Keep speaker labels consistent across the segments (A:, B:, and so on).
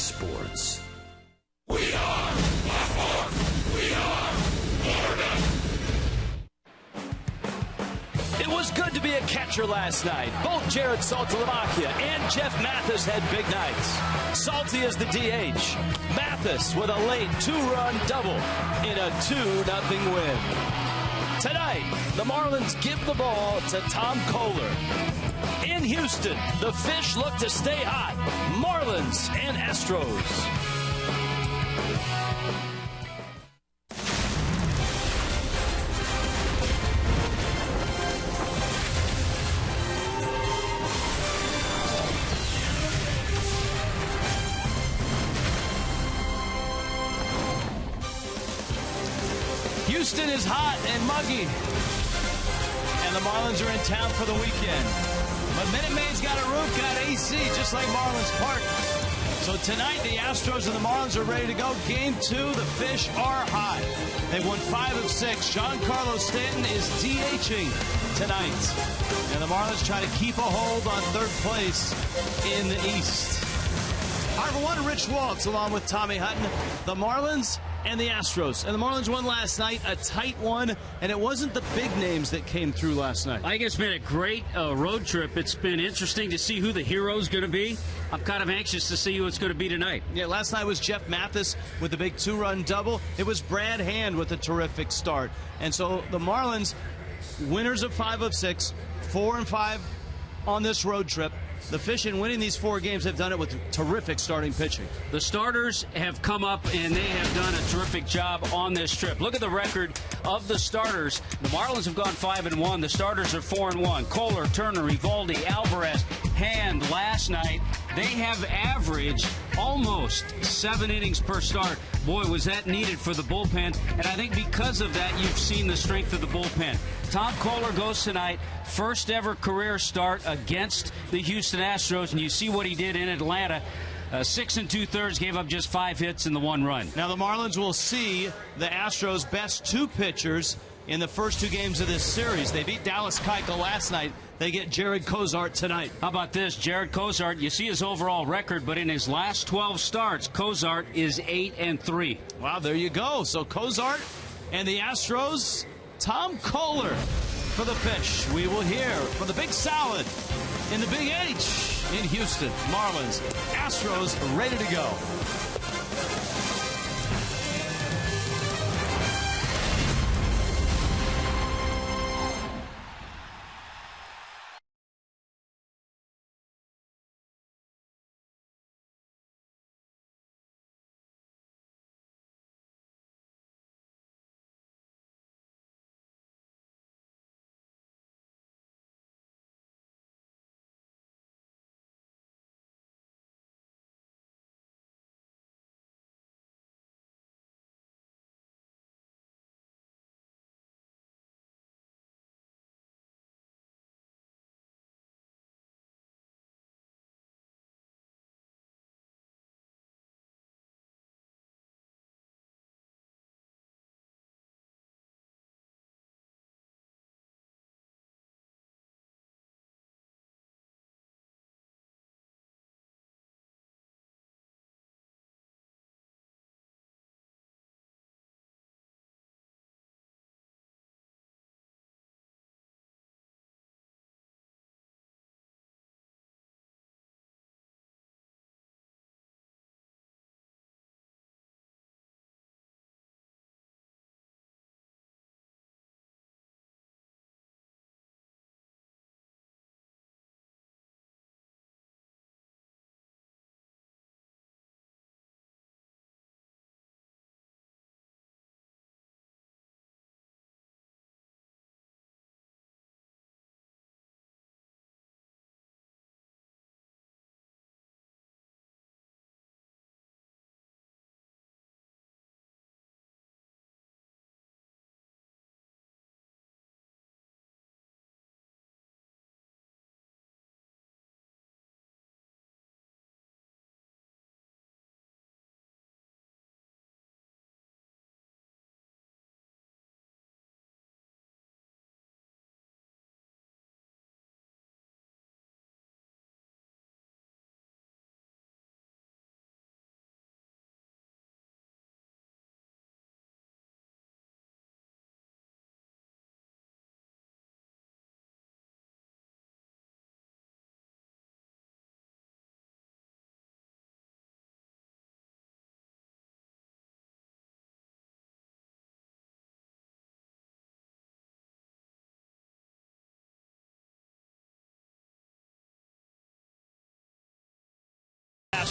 A: sports.
B: We are Baltimore. We are Florida.
C: It was good to be a catcher last night. Both JARROD SALTALAMACCHIA and Jeff Mathis had big nights. Salty is the DH. Mathis with a late 2-run double in a 2-0 win. Tonight, the Marlins give the ball to Tom KOEHLER. In Houston, the Fish look to stay hot. Marlins and Astros. Houston is hot and muggy, and the Marlins are in town for the weekend. But Minute Maid's got a roof, got AC, just like Marlins Park. So tonight, the Astros and the Marlins are ready to go. Game 2, the Fish are hot. They've won 5 of 6. Giancarlo Stanton is DHing tonight. And the Marlins try to keep a hold on third place in the East. Hi, everyone. Rich Waltz along with Tommy Hutton. The Marlins and the Astros. And the Marlins won last night, a tight one, and it wasn't the big names that came through last night.
D: I think it's been a great road trip. It's been interesting to see who the hero's going to be. I'm kind of anxious to see who it's going to be tonight.
C: Yeah, last night was Jeff Mathis with the big 2-run double. It was Brad Hand with a terrific start. And so the Marlins, winners of 5 of 6, 4 and 5 on this road trip. The Fish, in winning these 4 games, have done it with terrific starting pitching.
D: The starters have come up, and they have done a terrific job on this trip. Look at the record of the starters. The Marlins have gone 5-1. The starters are 4-1. KOEHLER, Turner, Eovaldi, Alvarez, Hand last night. They have averaged almost 7 innings per start. Boy, was that needed for the bullpen. And I think because of that, you've seen the strength of the bullpen. Tom KOEHLER goes tonight, first ever career start against the Houston Astros, and you see what he did in Atlanta. 6 2/3, gave up just 5 hits and the 1 run.
C: Now the Marlins will see the Astros' best 2 pitchers in the first 2 games of this series. They beat Dallas Keuchel last night. They get JARROD COSART tonight.
D: How about this? JARROD COSART, you see his overall record, but in his last 12 starts, COSART is 8-3.
C: Wow, there you go. So COSART and the Astros, Tom KOEHLER for the Fish. We will hear from the Big Salad in the Big H in Houston. Marlins, Astros ready to go.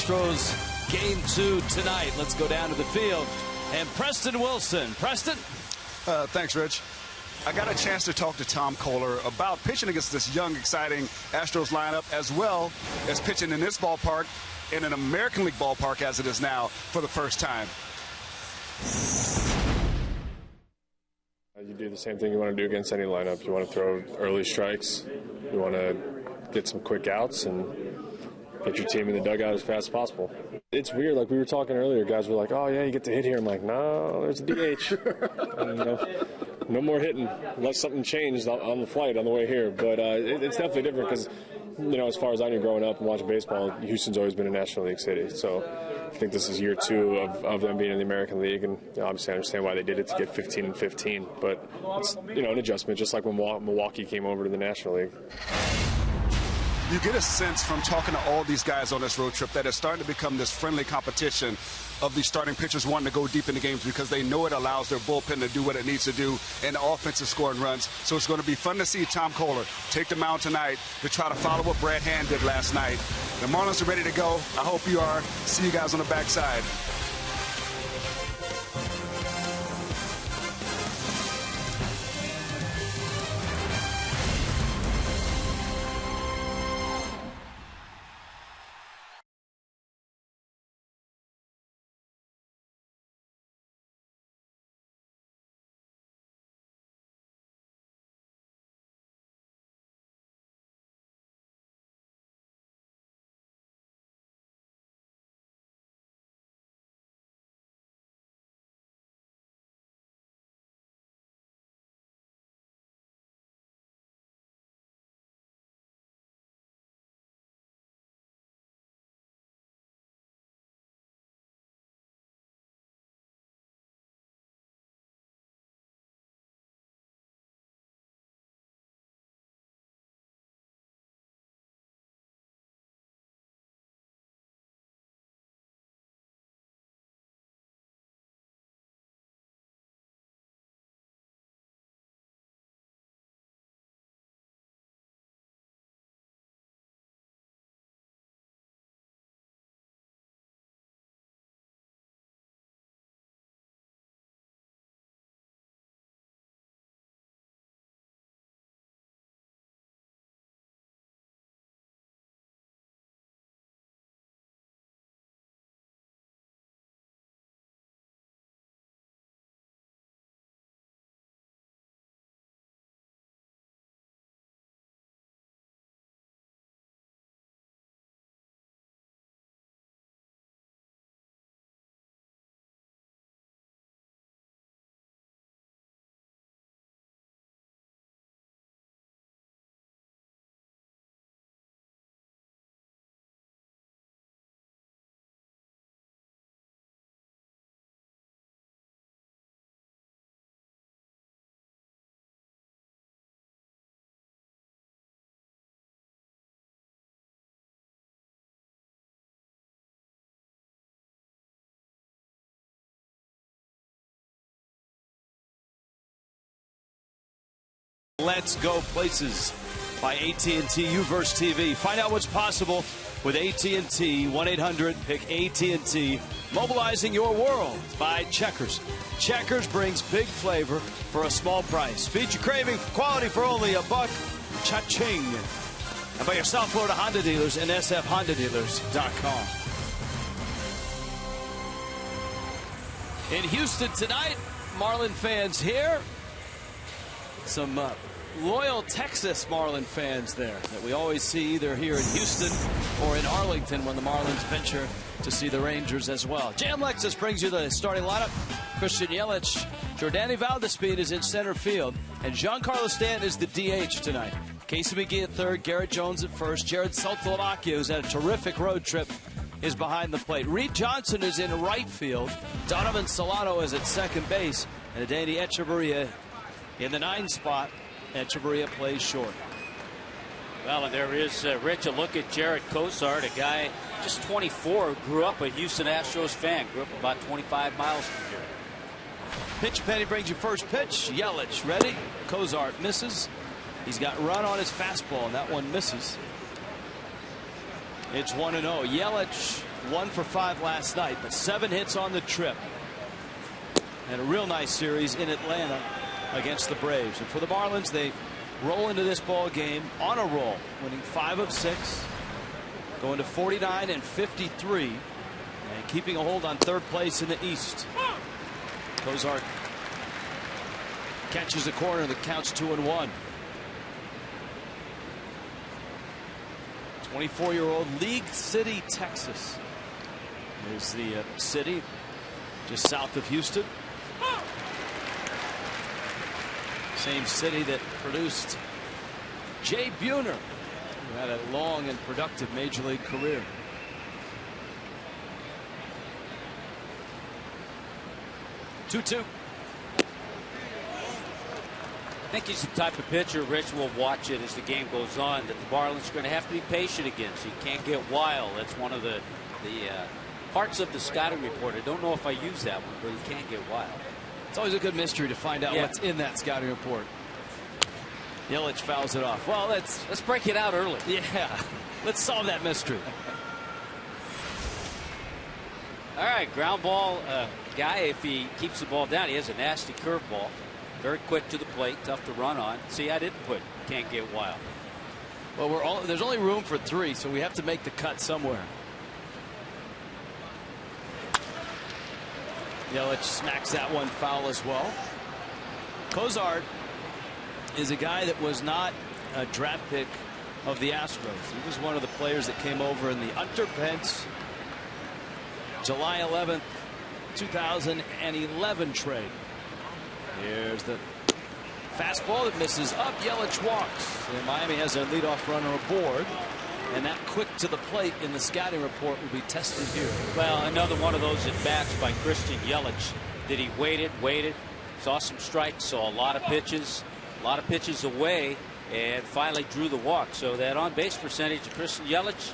C: Astros Game 2 tonight. Let's go down to the field. And Preston Wilson. Preston?
A: Thanks, Rich. I got a chance to talk to Tom Kohler about pitching against this young, exciting Astros lineup, as well as pitching in this ballpark, in an American League ballpark as it is now, for the first time.
E: You do the same thing you want to do against any lineup. You want to throw early strikes. You want to get some quick outs and get your team in the dugout as fast as possible. It's weird. Like we were talking earlier, guys were like, oh, yeah, you get to hit here. I'm like, no, there's a DH. And, no more hitting unless something changed on the flight on the way here. But it's definitely different because, as far as I knew growing up and watching baseball, Houston's always been a National League city. So I think this is year 2 of them being in the American League. And obviously I understand why they did it to get 15 and 15. But it's, an adjustment, just like when Milwaukee came over to the National League.
A: You get a sense from talking to all these guys on this road trip that it's starting to become this friendly competition of these starting pitchers wanting to go deep into games because they know it allows their bullpen to do what it needs to do and the offense is scoring runs. So it's going to be fun to see Tom Kohler take the mound tonight to try to follow what Brad Hand did last night. The Marlins are ready to go. I hope you are. See you guys on the backside.
C: Let's go places by AT&T U-verse TV. Find out what's possible with AT&T. 1-800-PICK-AT&T. Mobilizing your world by Checkers. Checkers brings big flavor for a small price. Feed your craving for quality for only $1. Cha-ching. And by your South Florida Honda dealers and sfhondadealers.com. In Houston tonight, Marlin fans here. Some loyal Texas Marlin fans there that we always see either here in Houston or in Arlington when the Marlins venture to see the Rangers as well. Jam Lexus brings you the starting lineup. Christian Yelich, JORDANY VALDESPIN is in center field, and Giancarlo Stanton is the DH tonight. Casey McGee at third, Garrett Jones at first, Jared SALTALAMACCHIA, who's had a terrific road trip, is behind the plate. Reed Johnson is in right field, Donovan Solano is at second base, and Adeiny Hechavarria in the 9 spot. Hechavarria plays short.
D: Well, and there is, Rich, a look at Jarrod COSART, a guy just 24, grew up a Houston Astros fan, grew up about 25 miles from here.
C: Pitch penny brings you first pitch. Yelich ready. COSART misses. He's got run on his fastball, and that one misses. It's 1-0. Yelich 1 for 5 last night, but 7 hits on the trip. And a real nice series in Atlanta against the Braves. And for the Marlins, they roll into this ball game on a roll, winning 5 of 6, going to 49 and 53, and keeping a hold on 3rd place in the East. COSART catches the corner that counts 2-1. 24-year-old League City, Texas is the city just south of Houston. Same city that produced Jay Buhner, who had a long and productive major league career. Two.
D: I think he's the type of pitcher, Rich, will watch it as the game goes on, that the Marlins are going to have to be patient against. You can't get wild. That's one of the parts of the scouting report. I don't know if I use that one, but you can't get wild.
C: It's always a good mystery to find out what's in that scouting report. Yelich fouls it off. Well, let's
D: break it out early.
C: Yeah, let's solve that mystery.
D: All right, ground ball guy. If he keeps the ball down, he has a nasty curveball. Very quick to the plate, tough to run on. See, I didn't put can't get wild.
C: Well, there's only room for 3, so we have to make the cut somewhere. Yelich smacks that one foul as well. COSART is a guy that was not a draft pick of the Astros. He was one of the players that came over in the Hunter Pence July 11th, 2011 trade. Here's the fastball that misses up. Yelich walks. And Miami has their leadoff runner aboard. And that quick to the plate in the scouting report will be tested here.
D: Well, another one of those at bats by Christian Yelich. That he waited, saw some strikes, saw a lot of pitches away, and finally drew the walk. So that on base percentage of Christian Yelich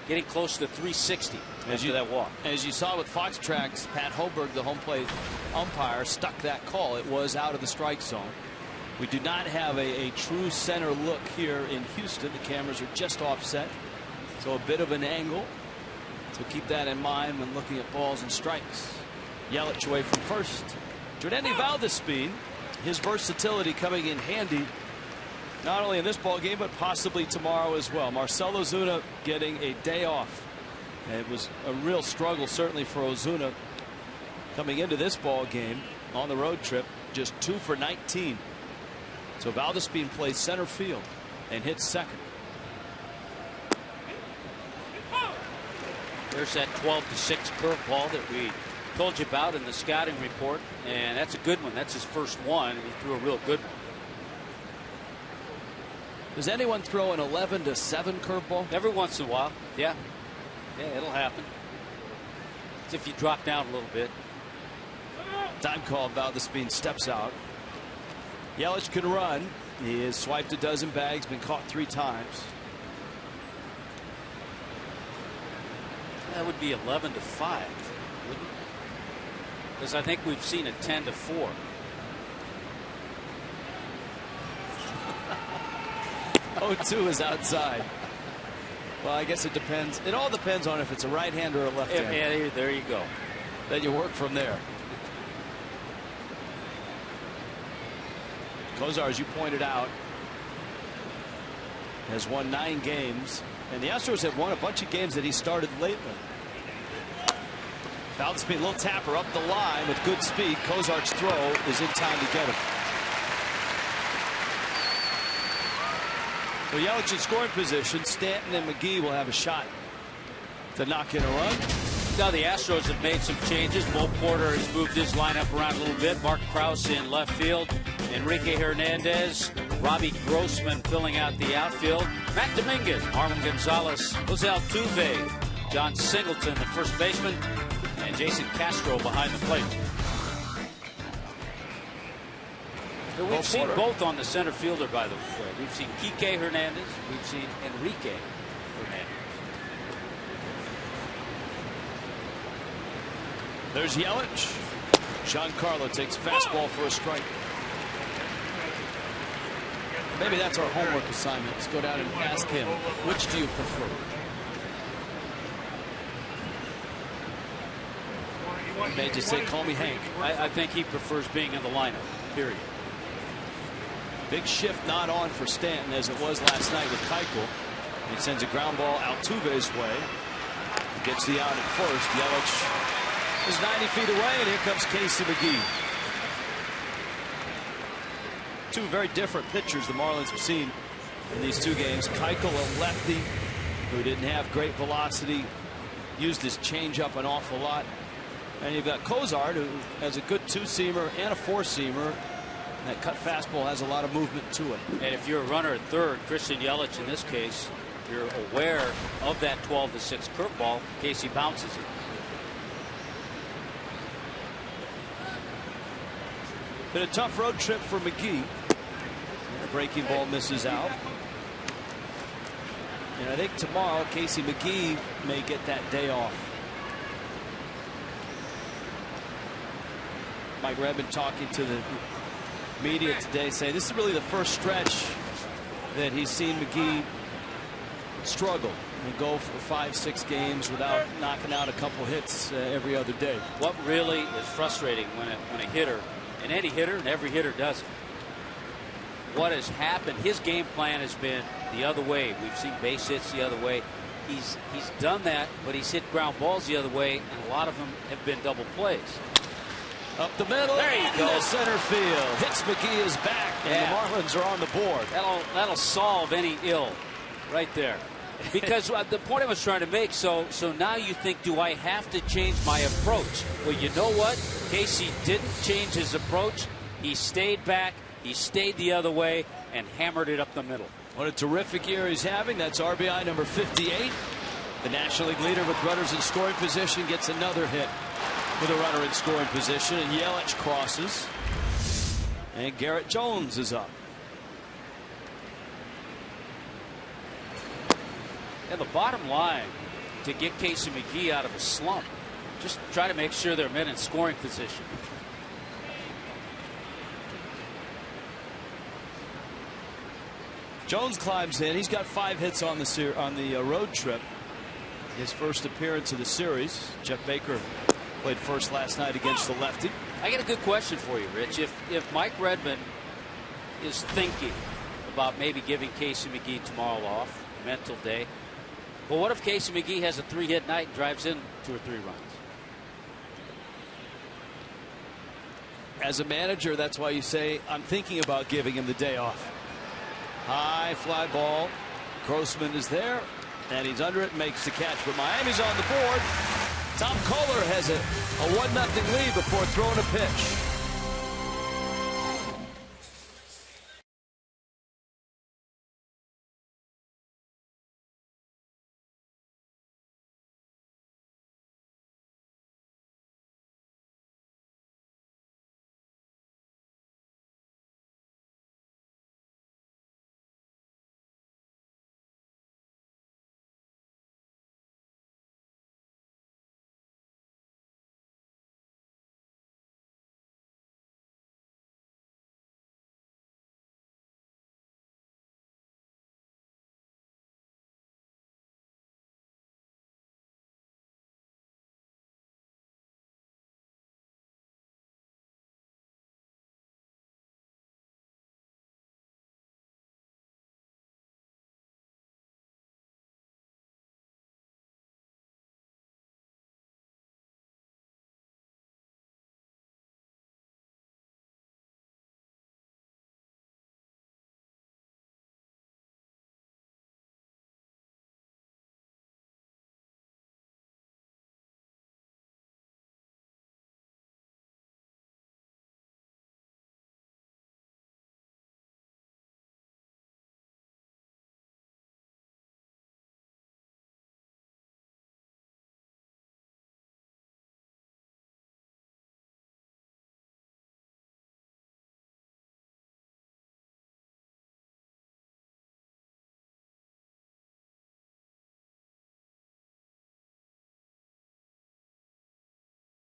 D: getting close to 360 after that walk.
C: As you saw with Fox Tracks, Pat Hoberg, the home plate umpire, stuck that call. It was out of the strike zone. We do not have a true center look here in Houston. The cameras are just offset, so a bit of an angle. So keep that in mind when looking at balls and strikes. Yelich away from first. JORDANY VALDESPIN, his versatility coming in handy, not only in this ball game, but possibly tomorrow as well. Marcell Ozuna getting a day off. And it was a real struggle, certainly, for Ozuna coming into this ball game on the road trip. Just 2 for 19. So VALDESPIN plays center field and hits second.
D: There's that 12-6 curveball that we told you about in the scouting report, and that's a good one. That's his first one, and he threw a real good one.
C: Does anyone throw an 11-7 curveball?
D: Every once in a while, yeah, it'll happen. It's if you drop down a little bit.
C: Time call. VALDESPIN steps out. Yelich can run. He has swiped a dozen bags, been caught 3 times.
D: That would be 11-5, wouldn't it? Because I think we've seen a 10-4.
C: Oh, 2 is outside. Well, I guess it depends. It all depends on if it's a right hand or a left hand.
D: Yeah, there you go.
C: Then you work from there. COSART, as you pointed out, has won 9 games, and the Astros have won a bunch of games that he started lately. VALDESPIN, little tapper up the line with good speed. COSART's throw is in time to get him. Well, Yelich in scoring position. Stanton and McGee will have a shot to knock in a run.
D: Now the Astros have made some changes. Bo Porter has moved his lineup around a little bit. Mark Krause in left field. Enrique Hernandez. Robbie Grossman filling out the outfield. Matt Dominguez. Marwin Gonzalez. Jose Altuve. John Singleton, the first baseman. And Jason Castro behind the plate. So we've seen both on the center fielder, by the way. We've seen Kike Hernandez. We've seen Enrique Hernandez.
C: There's Yelich. Giancarlo takes fastball for a strike. Maybe that's our homework assignment. Let's go down and ask him, which do you prefer? He may just say, call me Hank.
D: I think he prefers being in the lineup, period.
C: Big shift not on for Stanton as it was last night with Keuchel. He sends a ground ball Altuve's way. He gets the out at first. Yelich is 90 feet away, and here comes Casey McGehee. Two very different pitchers the Marlins have seen in these two games. Keuchel, a lefty who didn't have great velocity, used his changeup an awful lot. And you've got COSART, who has a good two-seamer and a four-seamer. That cut fastball has a lot of movement to it.
D: And if you're a runner at third, Christian Yelich in this case, you're aware of that 12-6 curveball in case he bounces it.
C: Been a tough road trip for McGehee. The breaking ball misses out. And I think tomorrow Casey McGehee may get that day off. Mike Redmond talking to the media today, saying this is really the first stretch that he's seen McGehee struggle and go for 5-6 games without knocking out a couple hits every other day.
D: What really is frustrating when a hitter, and any hitter and every hitter does it, what has happened, his game plan has been the other way. We've seen base hits the other way. He's done that, but he's hit ground balls the other way, and a lot of them have been double plays.
C: Up the middle,
D: there you go,
C: center field. Hits McGehee is back, and the Marlins are on the board.
D: That'll solve any ill, right there. Because the point I was trying to make, so now you think, do I have to change my approach? Well, you know what? Casey didn't change his approach. He stayed back, he stayed the other way, and hammered it up the middle.
C: What a terrific year he's having. That's RBI number 58. The National League leader with runners in scoring position gets another hit with a runner in scoring position, and Yelich crosses, and Garrett Jones is up.
D: And the bottom line to get Casey McGehee out of a slump, just try to make sure they're men in scoring position.
C: Jones climbs in. He's got 5 hits on the road trip. His first appearance of the series. Jeff Baker played first last night against the lefty.
D: I got a good question for you, Rich. If Mike Redmond is thinking about maybe giving Casey McGehee tomorrow off, mental day, well, what if Casey McGehee has a 3-hit night and drives in 2 or 3 runs?
C: As a manager, that's why you say, I'm thinking about giving him the day off. High fly ball. Grossman is there, and he's under it and makes the catch. But Miami's on the board. Tom Kohler has a 1-0 lead before throwing a pitch.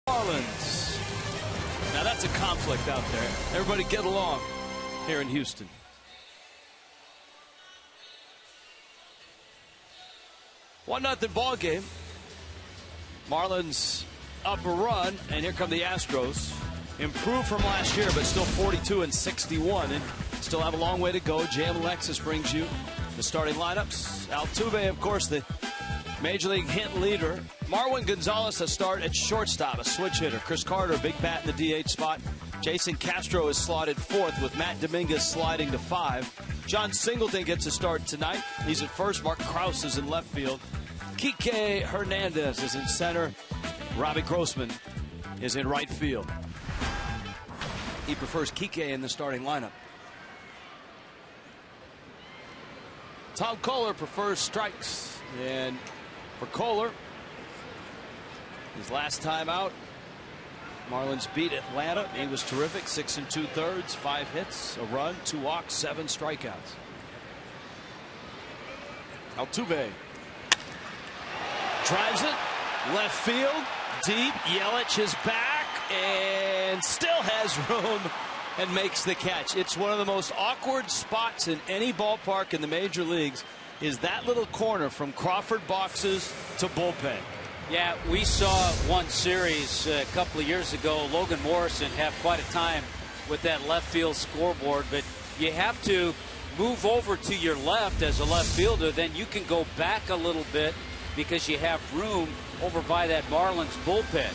C: Marlins. Now that's a conflict out there. Everybody get along here in Houston. One 1-0 ball game. Marlins up a run, and here come the Astros. Improved from last year, but still 42-61, and still have a long way to go. J.M. Alexis brings you the starting lineups. Altuve, of course, the Major League hit leader. Marwin Gonzalez a start at shortstop, a switch hitter. Chris Carter, big bat in the DH spot. Jason Castro is slotted fourth, with Matt Dominguez sliding to 5. John Singleton gets a start tonight. He's at first. Mark Krause is in left field. Kike Hernandez is in center. Robbie Grossman is in right field. He prefers Kike in the starting lineup. Tom Kohler prefers strikes. And for Kohler, his last time out, Marlins beat Atlanta. He was terrific. 6 2/3, 5 hits, a run, 2 walks, 7 strikeouts. Altuve drives it left field, deep. Yelich is back and still has room and makes the catch. It's one of the most awkward spots in any ballpark in the major leagues, is that little corner from Crawford boxes to bullpen.
D: Yeah, we saw one series a couple of years ago, Logan Morrison have quite a time with that left field scoreboard, but you have to move over to your left as a left fielder, then you can go back a little bit because you have room over by that Marlins bullpen.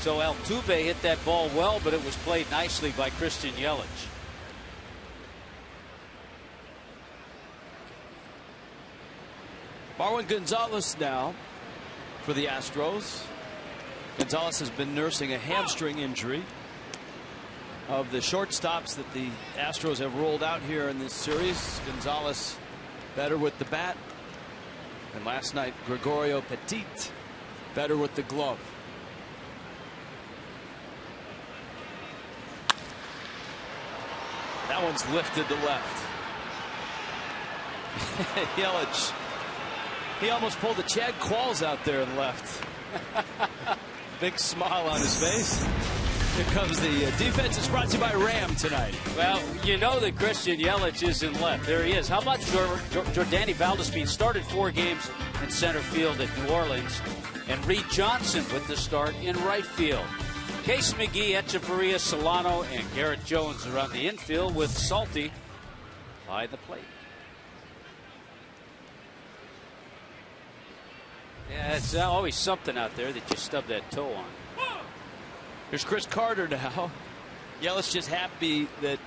D: So Altuve hit that ball well, but it was played nicely by Christian Yelich.
C: Marwin Gonzalez now for the Astros. Gonzalez has been nursing a hamstring injury. Of the shortstops that the Astros have rolled out here in this series, Gonzalez better with the bat. And last night, Gregorio Petit better with the glove. That one's lifted to left. Yelich. He almost pulled a Chad Qualls out there and left. Big smile on his face. Here comes the defense. It's brought to you by Ram tonight.
D: Well, you know that Christian Yelich is in left. There he is. How about JORDANY VALDESPIN? Started 4 games in center field at New Orleans. And Reed Johnson with the start in right field. Case McGee, Echeverria, Solano, and Garrett Jones are on the infield with Salty by the plate. Yeah, it's always something out there that you stub that toe on.
C: Here's Chris Carter now. Yelich just happy that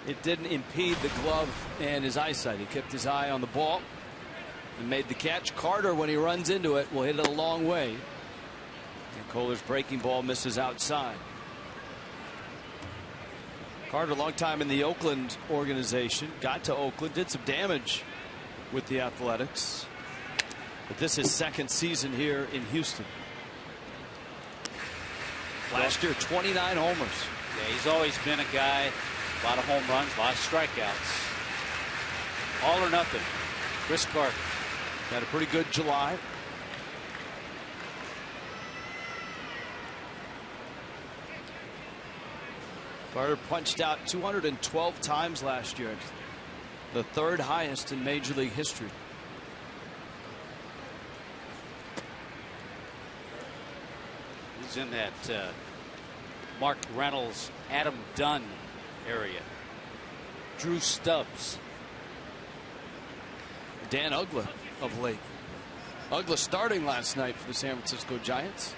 C: it didn't impede the glove and his eyesight. He kept his eye on the ball and made the catch. Carter, when he runs into it, will hit it a long way. And Kohler's breaking ball misses outside. Carter, long time in the Oakland organization, got to Oakland, did some damage with the Athletics. But this is his second season here in Houston. Last year, 29 homers.
D: Yeah, he's always been a guy, a lot of home runs, a lot of strikeouts. All or nothing. Chris Carter.
C: Had a pretty good July. Carter punched out 212 times last year. The 3rd highest in Major League history.
D: He's in that Mark Reynolds, Adam Dunn area. Drew Stubbs.
C: Dan Uggla of late. Uggla starting last night for the San Francisco Giants.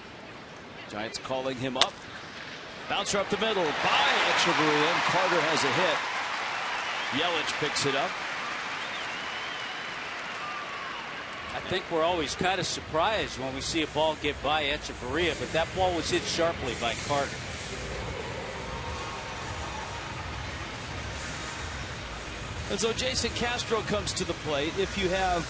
C: Giants calling him up. Bouncer up the middle by Echeverria, and Carter has a hit. Yelich picks it up.
D: I think we're always kind of surprised when we see a ball get by Echeverria, but that ball was hit sharply by Carter.
C: And so Jason Castro comes to the plate. If you have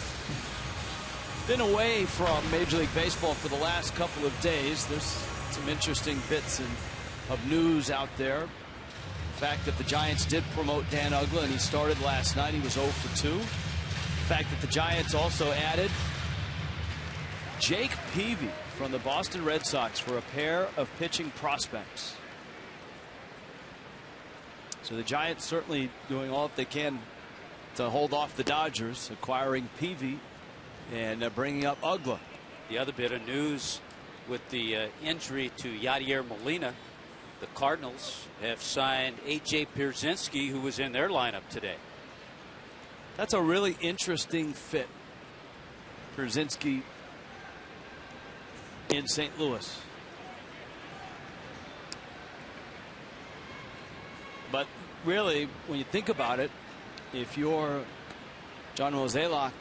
C: been away from Major League Baseball for the last couple of days, there's some interesting bits of news out there. The fact that the Giants did promote Dan Uggla, and he started last night. He was 0 for 2. The fact that the Giants also added Jake Peavy from the Boston Red Sox for a pair of pitching prospects. So the Giants certainly doing all that they can to hold off the Dodgers, acquiring Peavy and bringing up Uggla.
D: The other bit of news with the injury to Yadier Molina, the Cardinals have signed AJ Pierzynski, who was in their lineup today.
C: That's a really interesting fit. Pierzynski in St. Louis. But really, when you think about it, if you're John Mozeliak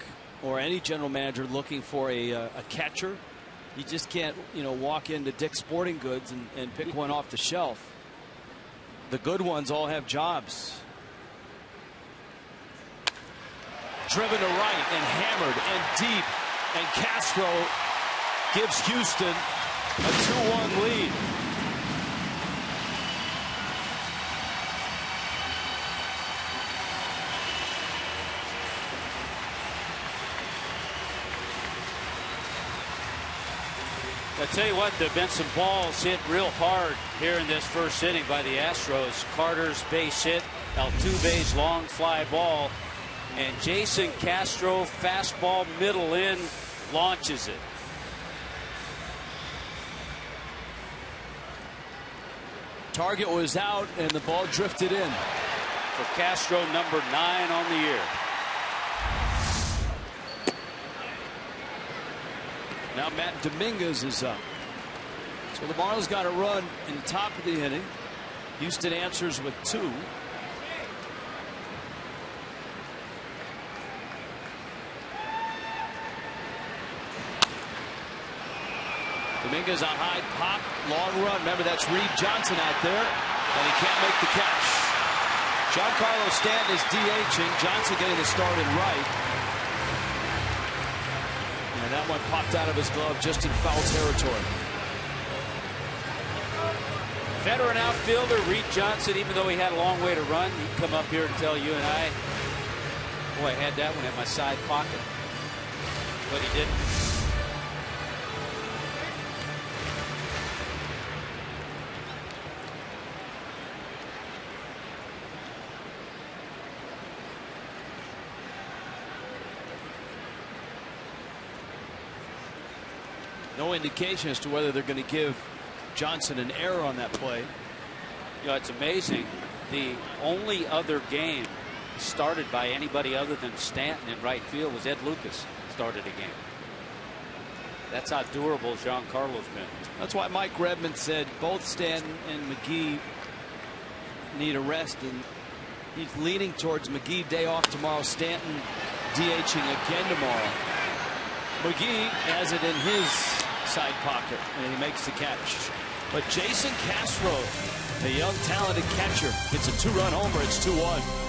C: or any general manager looking for a catcher, you just can't, walk into Dick's Sporting Goods and pick one off the shelf. The good ones all have jobs. Driven to right and hammered and deep, and Castro gives Houston a 2-1 lead.
D: I tell you what, there have been some balls hit real hard here in this first inning by the Astros. Carter's base hit, Altuve's long fly ball, and Jason Castro fastball middle in launches it.
C: Target was out and the ball drifted in.
D: For Castro, number 9 on the year.
C: Now Matt Dominguez is up. So the Marlins got a run in the top of the inning. Houston answers with 2. Dominguez a high pop, long run. Remember, that's Reed Johnson out there, and he can't make the catch. Giancarlo Stanton is DHing. Johnson getting the start in right. And that one popped out of his glove just in foul territory.
D: Veteran outfielder Reed Johnson, even though he had a long way to run, he'd come up here and tell you and I, boy, I had that one in my side pocket. But he didn't.
C: No indication as to whether they're going to give Johnson an error on that play.
D: It's amazing. The only other game started by anybody other than Stanton in right field was Ed Lucas started a game. That's how durable Giancarlo's been.
C: That's why Mike Redmond said both Stanton and McGee need a rest, and he's leaning towards McGee day off tomorrow. Stanton DHing again tomorrow. McGee has it in his side pocket, and he makes the catch. But Jason Castro, a young talented catcher, gets a 2-run homer. It's 2-1.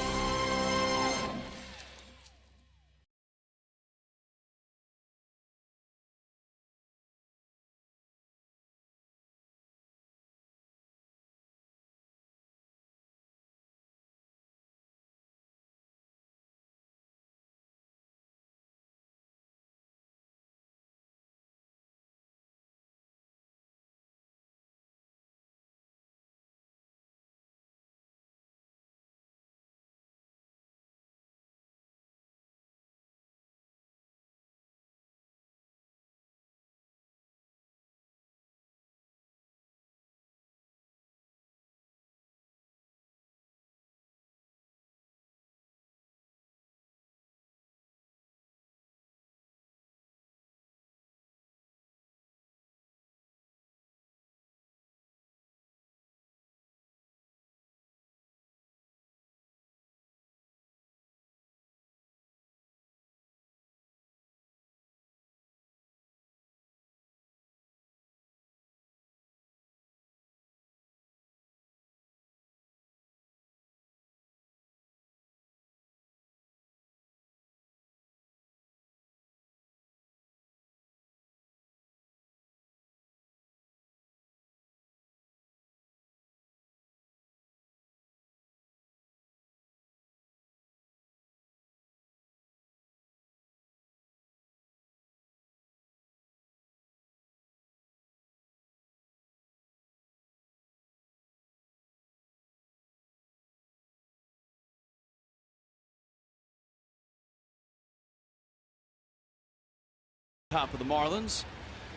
C: Top of the Marlins.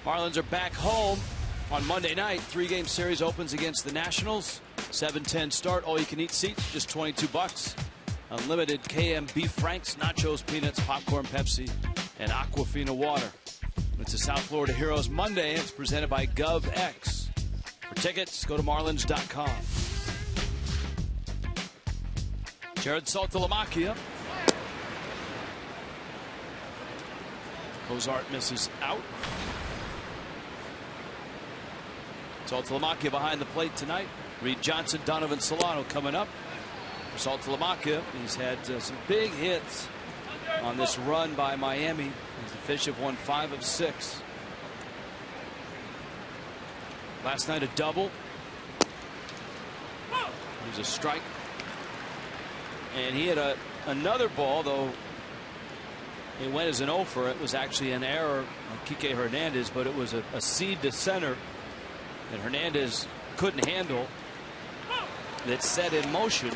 C: Marlins are back home on Monday night. 3-game series opens against the Nationals. 7:10 start. All you can eat seats, just $22. Unlimited KM beef franks, nachos, peanuts, popcorn, Pepsi, and Aquafina water. It's a South Florida Heroes Monday. It's presented by GovX. For tickets, go to marlins.com. Jared Saltalamacchia. COSART misses out. Saltalamacchia behind the plate tonight. Reed Johnson, Donovan Solano coming up. For Saltalamacchia, he's had some big hits on this run by Miami. The Fish have won 5 of 6. Last night a double. There's a strike. And he had another ball, though it went as an 0-for. It was actually an error of Kike Hernandez, but it was a seed to center that Hernandez couldn't handle, that set in motion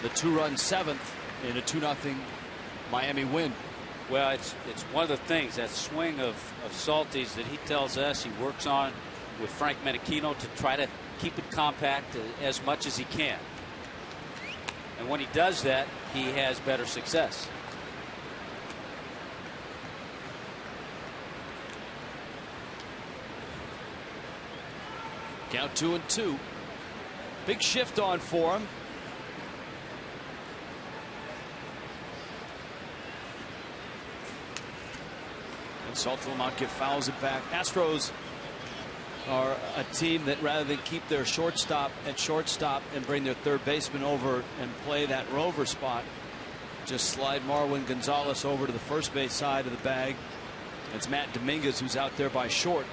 C: the 2-run 7th in a 2-0 Miami win.
D: Well, it's one of the things, that swing of Salty's that he tells us he works on with Frank Menechino to try to keep it compact as much as he can. And when he does that, he has better success.
C: Count 2-2. Big shift on for him. And Saltalamacchia fouls it back. Astros are a team that, rather than keep their shortstop at shortstop and bring their third baseman over and play that rover spot, just slide Marwin Gonzalez over to the first base side of the bag. It's Matt Dominguez who's out there by short.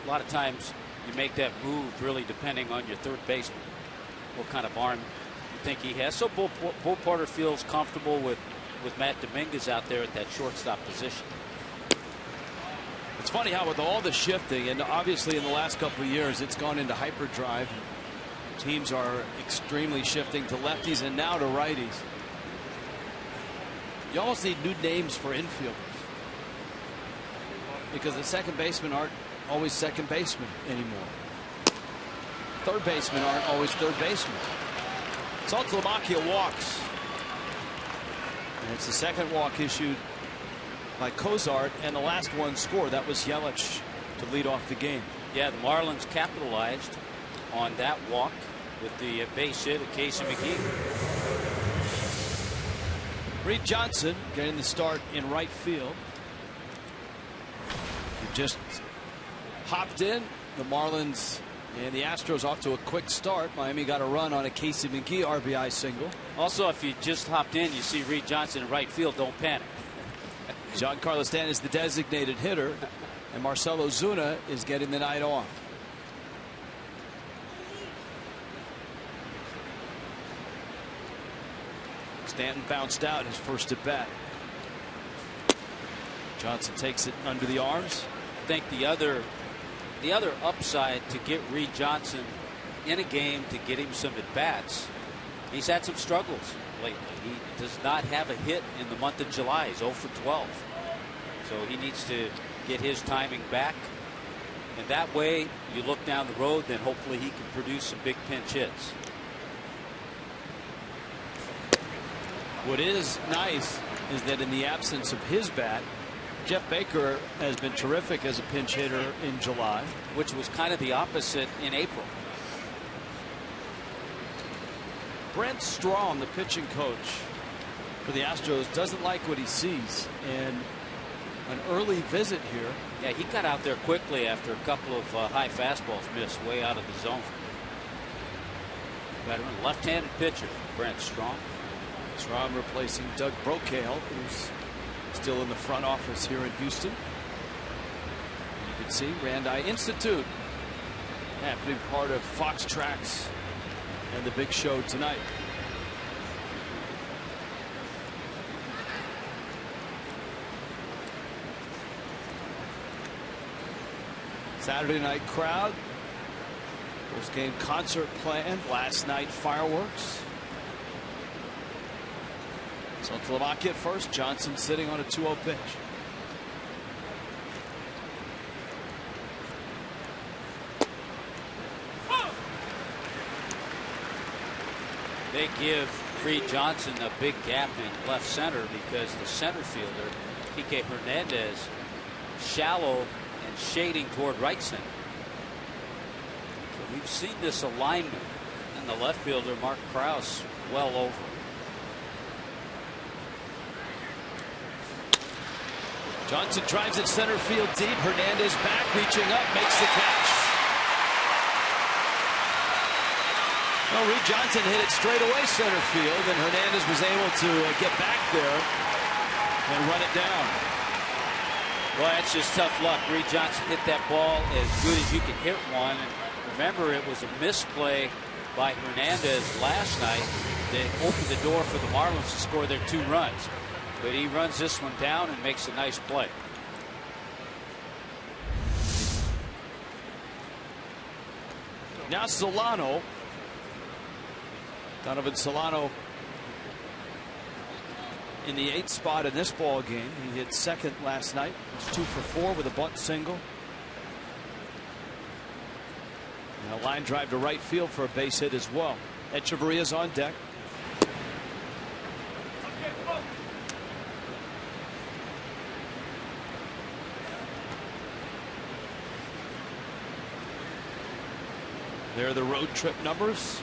D: A lot of times you make that move really depending on your third baseman, what kind of arm you think he has. So Bull Porter feels comfortable with Matt Dominguez out there at that shortstop position.
C: It's funny how with all the shifting, and obviously in the last couple of years it's gone into hyperdrive. Teams are extremely shifting to lefties and now to righties. You almost need new names for infielders, because the second basemen aren't always second baseman anymore. Third basemen aren't always third baseman. Saltalamacchia walks. And it's the second walk issued by COSART, and the last one scored. That was YELICH to lead off the game.
D: Yeah, the Marlins capitalized on that walk with the base hit of Casey McGee.
C: Reed Johnson getting the start in right field. He just hopped in. The Marlins and the Astros off to a quick start. Miami got a run on a Casey McGee RBI single.
D: Also, if you just hopped in, you see Reed Johnson in right field, don't panic.
C: Giancarlo Stanton is the designated hitter, and Marcelo Zuna is getting the night off. Stanton bounced out his first at bat. Johnson takes it under the arms.
D: I think the other upside to get Reed Johnson in a game, to get him some at bats, he's had some struggles lately. He does not have a hit in the month of July. He's 0 for 12. So he needs to get his timing back. And that way, you look down the road, then hopefully he can produce some big pinch hits.
C: What is nice is that in the absence of his bat, Jeff Baker has been terrific as a pinch hitter in July,
D: which was kind of the opposite in April.
C: Brent Strom, the pitching coach for the Astros, doesn't like what he sees, and an early visit here.
D: Yeah, he got out there quickly after a couple of high fastballs missed way out of the zone. Veteran left-handed pitcher, Brent Strom.
C: Strom replacing Doug Brocail, who's still in the front office here in Houston. You can see Randi Institute happening, part of Fox Tracks and the big show tonight. Saturday night crowd. Post-game concert planned. Last night fireworks. SALTALAMACCHIA at first. Johnson sitting on a 2-0 pitch.
D: They give Reed Johnson a big gap in left center because the center fielder, Kike Hernandez, shallow and shading toward right center. So we've seen this alignment, and the left fielder, Mark Krause, well over.
C: Johnson drives it center field deep. Hernandez back, reaching up, makes the catch. Well, Reed Johnson hit it straight away center field, and Hernandez was able to get back there and run it down.
D: Well, that's just tough luck. Reed Johnson hit that ball as good as you can hit one. And remember, it was a misplay by Hernandez last night that opened the door for the Marlins to score their 2 runs. But he runs this one down and makes a nice play.
C: Now Solano. Donovan Solano in the 8th spot in this ball game. He hit second last night. It's 2 for 4 with a bunt single. And a line drive to right field for a base hit as well. Echeverria's on deck. There are the road trip numbers.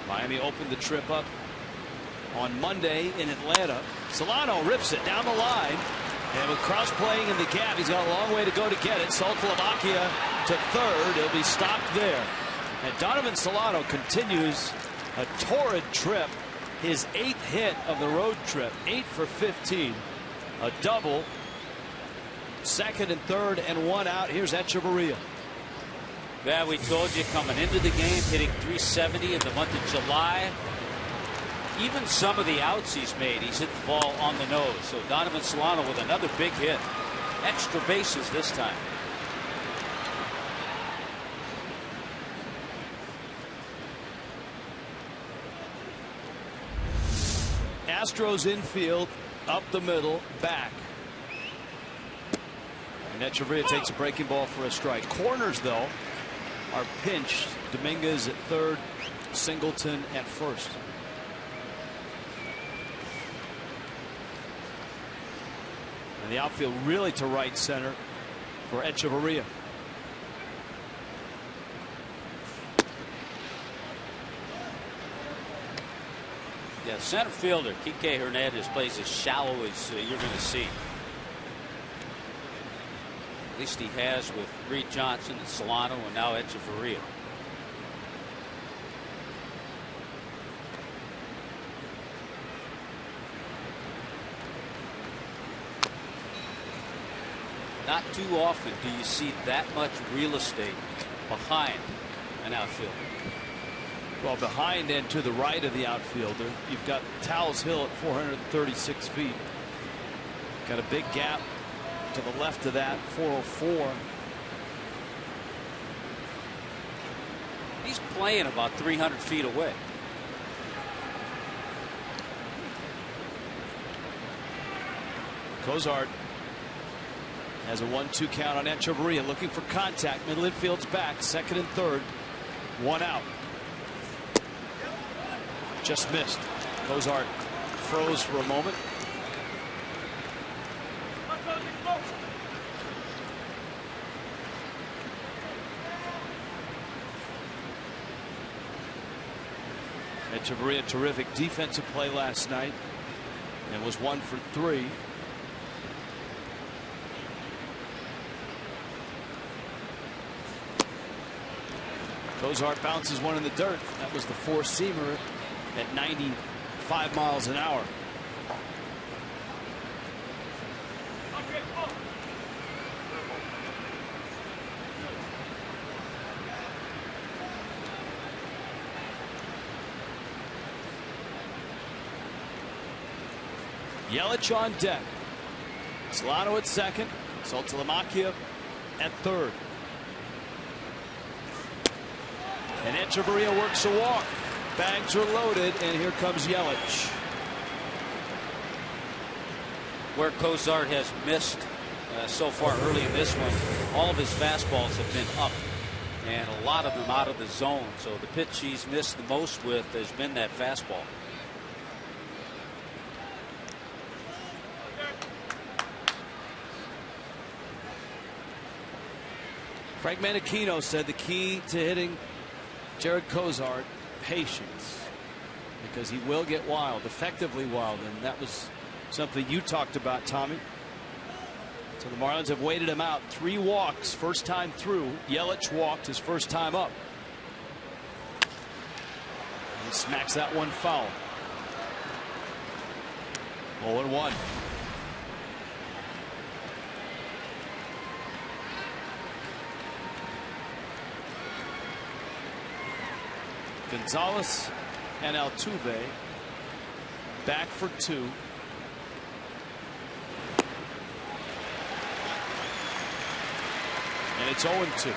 C: Miami opened the trip up on Monday in Atlanta. Solano rips it down the line. And with Krause playing in the gap, he's got a long way to go to get it. SALTALAMACCHIA to third. He'll be stopped there. And Donovan Solano continues a torrid trip. His 8th hit of the road trip. 8 for 15. A double. Second and third and 1 out. Here's Echeverria.
D: Yeah, we told you coming into the game, hitting .370 in the month of July. Even some of the outs he's made, he's hit the ball on the nose. So Donovan Solano with another big hit. Extra bases this time.
C: Astros infield, up the middle, back. And Echeverria takes a breaking ball for a strike. Corners, though, are pinched. Dominguez at third, Singleton at first. And the outfield really to right center for Echeverria.
D: Yeah, center fielder Kike Hernandez plays as shallow as you're going to see. At least he has with Reed Johnson and Solano and now Echeverria. Not too often do you see that much real estate behind an outfielder.
C: Well, behind and to the right of the outfielder, you've got Towles Hill at 436 feet. Got a big gap to the left of that, 404.
D: He's playing about 300 feet away.
C: COSART has a 1-2 count on Echeverria, looking for contact. Middle infield's back, second and third, 1 out. Just missed. COSART froze for a moment. Echeverria, terrific defensive play last night and was 1 for 3. COSART bounces one in the dirt. That was the 4-seamer at 95 miles an hour. Yelich on deck. Solano at second. SALTALAMACCHIA at third. And Echeverria works a walk. Bags are loaded, and here comes Yelich.
D: Where COSART has missed so far early in this one, all of his fastballs have been up, and a lot of them out of the zone. So the pitch he's missed the most with has been that fastball.
C: Frank Menachino said the key to hitting Jared COSART, patience, because he will get wild, effectively wild, and that was something you talked about, Tommy. So the Marlins have waited him out. 3 walks first time through. Yelich walked his first time up. He smacks that one foul. 0-1. Gonzalez and Altuve back for 2. And it's 0-2.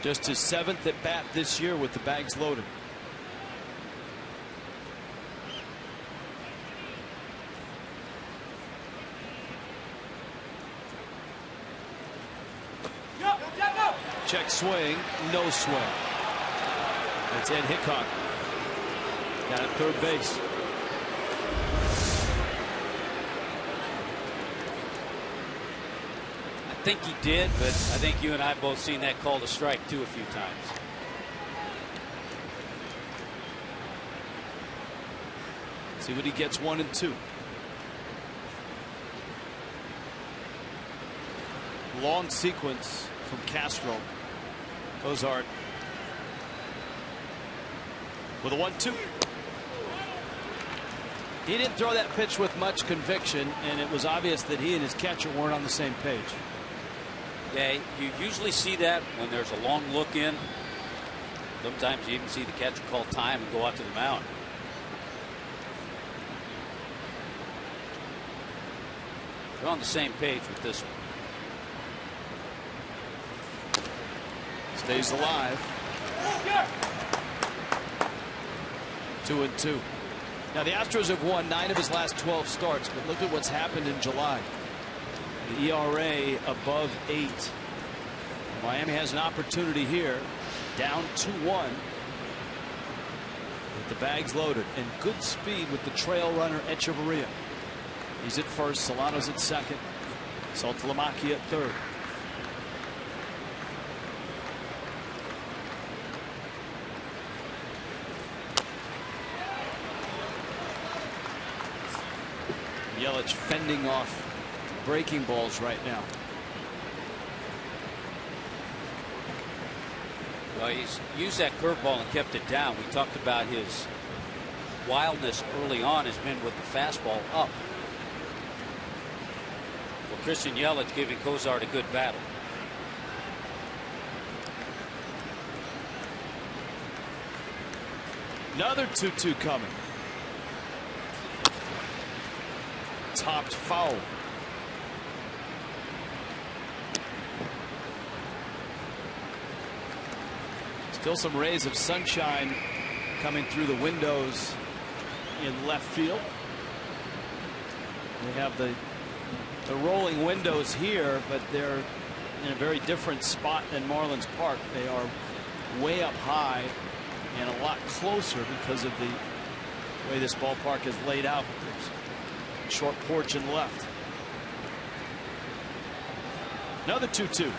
C: Just his 7th at bat this year with the bags loaded. Check swing, no swing. That's Ed Hickok. Got at third base.
D: I think he did, but I think you and I both seen that called a strike too a few times.
C: See what he gets. 1 and 2. Long sequence from Castro. COSART with a 1-2. He didn't throw that pitch with much conviction, and it was obvious that he and his catcher weren't on the same page.
D: Yeah, you usually see that when there's a long look in. Sometimes you even see the catcher call time and go out to the mound. They're on the same page with this one.
C: Stays alive. 2-2. Now the Astros have won 9 of his last 12 starts, but look at what's happened in July. The ERA above 8. Miami has an opportunity here, down 2-1 with the bags loaded, and good speed with the trail runner Echeverria. He's at first, Solano's at second, Saltalamacchia at third. Yelich fending off breaking balls right now.
D: Well, he's used that curveball and kept it down. We talked about his wildness early on has been with the fastball up. Well, Christian Yelich giving COSART a good battle.
C: Another 2-2 coming. Topped foul. Still some rays of sunshine coming through the windows in left field. We have the rolling windows here, but they're in a very different spot than Marlins Park. They are way up high and a lot closer because of the way this ballpark is laid out. There's a short porch in left. Another 2-2.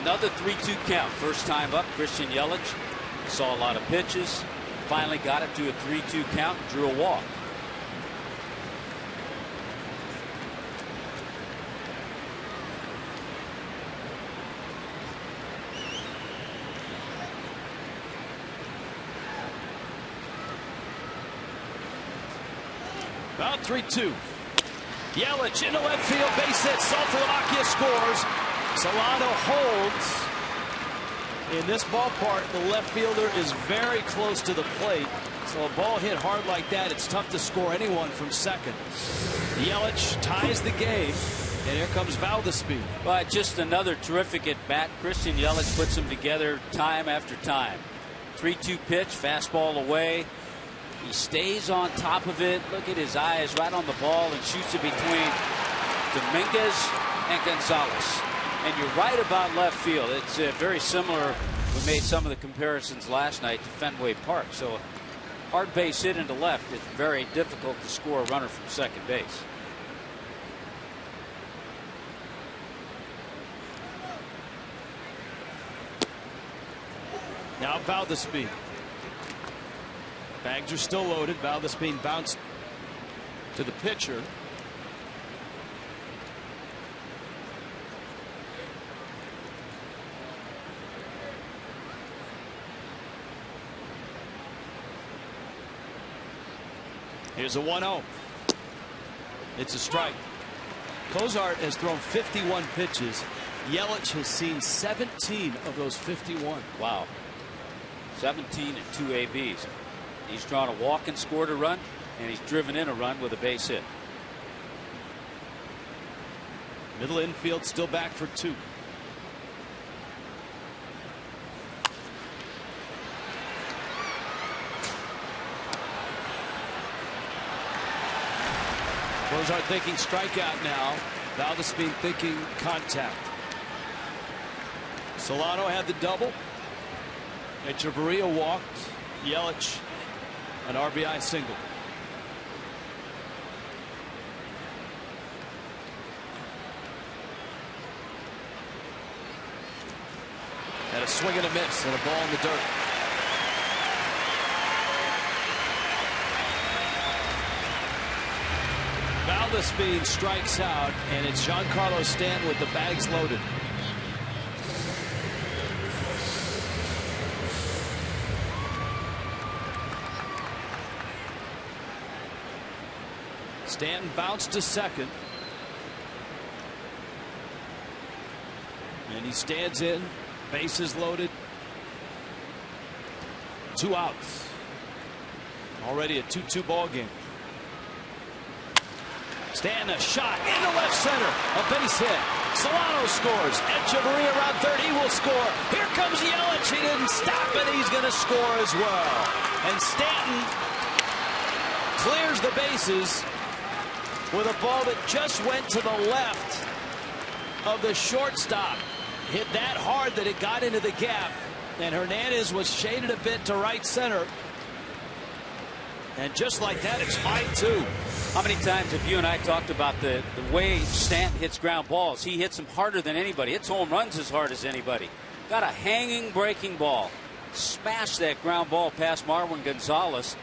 D: Another 3-2 count. First time up, Christian Yelich saw a lot of pitches. Finally got it to a 3-2 count. Drew a walk.
C: About 3-2. Yelich into left field, base hit. Saltalamacchia scores. Solano holds. In this ballpark, the left fielder is very close to the plate. So a ball hit hard like that, it's tough to score anyone from second. Yelich ties the game, and here comes VALDESPIN.
D: But just another terrific at bat. Christian Yelich puts them together time after time. 3-2 pitch, fastball away. He stays on top of it. Look at his eyes right on the ball and shoots it between Dominguez and Gonzalez. And you're right about left field. It's very similar. We made some of the comparisons last night to Fenway Park. So hard base hit into left. It's very difficult to score a runner from second base.
C: Now VALDESPIN. Bags are still loaded. VALDESPIN bounced to the pitcher. Here's a 1-0. It's a strike. COSART has thrown 51 pitches. Yelich has seen 17 of those 51.
D: Wow. 17 and 2 ABs. He's drawn a walk and scored a run, and he's driven in a run with a base hit.
C: Middle infield still back for 2. COSART thinking strikeout now. VALDESPIN thinking contact. Solano had the double. Echeverria walked. Yelich an RBI single. And a swing and a miss and a ball in the dirt. VALDESPIN strikes out, and it's Giancarlo Stanton with the bags loaded. Stanton bounced to second. And he stands in. Bases loaded. 2 outs. Already a 2-2 ball game. Stanton a shot into left center. A base hit. Solano scores. Echeverria around third. He will score. Here comes Yelich. He didn't stop it. He's going to score as well. And Stanton clears the bases with a ball that just went to the left of the shortstop. Hit that hard that it got into the gap, and Hernandez was shaded a bit to right center. And just like that, it's 5-2.
D: How many times have you and I talked about the way Stanton hits ground balls? He hits them harder than anybody. Hits home runs as hard as anybody. Got a hanging breaking ball. Smashed that ground ball past Marwin Gonzalez.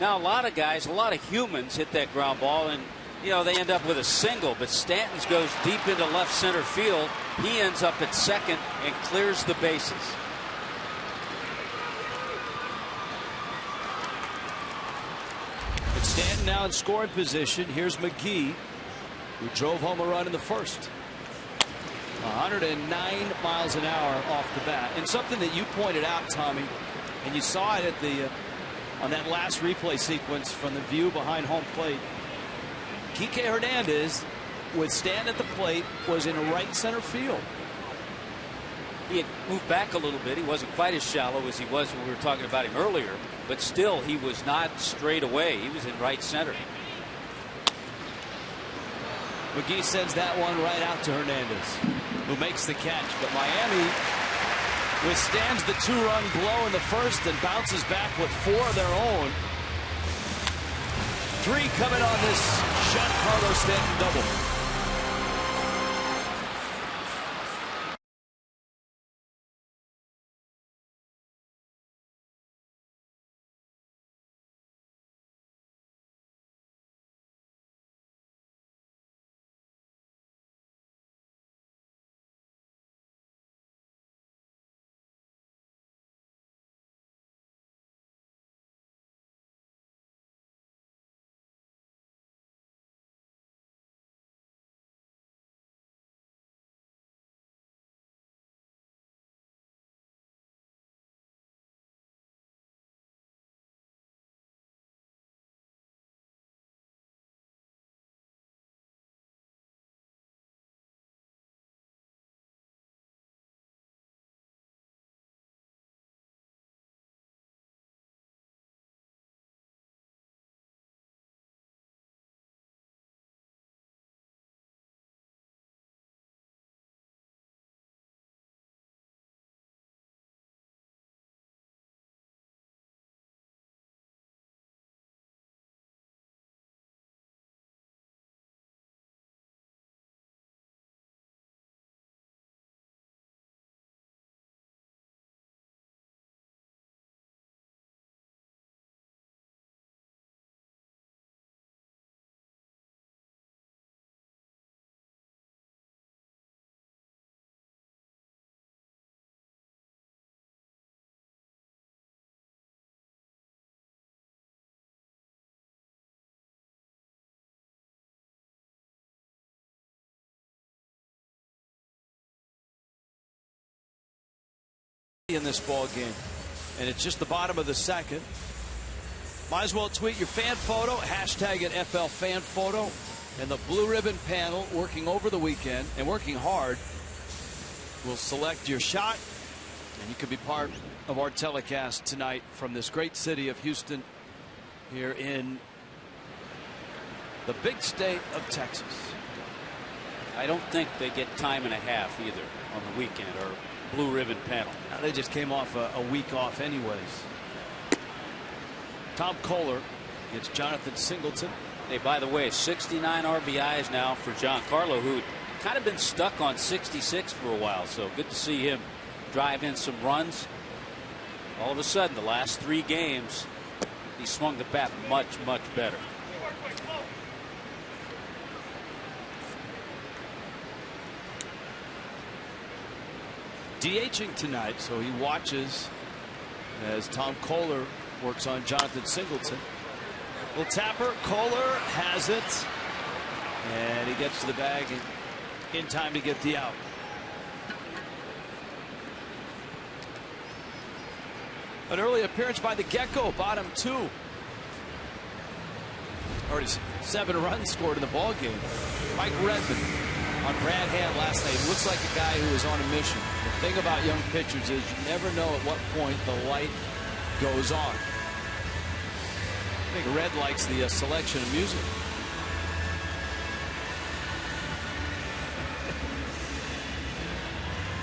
D: Now a lot of guys, a lot of humans hit that ground ball, and you know, they end up with a single, but Stanton's goes deep into left center field. He ends up at second and clears the bases.
C: But Stanton now in scoring position. Here's McGee, who drove home a run in the first. 109 miles an hour off the bat. And something that you pointed out, Tommy, and you saw it at the on that last replay sequence from the view behind home plate. Kike Hernandez, with Stanton at the plate, was in right center field.
D: He had moved back a little bit. He wasn't quite as shallow as he was when we were talking about him earlier, but still he was not straight away. He was in right center.
C: McGee sends that one right out to Hernandez, who makes the catch. But Miami withstands the 2-run blow in the first and bounces back with 4 of their own. 3 coming on this Giancarlo Stanton double. in this ball game, and it's just the bottom of the second. Might as well tweet your fan photo, hashtag it FL fan photo, and the blue ribbon panel working over the weekend and working hard will select your shot, and you can be part of our telecast tonight from this great city of Houston here in the big state of Texas.
D: I don't think they get time and a half either on the weekend or blue ribbon panel.
C: Now, they just came off a week off anyways. Tom Kohler gets Jonathan Singleton.
D: Hey, by the way, 69 RBIs now for Giancarlo, who kind of been stuck on 66 for a while. So good to see him drive in some runs. All of a sudden, the last 3 games, he swung the bat much, much better.
C: DHing tonight, so he watches as Tom Kohler works on Jonathan Singleton. Little tapper, Kohler has it, and he gets to the bag in time to get the out. An early appearance by the Gecko, bottom 2. Already 7 runs scored in the ball game. Mike Redmond on Brad Hand last night. Looks like a guy who is on a mission. The thing about young pitchers is you never know at what point the light goes on. I think Red likes the selection of music.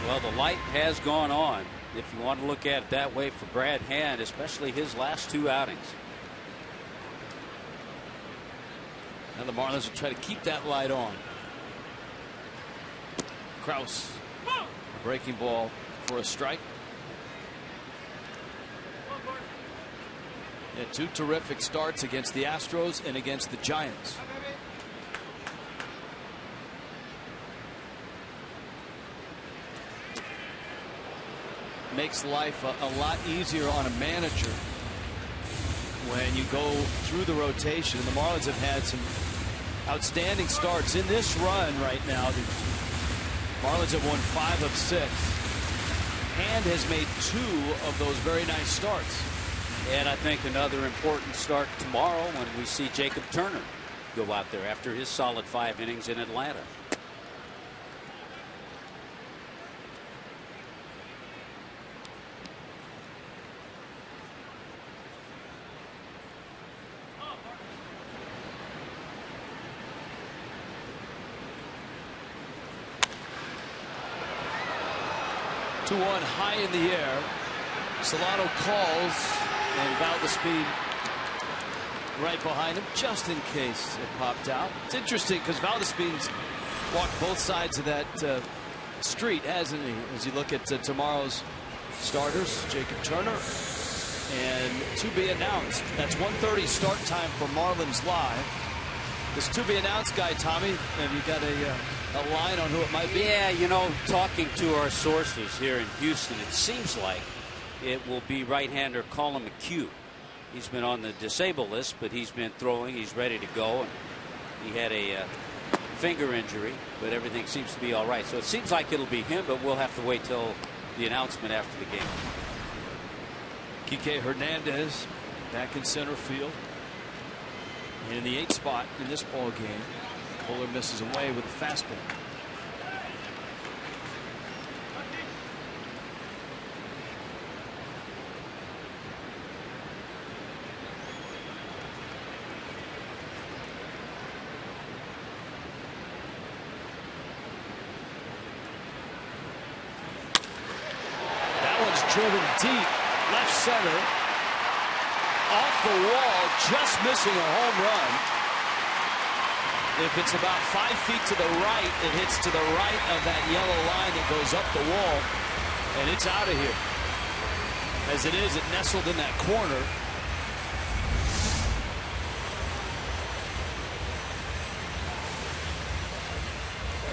D: Well, the light has gone on, if you want to look at it that way, for Brad Hand, especially his last 2 outings.
C: And the Marlins will try to keep that light on. Kraus, breaking ball for a strike. And 2 terrific starts against the Astros and against the Giants. Makes life a lot easier on a manager when you go through the rotation. And the Marlins have had some outstanding starts in this run right now. The Marlins have won 5 of 6. Hand has made 2 of those very nice starts.
D: And I think another important start tomorrow when we see Jacob Turner go out there after his solid 5 innings in Atlanta.
C: Two on high in the air. Solano calls, and Valdespin right behind him, just in case it popped out. It's interesting because Valdespin's walked both sides of that street, hasn't he? As you look at tomorrow's starters, Jacob Turner, and to be announced. That's 1:30 start time for Marlins Live. This to be announced guy, Tommy, have you got a line on who it might be?
D: Yeah, you know, talking to our sources here in Houston, it seems like it will be right-hander Colin McHugh. He's been on the disabled list, but he's been throwing. He's ready to go. And he had a finger injury, but everything seems to be all right. So it seems like it'll be him, but we'll have to wait till the announcement after the game.
C: Kike Hernandez back in center field. And in the 8th spot in this ball game, Kohler misses away with a fastball. That one's driven deep, left center, off the wall, just missing a home run. If it's about 5 feet to the right, it hits to the right of that yellow line that goes up the wall, and it's out of here. As it is, it nestled in that corner.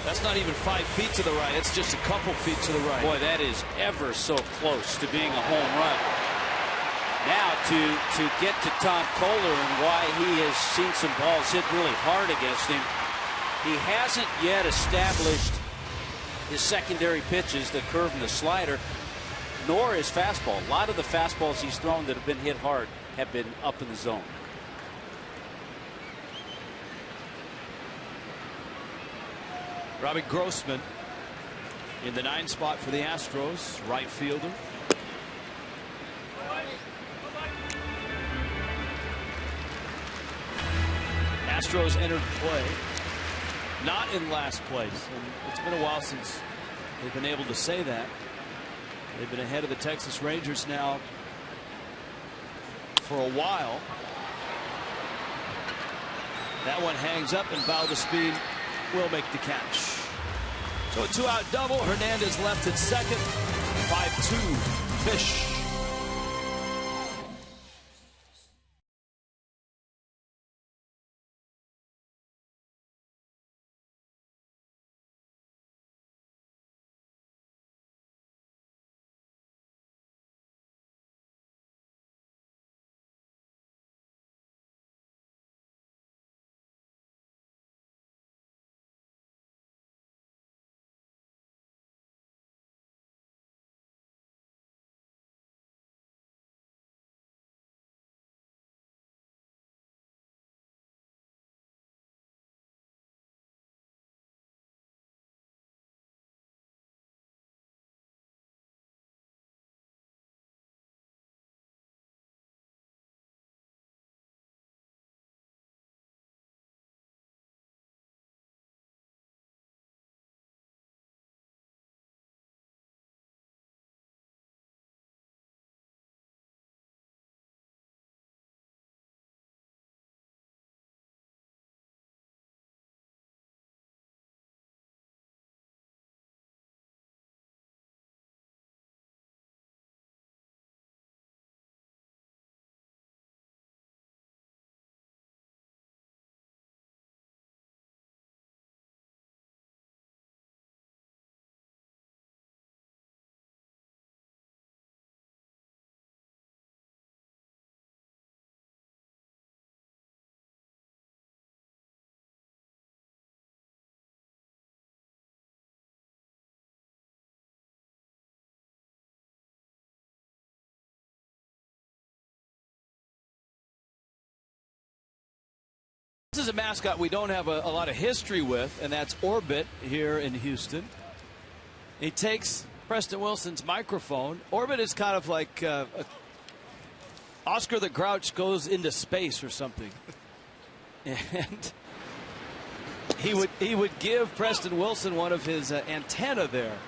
C: That's not even 5 feet to the right. It's just a couple feet to the right.
D: Boy, that is ever so close to being a home run. Now to get to Tom Kohler and why he has seen some balls hit really hard against him. He hasn't yet established his secondary pitches, the curve and the slider. nor his fastball. A lot of the fastballs he's thrown that have been hit hard have been up in the zone.
C: Robbie Grossman in the 9 spot for the Astros, right fielder. Astros entered play not in last place, and it's been a while since they've been able to say that. They've been ahead of the Texas Rangers now for a while. That one hangs up, and Valdespin will make the catch. So a 2-out double. Hernandez left at second. 5-2 Fish. This is a mascot we don't have a lot of history with, and that's Orbit here in Houston. He takes Preston Wilson's microphone. Orbit is kind of like Oscar the Grouch goes into space or something. And he would give Preston Wilson one of his antenna there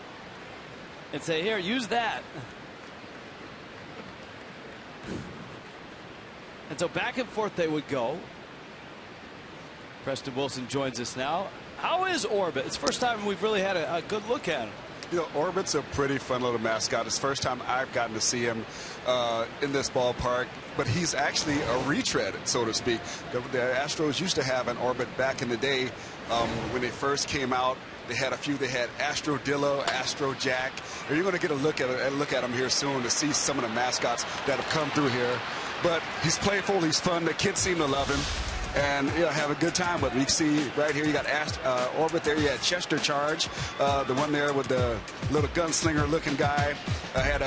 C: and say, here, use that. And so back and forth they would go. Preston Wilson joins us now. How is Orbit? It's the first time we've really had a good look at him.
A: You know, Orbit's a pretty fun little mascot. It's the first time I've gotten to see him in this ballpark, but he's actually a retread, so to speak. The Astros used to have an Orbit back in the day when they first came out. They had a few. They had Astrodillo, Astro Jack. And you're going to get a look at him here soon to see some of the mascots that have come through here. But he's playful. He's fun. The kids seem to love him. And have a good time. But we see right here, you got Orbit there. You had Chester Charge, the one there with the little gunslinger looking guy. Had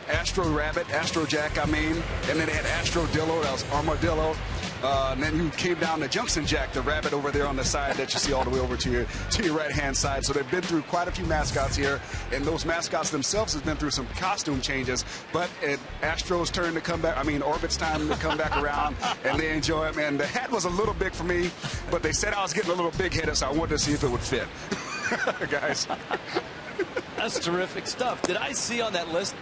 A: Astro Rabbit, Astro Jack, and then they had Astro Dillo, that was Armadillo. And then you came down to Junction Jack, the rabbit over there on the side that you see all the way over to your right-hand side. So they've been through quite a few mascots here, and those mascots themselves have been through some costume changes. But Astro's turn to come back, Orbit's time to come back around, and they enjoy it, man. The hat was a little big for me, but they said I was getting a little big-headed, so I wanted to see if it would fit. Guys.
C: That's terrific stuff. Did I see on that list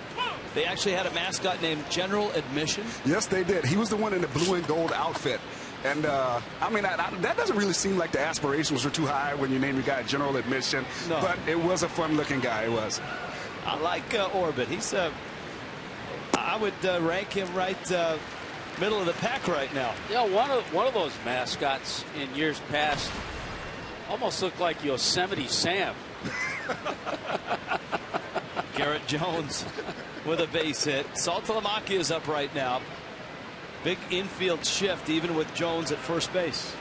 C: they actually had a mascot named General Admission?
A: Yes, they did. He was the one in the blue and gold outfit. And, that doesn't really seem like the aspirations were too high when you name your guy General Admission. No. But it was a fun-looking guy. It was.
C: I like Orbit. He's, I would rank him right middle of the pack right now.
D: Yeah, one of those mascots in years past almost looked like Yosemite Sam.
C: Garrett Jones with a base hit. Saltalamacchia is up right now. Big infield shift even with Jones at first base.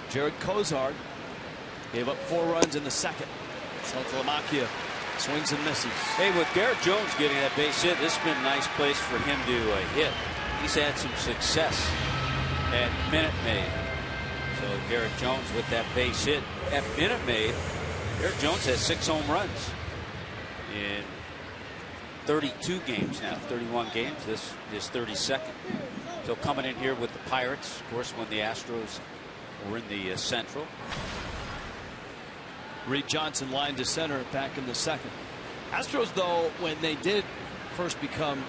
C: Jared COSART gave up 4 runs in the second. Saltalamacchia Swings and misses.
D: Hey, with Garrett Jones getting that base hit, this has been a nice place for him to hit. He's had some success at Minute Maid. So Garrett Jones with that base hit at Minute Maid. Garrett Jones has 6 home runs in 32 games now, 31 games. This is 32nd. So coming in here with the Pirates, of course, when the Astros were in the Central.
C: Reed Johnson lined to center back in the 2nd. Astros, though, when they did first become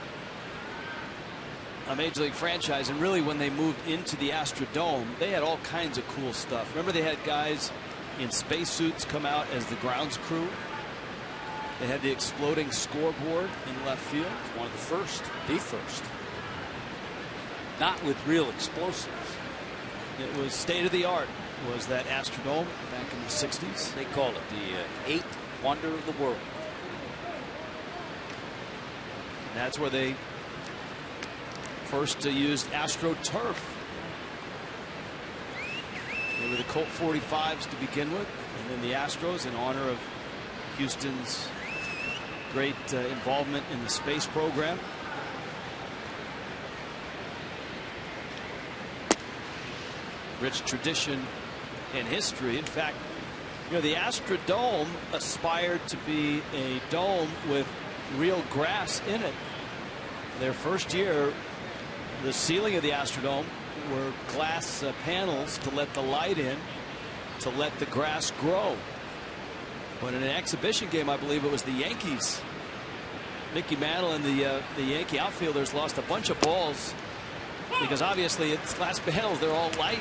C: a Major League franchise, and really when they moved into the Astrodome, they had all kinds of cool stuff. Remember, they had guys in spacesuits come out as the grounds crew. They had the exploding scoreboard in left field.
D: One of the first. Not with real explosives.
C: It was state of the art. Was that Astrodome back in the 60s?
D: They called it the 8th wonder of the world.
C: And that's where they first used AstroTurf. They were the Colt 45s to begin with, and then the Astros, in honor of Houston's great involvement in the space program. Rich tradition and history. In fact, you know, the Astrodome aspired to be a dome with real grass in it. Their first year, the ceiling of the Astrodome were glass panels to let the light in, to let the grass grow. But in an exhibition game, I believe it was the Yankees, Mickey Mantle and the Yankee outfielders lost a bunch of balls because obviously it's glass panels, they're all light.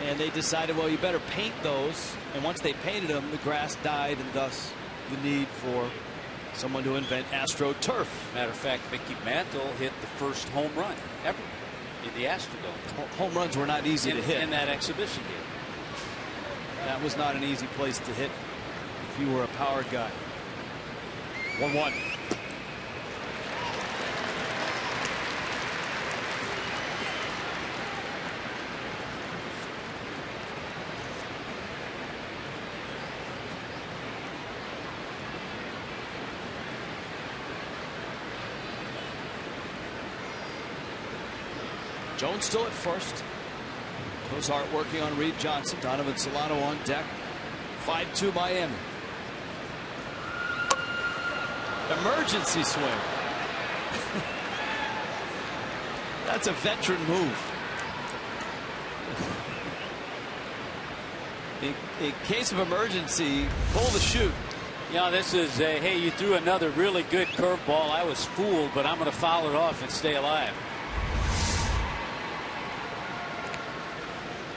C: And they decided, well, you better paint those. And once they painted them, the grass died, and thus the need for someone to invent AstroTurf.
D: Matter of fact, Mickey Mantle hit the first home run ever in the Astrodome.
C: Home runs were not easy to hit
D: in that exhibition game.
C: That was not an easy place to hit if you were a power guy. 1-1. Jones still at first. COSART working on Reed Johnson. Donovan Solano on deck. 5-2 Miami. Emergency swing. That's a veteran move. In case of emergency, pull the chute.
D: You know, this is a, hey, you threw another really good curveball. I was fooled, but I'm going to foul it off and stay alive.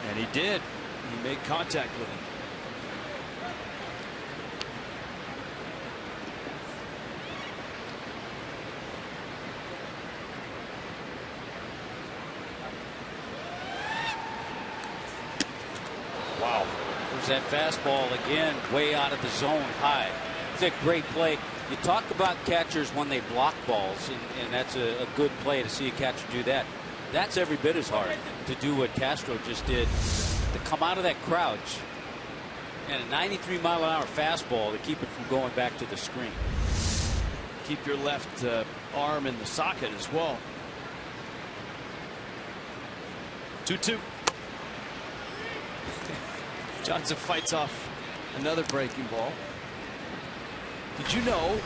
C: And he did. He made contact with him.
D: Wow. There's that fastball again, way out of the zone high. It's a great play. You talk about catchers when they block balls, and that's a good play to see a catcher do that. That's every bit as hard to do what Castro just did, to come out of that crouch and a 93-mile-an-hour fastball to keep it from going back to the screen.
C: Keep your left arm in the socket as well. 2-2. Johnson fights off another breaking ball. Did you know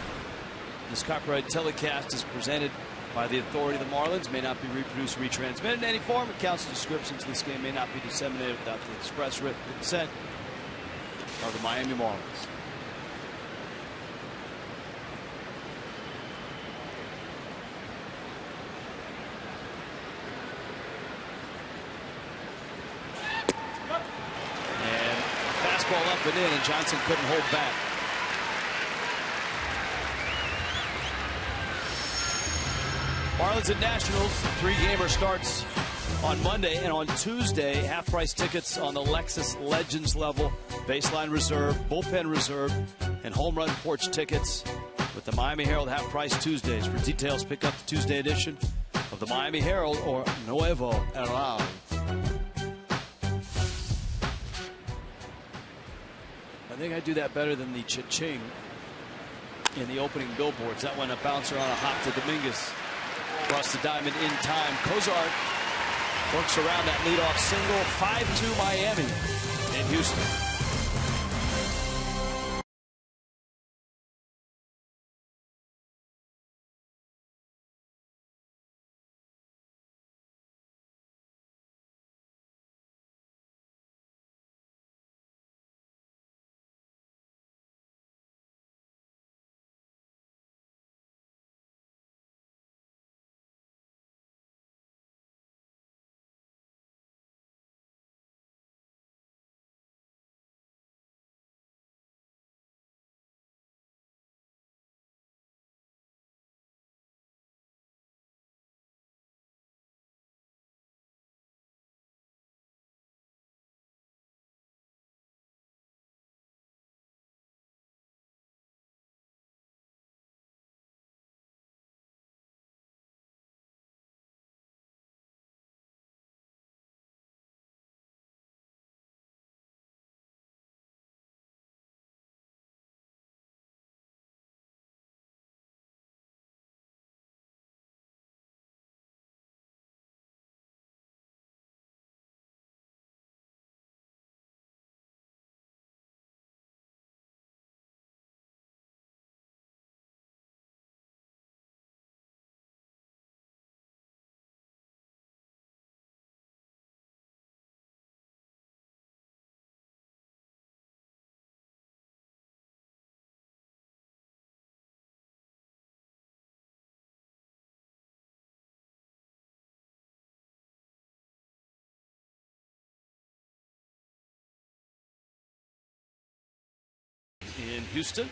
C: this copyright telecast is presented by the authority of the Marlins, may not be reproduced or retransmitted in any form. Accounts and descriptions of this game may not be disseminated without the express written consent of the Miami Marlins. And fastball up and in, and Johnson couldn't hold back. Marlins and Nationals, 3-gamer starts on Monday, and on Tuesday, half-price tickets on the Lexus Legends level, baseline reserve, bullpen reserve, and home run porch tickets with the Miami Herald half-price Tuesdays. For details, pick up the Tuesday edition of the Miami Herald or Nuevo Herald. I think I do that better than the cha-ching in the opening billboards. That one a bouncer on a hop to Dominguez. Across the diamond in time. COSART works around that leadoff single. 5-2 Miami in Houston. In Houston,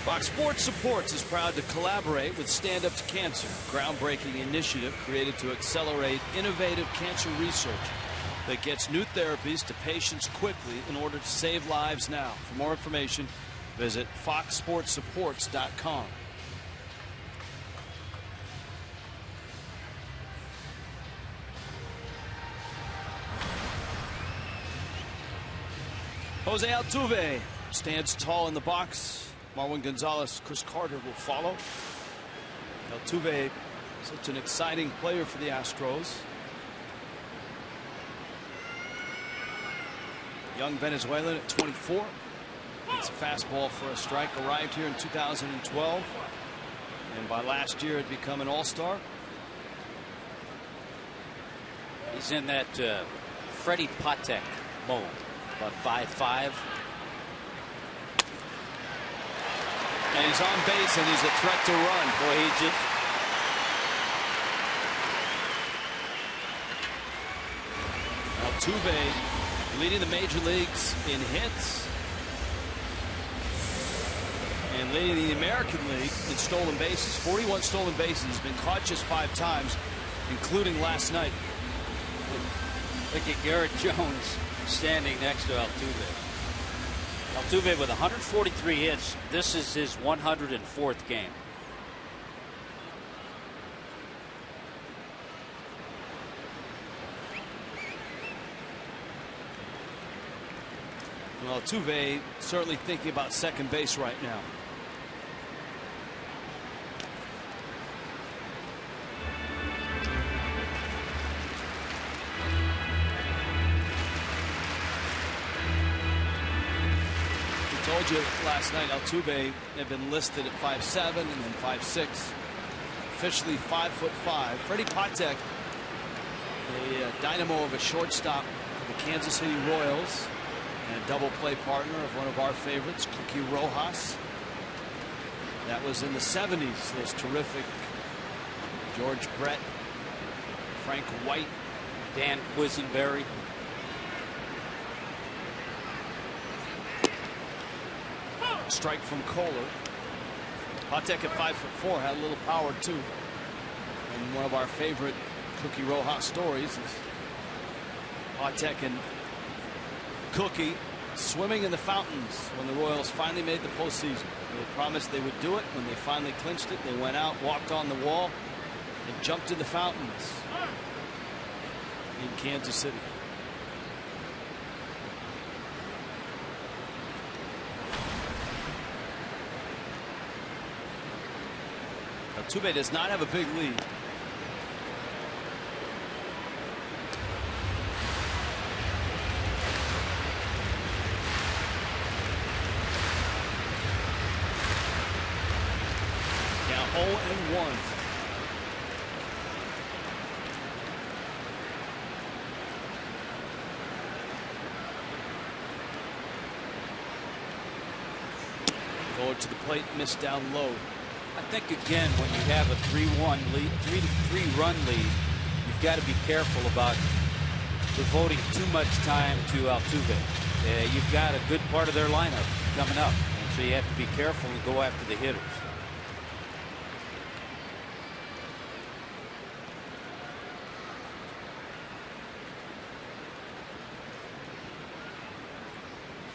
C: Fox Sports Supports is proud to collaborate with Stand Up to Cancer, a groundbreaking initiative created to accelerate innovative cancer research that gets new therapies to patients quickly in order to save lives now. For more information, visit foxsportsupports.com. Jose Altuve stands tall in the box. Marwin Gonzalez, Chris Carter will follow. Altuve, such an exciting player for the Astros. Young Venezuelan at 24. It's a fastball for a strike. Arrived here in 2012. And by last year had become an all-star.
F: He's in that Freddie Patek mold. About 5'5".
C: And he's on base and he's a threat to run.
F: Boy, he just...
C: Altuve leading the major leagues in hits. And leading the American League in stolen bases. 41 stolen bases. He's been caught just 5 times, including last night.
F: Look at Garrett Jones standing next to Altuve. Altuve with 143 hits. This is his 104th game.
C: Well, Altuve certainly thinking about second base right now. I told you last night Altuve had been listed at 5'7" and then 5'6". Officially 5'5". Freddie Patek, a dynamo of a shortstop for the Kansas City Royals, and a double play partner of one of our favorites, Cookie Rojas. That was in the 70s. Those terrific George Brett, Frank White,
F: Dan Quisenberry.
C: Strike from Kohler. Patek at 5'4" had a little power too. And one of our favorite Cookie Rojas stories is Patek and Cookie swimming in the fountains when the Royals finally made the postseason. They promised they would do it. When they finally clinched it, they went out, walked on the wall, and jumped in the fountains in Kansas City. Altuve does not have a big lead. Now 0-1. Forward to the plate, missed down low.
F: I think again, when you have a 3-1 lead, 3-run lead, you've got to be careful about devoting too much time to Altuve. You've got a good part of their lineup coming up, and so you have to be careful and go after the hitters.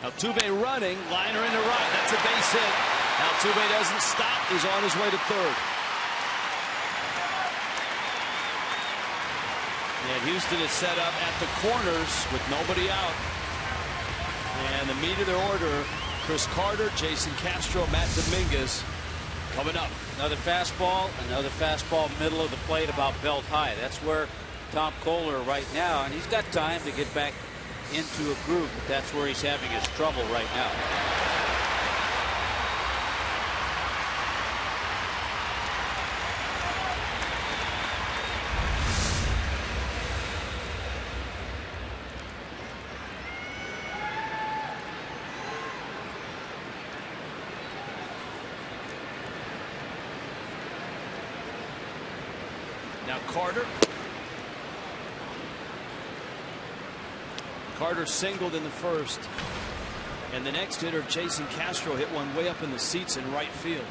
C: Altuve running, liner into right. That's a base hit. Altuve doesn't stop. He's on his way to third. And Houston is set up at the corners with nobody out. And the meat of their order, Chris Carter, Jason Castro, Matt Dominguez coming up.
F: Another fastball middle of the plate about belt high. That's where Tom KOEHLER right now, and he's got time to get back into a groove, but that's where he's having his trouble right now.
C: Now Carter. Carter singled in the first. And the next hitter, Jason Castro, hit one way up in the seats in right field.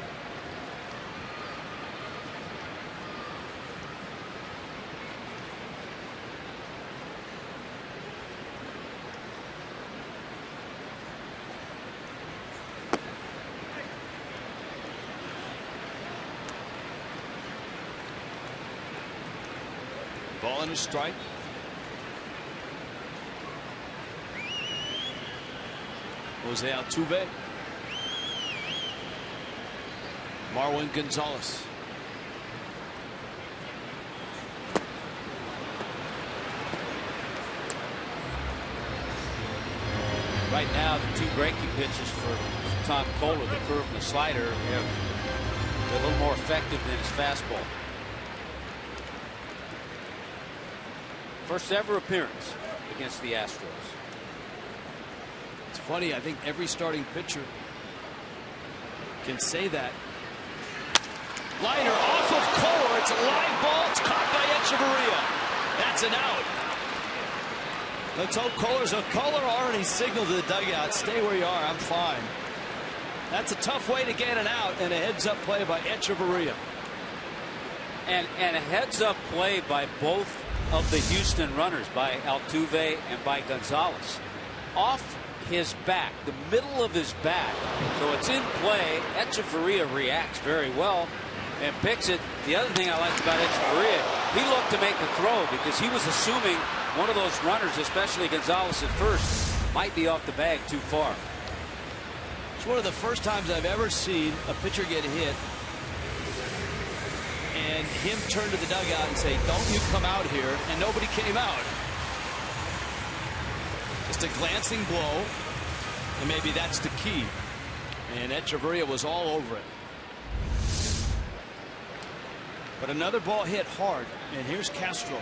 C: Ball and a strike. Jose Altuve. Marwin Gonzalez.
F: Right now, the two breaking pitches for Tom KOEHLER, the curve and the slider, are a little more effective than his fastball. First ever appearance against the Astros.
C: It's funny, I think every starting pitcher can say that. Liner off of KOEHLER. It's a line ball. It's caught by Echeverria. That's an out. Let's hope KOEHLER already signaled to the dugout, stay where you are, I'm fine. That's a tough way to get an out, and a heads-up play by Echeverria.
F: And a heads-up play by both of the Houston runners, by Altuve and by Gonzalez. Off his back, the middle of his back. So it's in play. Echeverria reacts very well and picks it. The other thing I liked about Echeverria, he looked to make a throw because he was assuming one of those runners, especially Gonzalez at first, might be off the bag too far.
C: It's one of the first times I've ever seen a pitcher get hit and him turn to the dugout and say, don't you come out here, and nobody came out. Just a glancing blow, and maybe that's the key. And Echeverria was all over it. But another ball hit hard, and here's Castro.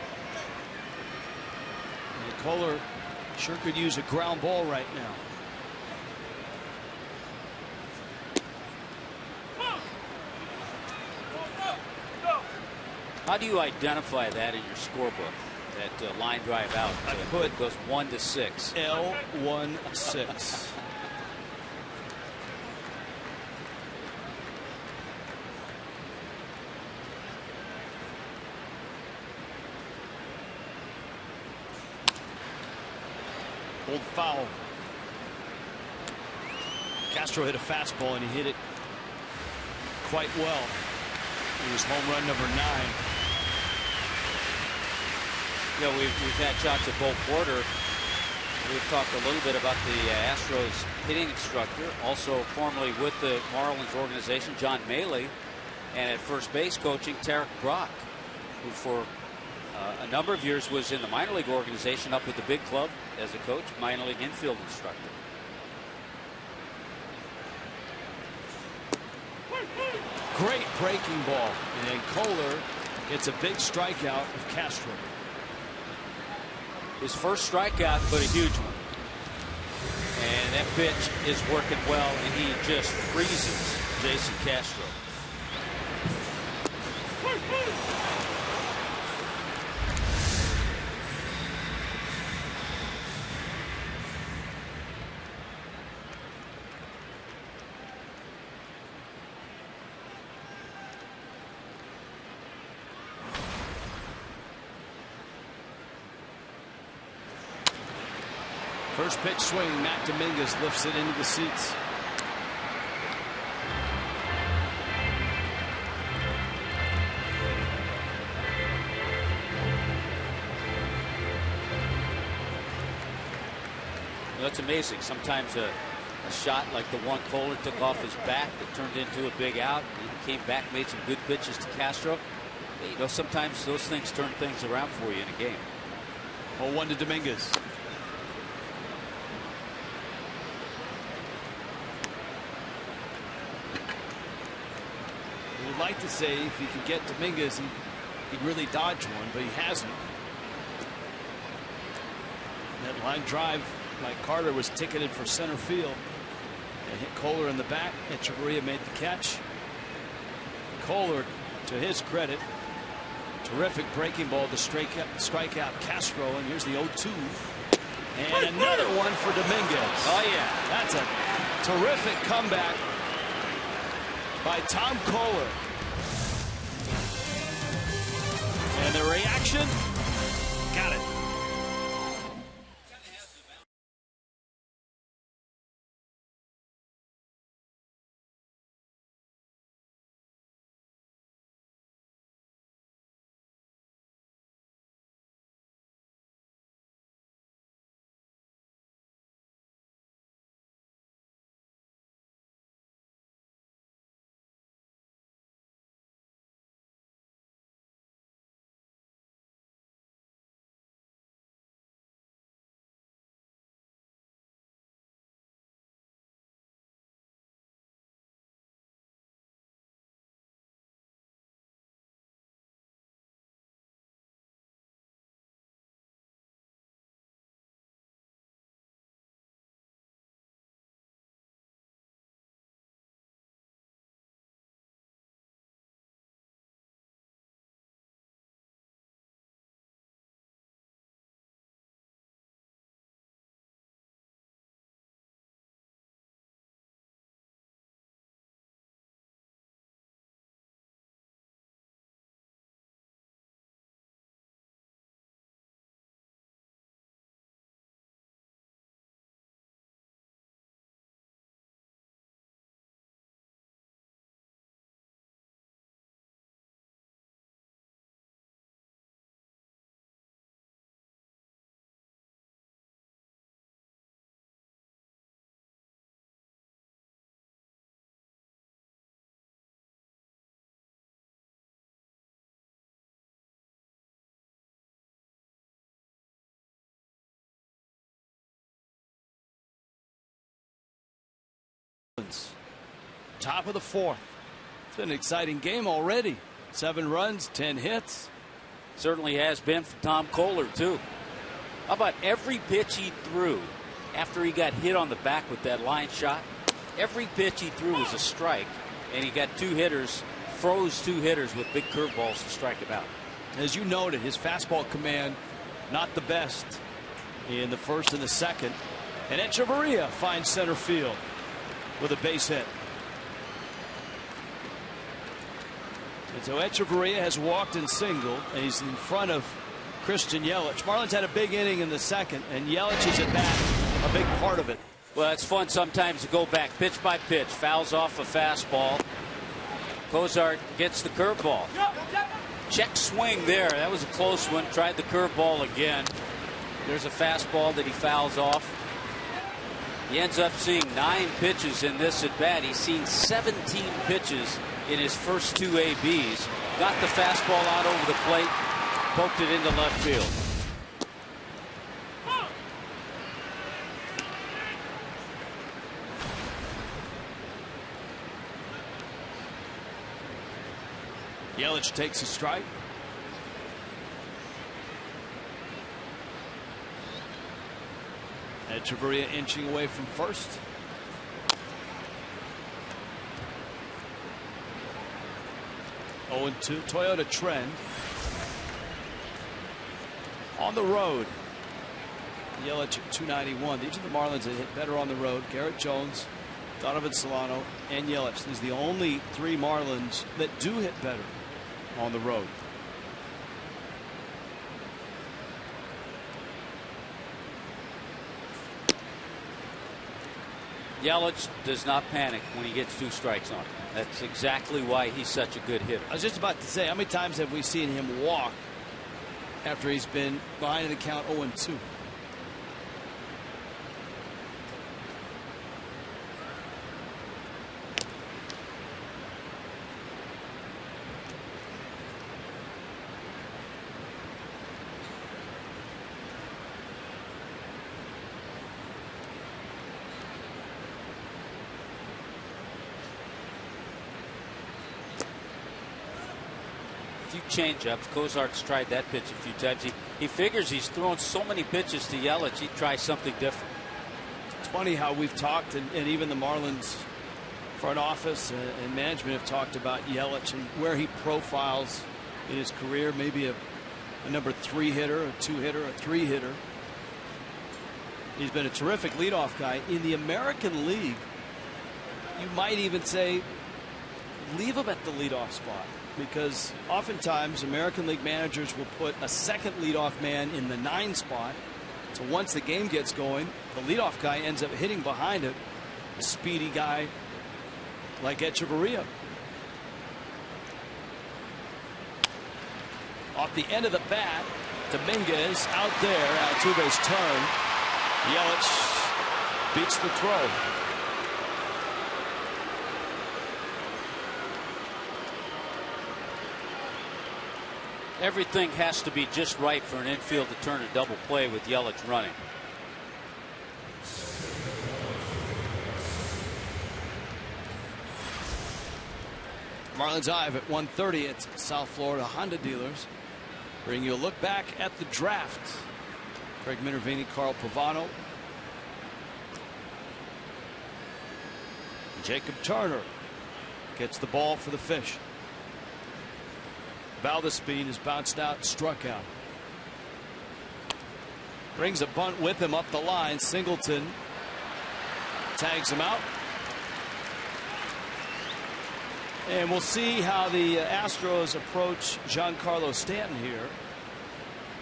C: And KOEHLER sure could use a ground ball right now.
F: How do you identify that in your scorebook? That line drive out.
C: I put
F: it goes 1 to 6.
C: L16. Old foul. Castro hit a fastball and he hit it quite well. It was home run number 9.
F: You know, we've had shots at Bo Porter. We've talked a little bit about the Astros hitting instructor, also formerly with the Marlins organization, John Maley. And at first base coaching, Tarek Brock, who for a number of years was in the minor league organization up with the big club as a coach, minor league infield instructor.
C: Great breaking ball. And Kohler gets a big strikeout of Castro.
F: His first strikeout, but a huge one. And that pitch is working well, and he just freezes Jason Castro.
C: First pitch swing, Matt Dominguez lifts it into the seats.
F: Well, that's amazing. Sometimes a shot like the one Kohler took off his back that turned into a big out. He came back, made some good pitches to Castro. You know, sometimes those things turn things around for you in a game.
C: 0-1 to Dominguez. We'd like to say if he could get Dominguez, he'd really dodge one, but he hasn't. That line drive by Carter was ticketed for center field. And hit Kohler in the back. Echeverria made the catch. Kohler, to his credit, terrific breaking ball to strike out Castro. And here's the 0-2. And another one for Dominguez.
F: Oh, yeah.
C: That's a terrific comeback by Tom Kohler. And the reaction, got it. Top of the fourth. It's been an exciting game already. 7 runs, 10 hits.
F: Certainly has been for Tom Kohler, too. How about every pitch he threw after he got hit on the back with that line shot? Every pitch he threw was a strike, and he got 2 hitters, froze 2 hitters with big curveballs to strike him out.
C: As you noted, his fastball command not the best in the first and the second. And Echeverria finds center field with a base hit. And so Echeverria has walked and singled, and he's in front of Christian Yelich. Marlins had a big inning in the second, and Yelich is at bat, a big part of it.
F: Well, it's fun sometimes to go back pitch by pitch. Fouls off a fastball. COSART gets the curveball. Check swing there. That was a close one. Tried the curveball again. There's a fastball that he fouls off. He ends up seeing 9 pitches in this at bat. He's seen 17 pitches in his first 2 ABs. Got the fastball out over the plate, poked it into left field.
C: Yelich takes a strike. Echeverria inching away from first. Oh, 0-2. Toyota trend. On the road. Yelich at 291. These are the Marlins that hit better on the road. Garrett Jones, Donovan Solano, and Yelich. These are the only 3 Marlins that do hit better on the road.
F: Yelich does not panic when he gets 2 strikes on him. That's exactly why he's such a good hitter.
C: I was just about to say, how many times have we seen him walk after he's been behind in the count 0-2?
F: Changeups. COSART's tried that pitch a few times. He figures he's thrown so many pitches to Yelich, he'd try something different.
C: It's funny how we've talked, and even the Marlins front office and management have talked about Yelich and where he profiles in his career. Maybe a number 3 hitter, a 2 hitter, a 3 hitter. He's been a terrific leadoff guy. In the American League, you might even say leave him at the leadoff spot, because oftentimes American League managers will put a second leadoff man in the 9 spot. So once the game gets going, the leadoff guy ends up hitting behind it. A speedy guy like Echeverria. Off the end of the bat, Dominguez out there. Altuve's turn. Yelich beats the throw.
F: Everything has to be just right for an infield to turn a double play with Yelich running.
C: Marlins Live at 1:30 at South Florida Honda dealers. Bring you a look back at the draft. Craig Minervini, Carl Pavano, Jacob Turner gets the ball for the Fish. Valdespin is bounced out, struck out. Brings a bunt with him up the line. Singleton tags him out. And we'll see how the Astros approach Giancarlo Stanton here.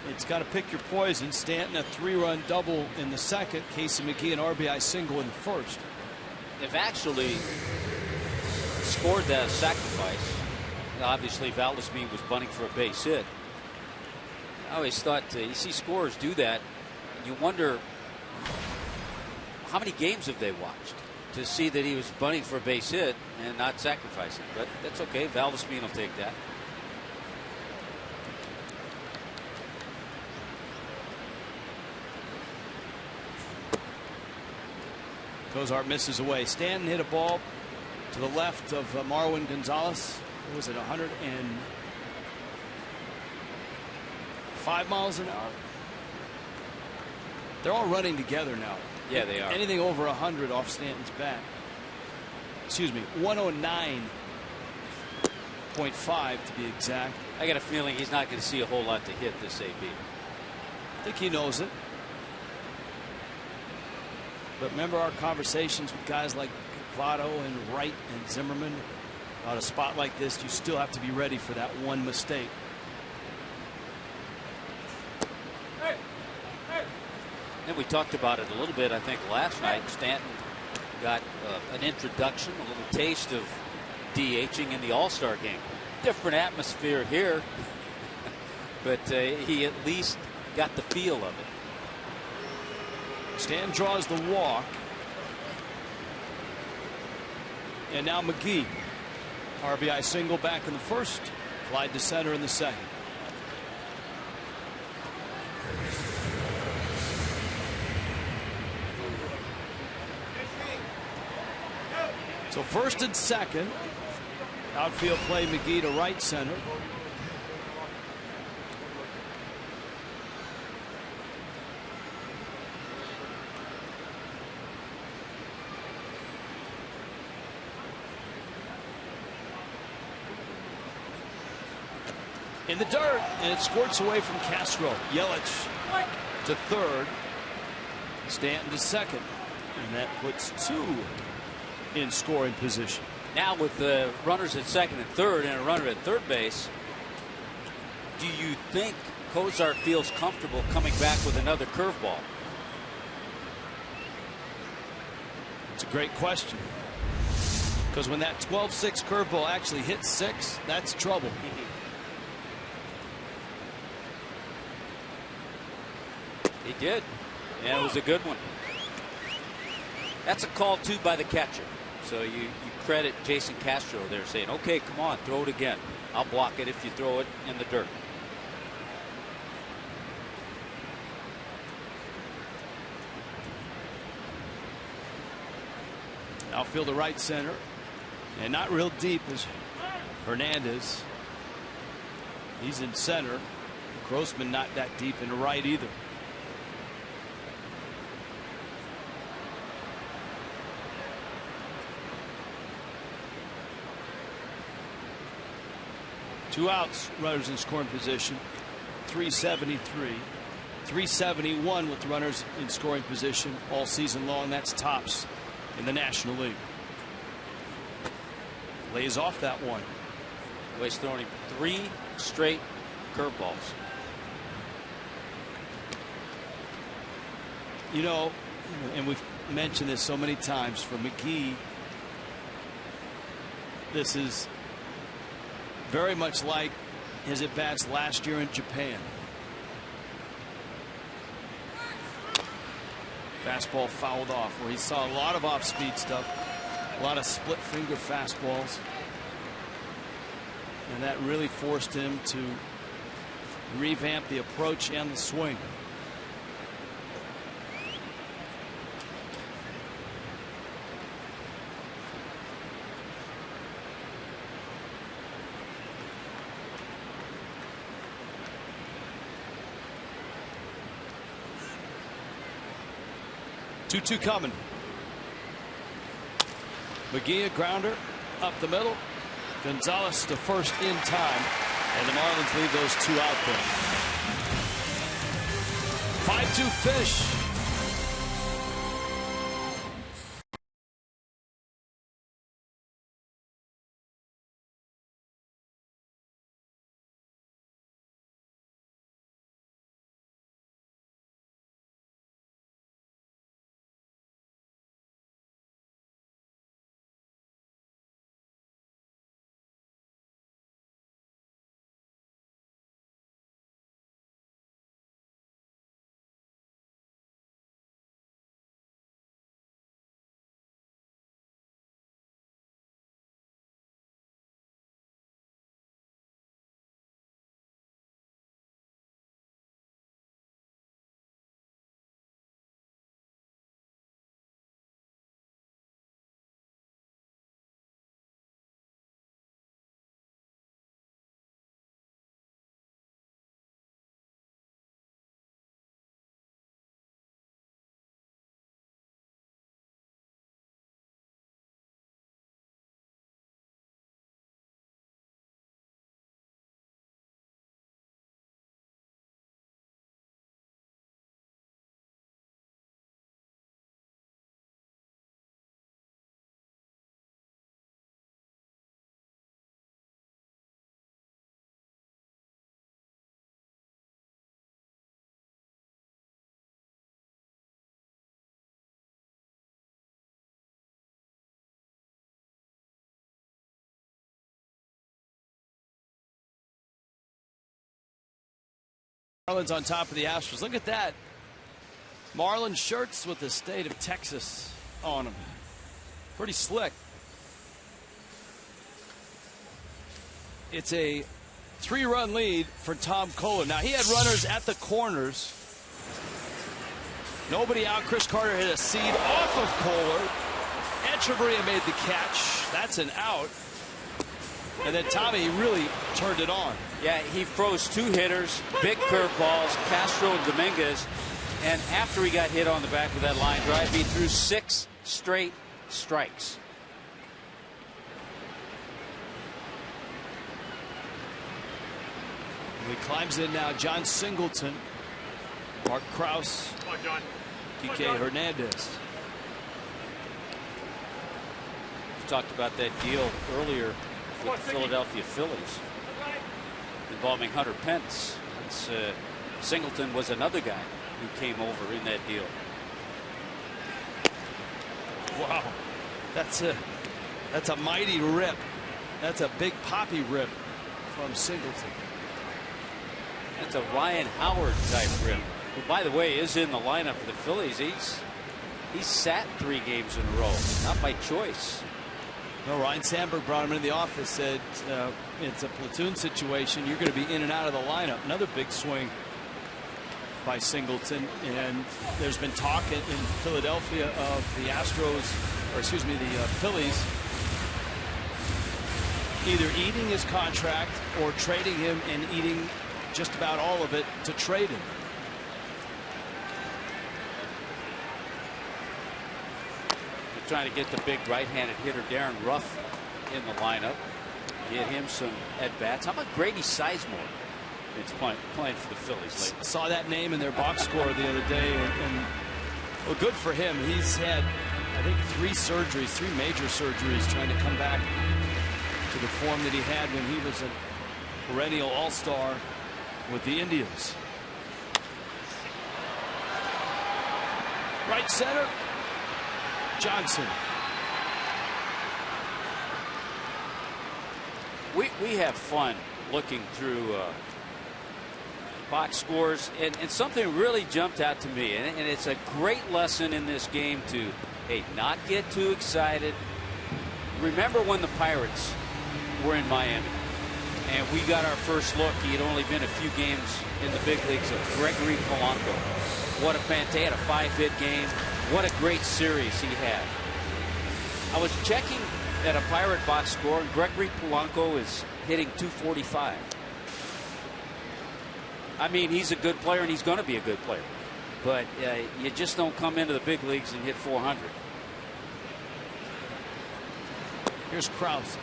C: It's got to pick your poison. Stanton a 3-run double in the second. Casey McGee an RBI single in the first.
F: They've actually scored that sacrifice. Obviously, Valdespin was bunting for a base hit. I always thought you see scorers do that. You wonder how many games have they watched to see that he was bunting for a base hit and not sacrificing. But that's okay. Valdespin will take that.
C: COSART misses away. Stanton hit a ball to the left of Marwin Gonzalez. What was it, 105 miles an hour? They're all running together now.
F: Yeah, they are.
C: Anything over 100 off Stanton's bat. Excuse me, 109.5 to be exact.
F: I got a feeling he's not going to see a whole lot to hit this AB.
C: I think he knows it. But remember our conversations with guys like Votto and Wright and Zimmerman. On a spot like this, you still have to be ready for that one mistake.
F: And we talked about it a little bit, I think, last night. Stanton got an introduction, a little taste of DHing in the All-Star game. Different atmosphere here, but he at least got the feel of it.
C: Stanton draws the walk. And now McGee. RBI single back in the first. Fly to center in the second. So first and second. Outfield play, McGee to right center. In the dirt, and it squirts away from Castro. Yelich to third. Stanton to second. And that puts two in scoring position.
F: Now with the runners at second and third and a runner at third base, do you think COSART feels comfortable coming back with another curveball?
C: It's a great question. Because when that 12-6 curveball actually hits 6, that's trouble.
F: He did, and it was a good one. That's a call, too, by the catcher. So you credit Jason Castro there saying, okay, come on, throw it again. I'll block it if you throw it in the dirt.
C: Outfield to right center. And not real deep is Hernandez. He's in center. Grossman not that deep in the right either. Two outs, runners in scoring position. 373. 371 with runners in scoring position all season long. That's tops in the National League. Lays off that one.
F: Well, he's throwing him 3 straight curveballs.
C: You know, and we've mentioned this so many times, for McGee, this is very much like his at-bats last year in Japan. Fastball fouled off, where he saw a lot of off-speed stuff, a lot of split-finger fastballs, and that really forced him to revamp the approach and the swing. Two coming. McGee, a grounder up the middle. Gonzalez to first in time, and the Marlins leave those two out there. 5-2 fish. Marlins on top of the Astros. Look at that. Marlins shirts with the state of Texas on them. Pretty slick. It's a 3-run lead for Tom KOEHLER. Now, he had runners at the corners. Nobody out. Chris Carter hit a seed off of KOEHLER. Echeverria made the catch. That's an out. And then Tommy really turned it on.
F: Yeah, he froze 2 hitters, big curveballs, Castro and Dominguez. And after he got hit on the back with that line drive, he threw 6 straight strikes.
C: He climbs in now. John Singleton, Mark Krause, KK Hernandez.
F: We talked about that deal earlier with the Philadelphia Phillies involving Hunter Pence. Singleton was another guy who came over in that deal.
C: Wow, that's a mighty rip. That's a big poppy rip from Singleton.
F: That's a Ryan Howard type rip, who, by the way, is in the lineup for the Phillies. He's sat 3 games in a row, not by choice.
C: No, Ryan Sandberg brought him into the office, said it's a platoon situation. You're going to be in and out of the lineup. Another big swing by Singleton. And there's been talk in Philadelphia of the Astros, or excuse me, the Phillies, either eating his contract or trading him and eating just about all of it to trade him.
F: They're trying to get the big right-handed hitter Darren Ruff in the lineup, get him some at-bats. How about Grady Sizemore? It's playing for the Phillies lately.
C: Saw that name in their box score the other day, and well, good for him. He's had, I think, 3 surgeries, 3 major surgeries, trying to come back to the form that he had when he was a perennial all-star with the Indians. Right center, Johnson.
F: We have fun looking through box scores, and something really jumped out to me, and it's a great lesson in this game to, hey, not get too excited. Remember when the Pirates were in Miami and we got our first look? He had only been a few games in the big leagues of Gregory Polanco. What a fantastic, had a 5-hit game. What a great series he had. I was checking at a Pirate box score, and Gregory Polanco is hitting .245. I mean, he's a good player, and he's going to be a good player. But you just don't come into the big leagues and hit 400.
C: Here's Krause.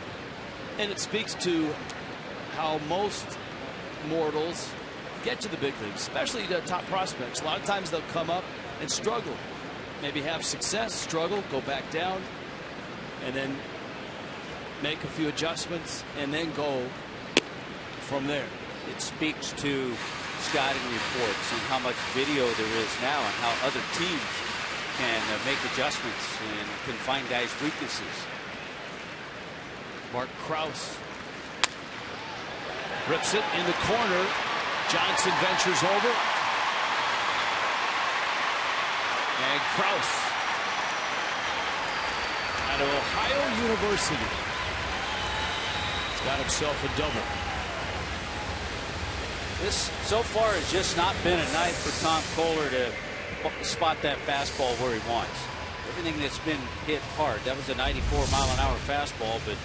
C: And it speaks to how most mortals get to the big leagues, especially the top prospects. A lot of times they'll come up and struggle. Maybe have success, struggle, go back down, and then make a few adjustments, and then go from there.
F: It speaks to scouting reports and how much video there is now and how other teams can make adjustments and can find guys' weaknesses.
C: Mark Krause rips it in the corner. Johnson ventures over. And Krause out of Ohio University has got himself a double.
F: This so far has just not been a night for Tom KOEHLER to spot that fastball where he wants. Everything that's been hit hard. That was a 94-mile-an-hour fastball, but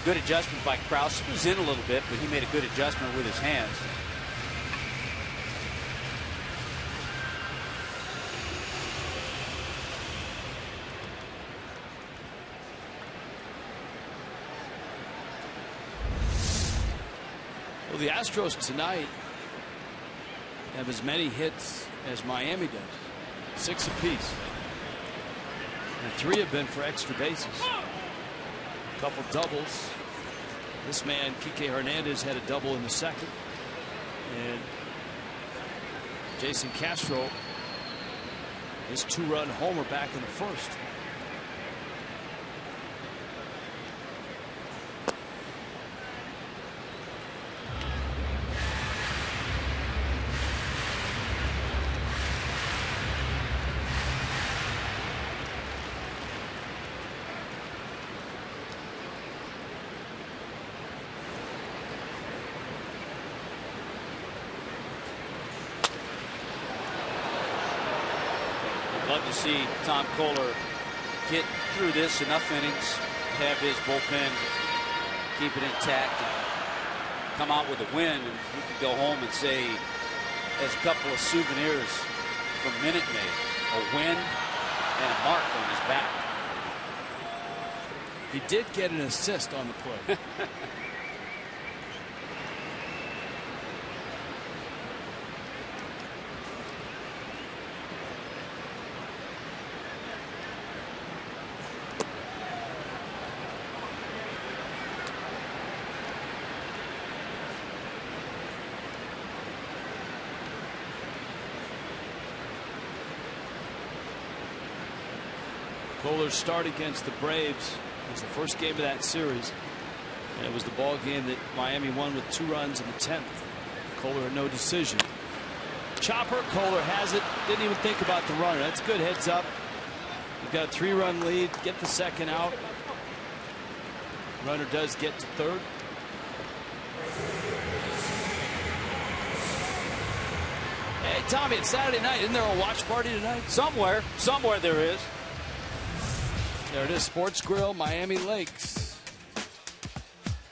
F: good adjustment by Krause. He was in a little bit, but he made a good adjustment with his hands.
C: Well, the Astros tonight have as many hits as Miami does, 6 apiece, and 3 have been for extra bases. A couple doubles. This man, KK Hernandez, had a double in the second, and Jason Castro, his 2-run homer back in the first.
F: Love to see Tom Kohler get through this enough innings, have his bullpen, keep it intact, and come out with a win, and we can go home and say, as a couple of souvenirs from Minute Maid, a win and a mark on his back.
C: He did get an assist on the play. Kohler's start against the Braves was the first game of that series, and it was the ball game that Miami won with 2 runs in the 10th. Kohler had no decision. Chopper, Kohler has it. Didn't even think about the runner. That's good heads up. You've got a 3-run lead. Get the second out. Runner does get to third. Hey Tommy, it's Saturday night. Isn't there a watch party tonight?
F: Somewhere there is.
C: There it is, Sports Grill, Miami Lakes.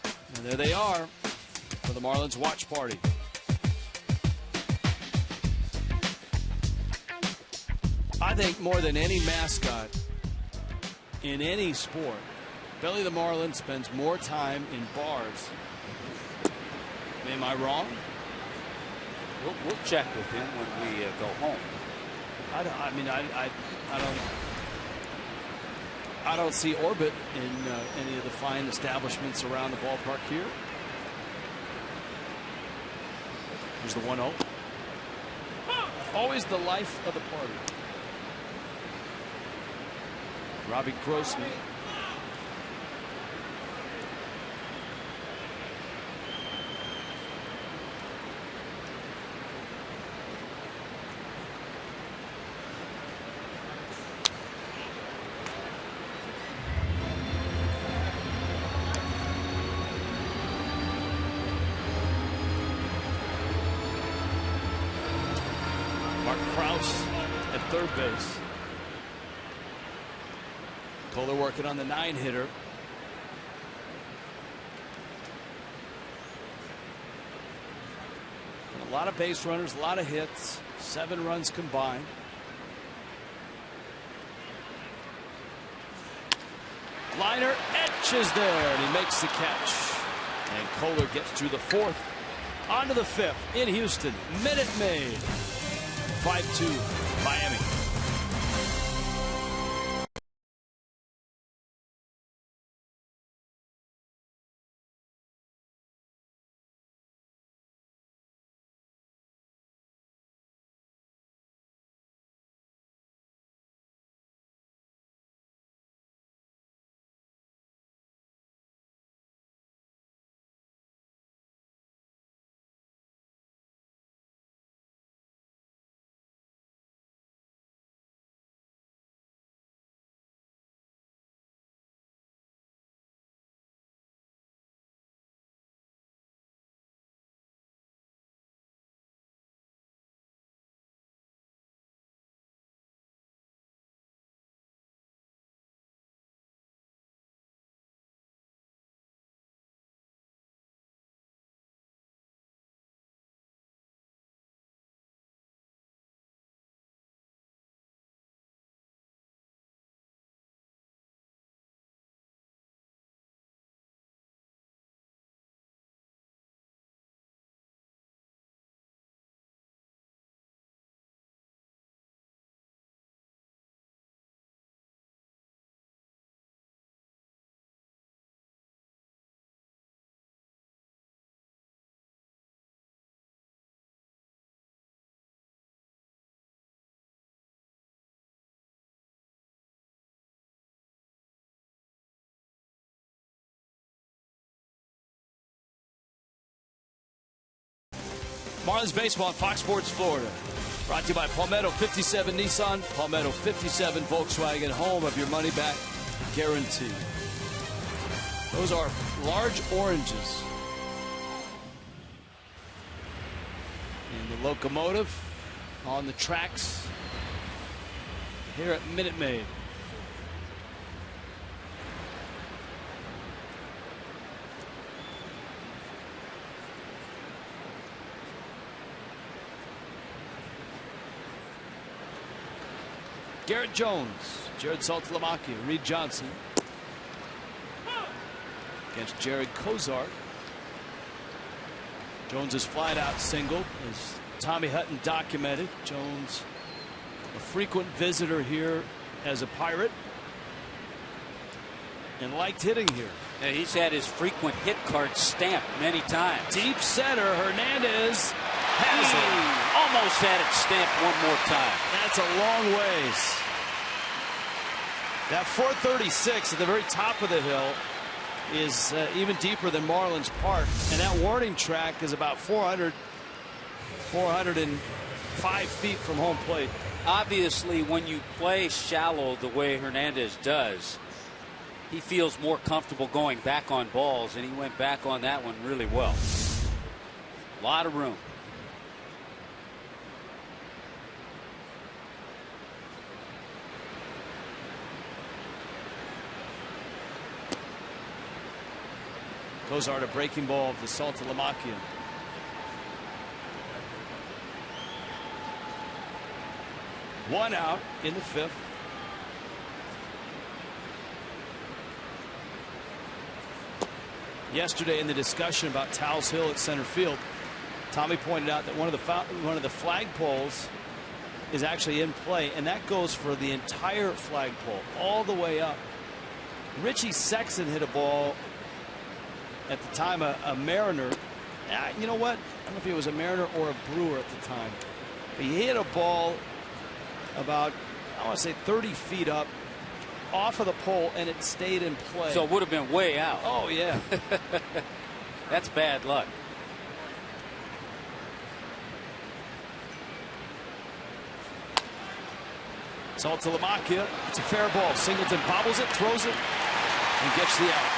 C: And there they are for the Marlins watch party. I think more than any mascot in any sport, Billy the Marlin spends more time in bars. Am I wrong?
F: We'll check with him when we go home.
C: I don't see Orbit in any of the fine establishments around the ballpark here. Here's the 1-0. Always the life of the party. Robbie Grossman. At third base. Kohler working on the 9-hitter. A lot of base runners, a lot of hits, 7 runs combined. Liner etches there, and he makes the catch. And Kohler gets through the 4th, onto the 5th in Houston. Minute Maid. 5-2 Miami. Marlins baseball on Fox Sports Florida. Brought to you by Palmetto 57 Nissan, Palmetto 57 Volkswagen, home of your money back guarantee. Those are large oranges. And the locomotive on the tracks here at Minute Maid. Garrett Jones, Jared Saltalamacchia, Reed Johnson against Jared COSART. Jones is flying out single, as Tommy Hutton documented. Jones, a frequent visitor here as a Pirate, and liked hitting here.
F: Yeah, he's had his frequent hit card stamped many times.
C: Deep center, Hernandez has it.
F: Almost had it stamped one more time.
C: That's a long ways. That 436 at the very top of the hill is even deeper than Marlins Park, and that warning track is about 405 feet from home plate.
F: Obviously, when you play shallow the way Hernandez does, he feels more comfortable going back on balls, and he went back on that one really well. A lot of room.
C: COSART, a breaking ball to Saltalamacchia. One out in the fifth. Yesterday in the discussion about Towles Hill at center field, Tommy pointed out that one of the flagpoles is actually in play, and that goes for the entire flagpole all the way up. Richie Sexton hit a ball at the time, a Mariner. You know what? I don't know if he was a Mariner or a Brewer at the time. But he hit a ball about, I want to say 30 feet up off of the pole, and it stayed in play.
F: So it would have been way out.
C: Oh, yeah.
F: That's bad luck.
C: Saltalamacchia, it's a fair ball. Singleton bobbles it, throws it, and gets the out.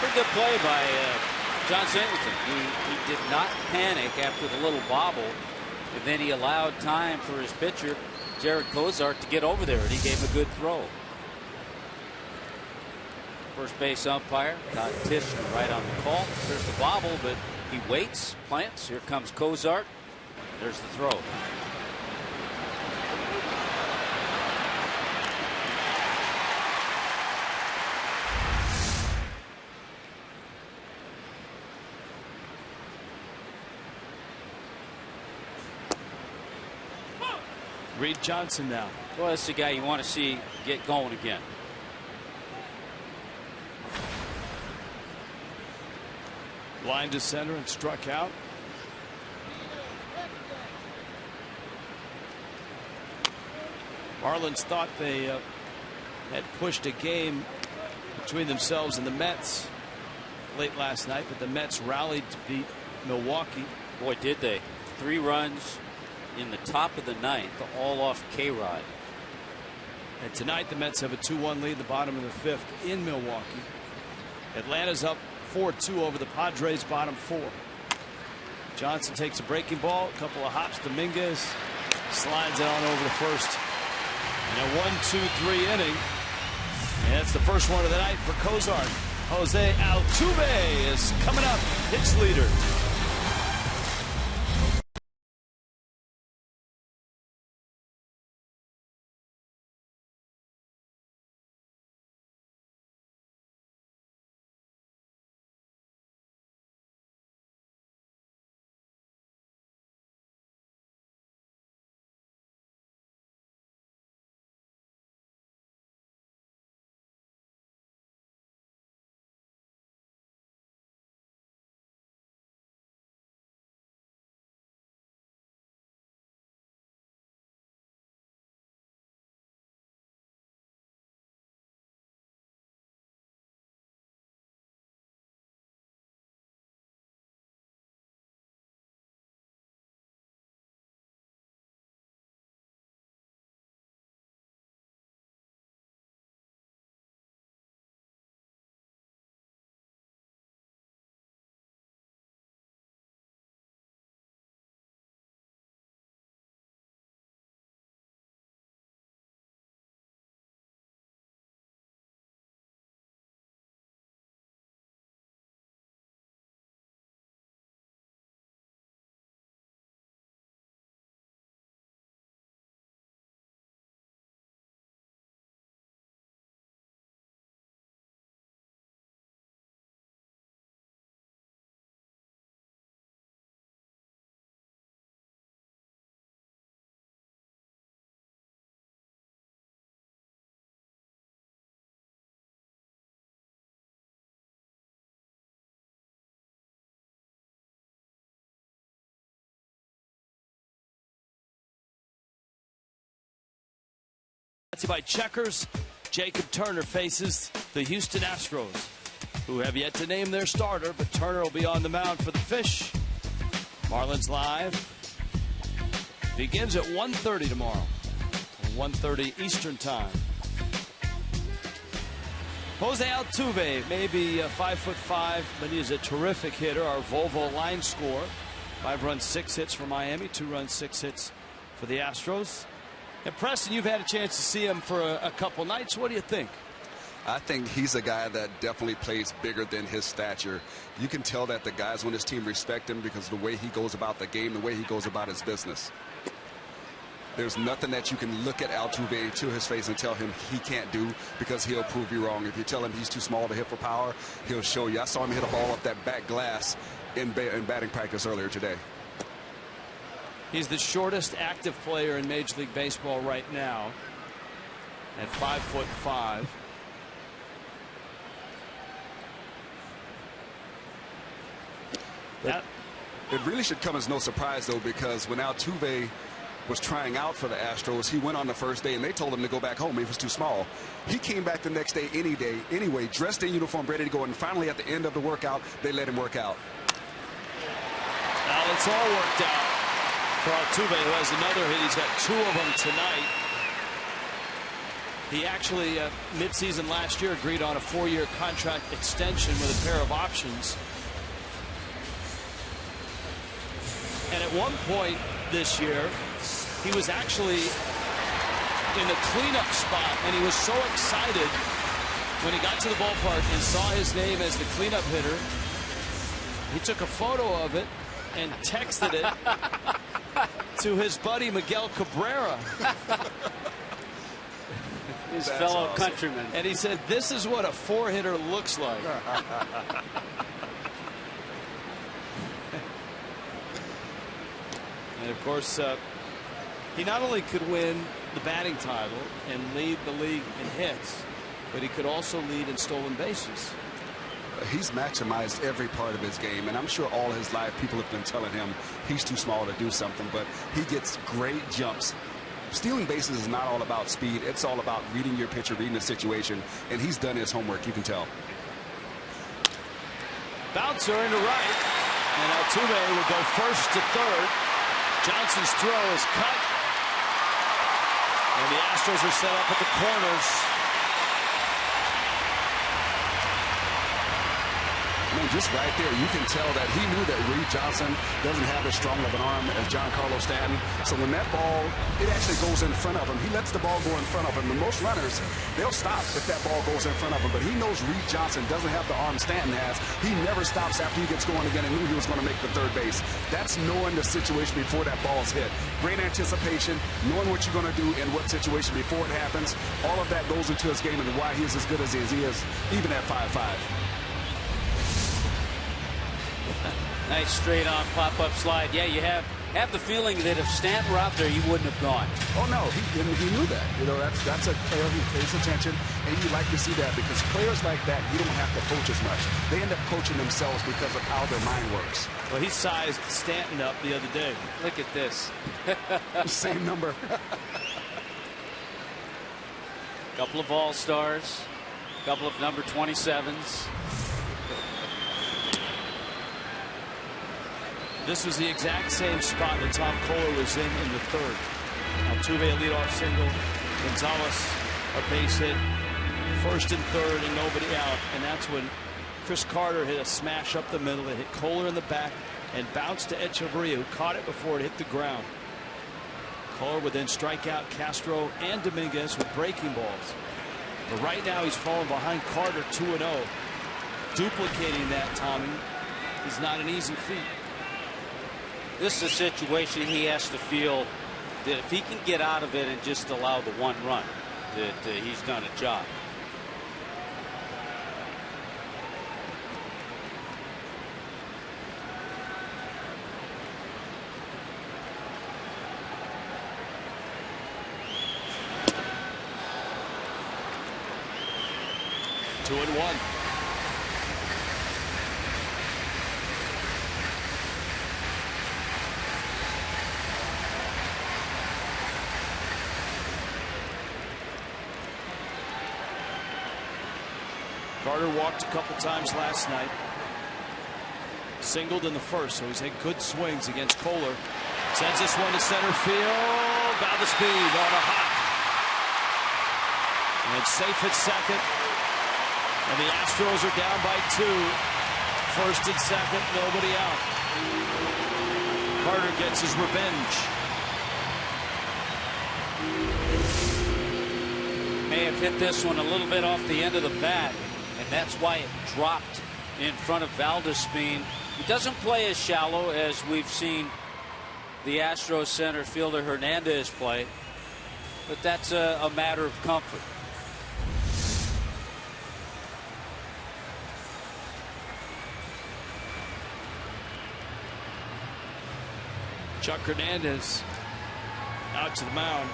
F: Pretty good play by John Singleton. He did not panic after the little bobble, and then he allowed time for his pitcher, Jared COSART, to get over there, and he gave him a good throw. First base umpire got Tisch right on the call. There's the bobble, but he waits, plants. Here comes COSART. There's the throw.
C: Reed Johnson now.
F: Well, that's the guy you want to see get going again.
C: Line to center and struck out. Marlins thought they had pushed a game between themselves and the Mets late last night, but the Mets rallied to beat Milwaukee.
F: Boy, did they. 3 runs in the top of the ninth, all off K-Rod.
C: And tonight the Mets have a 2-1 lead in the bottom of the fifth in Milwaukee. Atlanta's up 4-2 over the Padres, bottom 4. Johnson takes a breaking ball, a couple of hops. Dominguez slides it on over to first. And a 1-2-3 inning. And that's the first one of the night for COSART. Jose Altuve is coming up, hits leader. to you by Checkers. Jacob Turner faces the Houston Astros, who have yet to name their starter, but Turner will be on the mound for the Fish. Marlins Live begins at 1:30 tomorrow, 1:30 Eastern Time. Jose Altuve, maybe 5'5", but he is a terrific hitter. Our Volvo line score. 5 runs, 6 hits for Miami, 2 runs, 6 hits for the Astros. And Preston, you've had a chance to see him for a couple nights. What do you think?
A: I think he's a guy that definitely plays bigger than his stature. You can tell that the guys on his team respect him because of the way he goes about the game, the way he goes about his business. There's nothing that you can look at Altuve to his face and tell him he can't do, because he'll prove you wrong. If you tell him he's too small to hit for power, he'll show you. I saw him hit a ball off that back glass in batting practice earlier today.
C: He's the shortest active player in Major League Baseball right now at 5'5".
A: It really should come as no surprise, though, because when Altuve was trying out for the Astros, he went on the first day and they told him to go back home. He was too small. He came back the next day anyway, dressed in uniform, ready to go, and finally at the end of the workout, they let him work out.
C: Now it's all worked out for Altuve, who has another hit. He's got 2 of them tonight. He actually, midseason last year, agreed on a 4-year contract extension with a pair of options. And at one point this year, he was actually in the cleanup spot, and he was so excited when he got to the ballpark and saw his name as the cleanup hitter. He took a photo of it and texted it to his buddy Miguel Cabrera,
F: his fellow countryman.
C: and he said, "This is what a 4-hitter looks like." And of course, he not only could win the batting title and lead the league in hits, but he could also lead in stolen bases.
A: He's maximized every part of his game, and I'm sure all his life people have been telling him he's too small to do something, but he gets great jumps. Stealing bases is not all about speed. It's all about reading your pitcher, reading the situation, and he's done his homework, you can tell.
C: Bouncer into right, and Altuve will go first to third. Johnson's throw is cut, and the Astros are set up at the corners.
A: I mean, just right there, you can tell that he knew that Reed Johnson doesn't have as strong of an arm as Giancarlo Stanton. So when that ball, it actually goes in front of him. He lets the ball go in front of him. And most runners, they'll stop if that ball goes in front of him. But he knows Reed Johnson doesn't have the arm Stanton has. He never stops after he gets going again and knew he was going to make the third base. That's knowing the situation before that ball's hit. Great anticipation, knowing what you're going to do in what situation before it happens. All of that goes into his game and why he's as good as he is, even at 5'5".
F: Nice straight on pop-up slide. Yeah, you have the feeling that if Stanton were out there, you wouldn't have gone.
A: Oh no, he knew that. You know, that's a player who pays attention, and you like to see that because players like that, you don't have to coach as much. They end up coaching themselves because of how their mind works.
C: Well, he sized Stanton up the other day.
F: Look at this.
A: Same number.
F: Couple of all-stars, couple of number 27s.
C: This was the exact same spot that Tom Kohler was in the third. Altuve a leadoff single, Gonzalez a base hit, first and third, and nobody out. And that's when Chris Carter hit a smash up the middle. It hit Kohler in the back and bounced to Echeverria, who caught it before it hit the ground. Kohler would then strike out Castro and Dominguez with breaking balls. But right now he's falling behind Carter 2-0. Duplicating that, Tommy, is not an easy feat.
F: This is a situation he has to feel that if he can get out of it and just allow the 1 run, that he's done a job.
C: Two and one. Carter walked a couple times last night. Singled in the first, so he's had good swings against KOEHLER. Sends this one to center field. VALDESPIN on a hop. And it's safe at second. And the Astros are down by 2. First and second, nobody out. Carter gets his revenge.
F: May have hit this one a little bit off the end of the bat, and that's why it dropped in front of VALDESPIN. He doesn't play as shallow as we've seen the Astros center fielder Hernandez play, but that's a matter of comfort.
C: Chuck Hernandez out to the mound.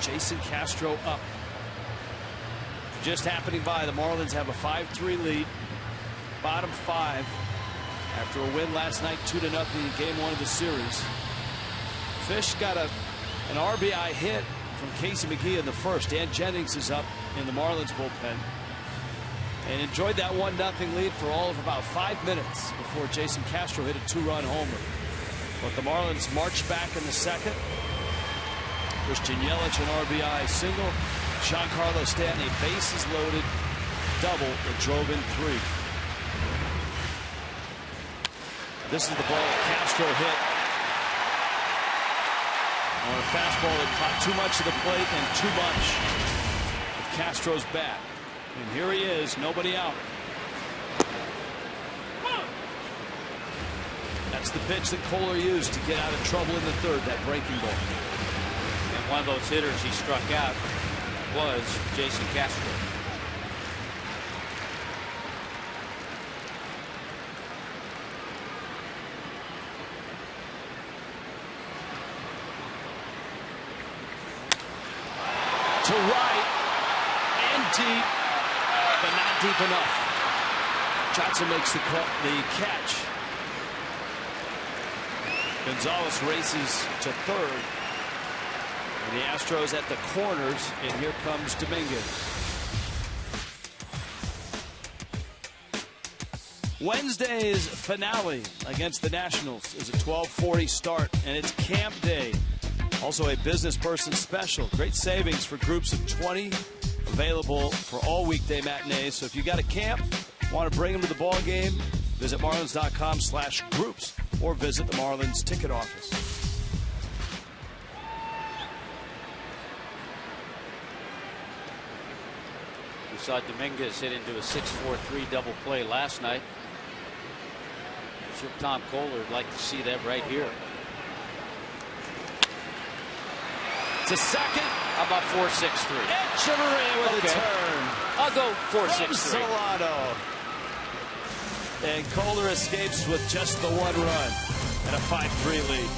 C: Jason Castro up. Just happening by, the Marlins have a 5-3 lead. Bottom 5 after a win last night, 2-0 in game 1 of the series. Fish got an RBI hit from Casey McGee in the first. Dan Jennings is up in the Marlins bullpen. And enjoyed that 1-0 lead for all of about 5 minutes before Jason Castro hit a 2-run homer. But the Marlins marched back in the second. Christian YELICH an RBI single. Giancarlo Stanton bases loaded double that drove in 3. This is the ball Castro hit on a fastball that caught too much of the plate and too much of Castro's bat. And here he is, nobody out. That's the pitch that KOEHLER used to get out of trouble in the third, that breaking ball.
F: And one of those hitters he struck out was Jason Castro.
C: To right and deep, but not deep enough. Johnson makes the catch. Gonzalez races to third. And the Astros at the corners, and here comes Dominguez. Wednesday's finale against the Nationals is a 12:40 start, and it's camp day. Also a business person special. Great savings for groups of 20 available for all weekday matinees. So if you got a camp, want to bring them to the ball game, visit marlins.com/groups or visit the Marlins ticket office.
F: We saw Dominguez hit into a 6-4-3 double play last night. I'm sure Tom KOEHLER would like to see that right here.
C: To second.
F: How about 4-6-3?
C: Echeverria with a turn.
F: I'll go 4-6-3.
C: Solano. And KOEHLER escapes with just the 1 run and a 5-3 lead.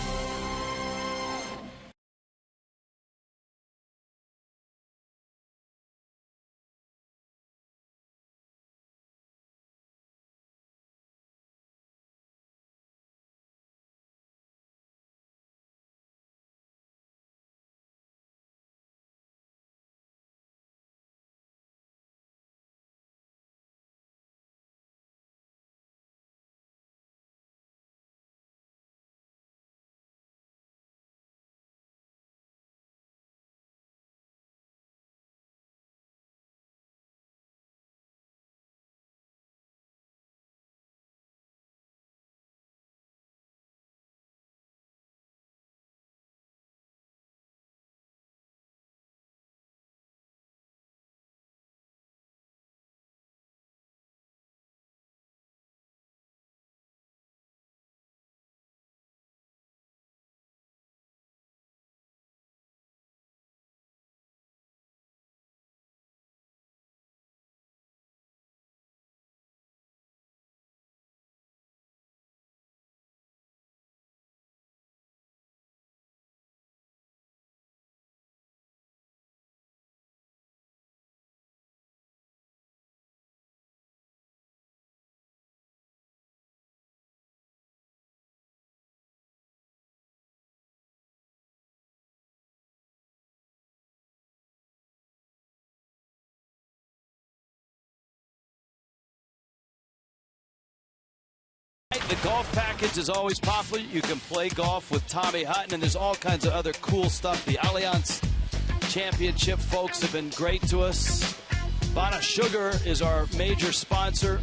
C: The golf package is always popular. You can play golf with Tommy Hutton, and there's all kinds of other cool stuff. The Allianz Championship folks have been great to us. Bana Sugar is our major sponsor.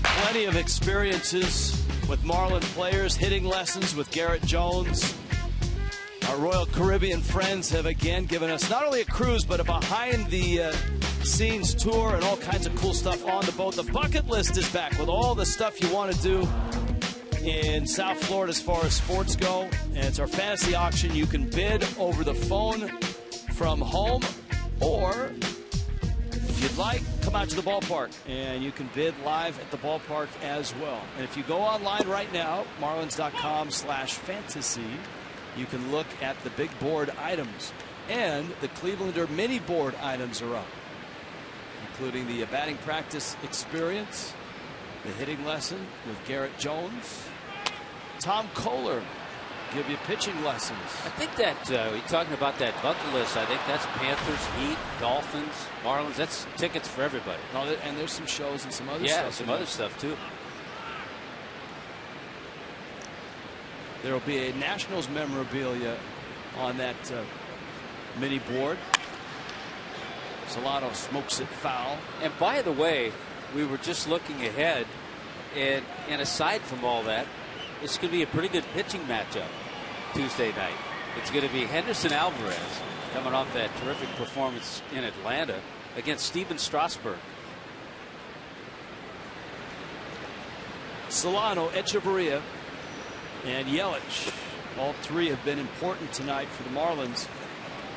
C: Plenty of experiences with Marlin players, hitting lessons with Garrett Jones. Our Royal Caribbean friends have again given us not only a cruise, but a behind-the-scenes tour and all kinds of cool stuff on the boat. The bucket list is back with all the stuff you want to do in South Florida as far as sports go. And it's our fantasy auction. You can bid over the phone from home, or if you'd like, come out to the ballpark and you can bid live at the ballpark as well. And if you go online right now, marlins.com/fantasy, you can look at the big board items, and the Clevelander mini board items are up, including the batting practice experience, the hitting lesson with Garrett Jones, Tom Kohler give you pitching lessons.
F: I think that you're talking about that bucket list. I think that's Panthers, Heat, Dolphins, Marlins. That's tickets for everybody.
C: Oh, and there's some shows and some other stuff.
F: Yeah, some other stuff too.
C: There will be a Nationals memorabilia on that mini board. Solano smokes it foul.
F: And by the way, we were just looking ahead, and aside from all that, it's going to be a pretty good pitching matchup Tuesday night. It's going to be Henderson Alvarez coming off that terrific performance in Atlanta against Steven Strasburg.
C: Solano, Echeverria, and Yelich. All three have been important tonight for the Marlins.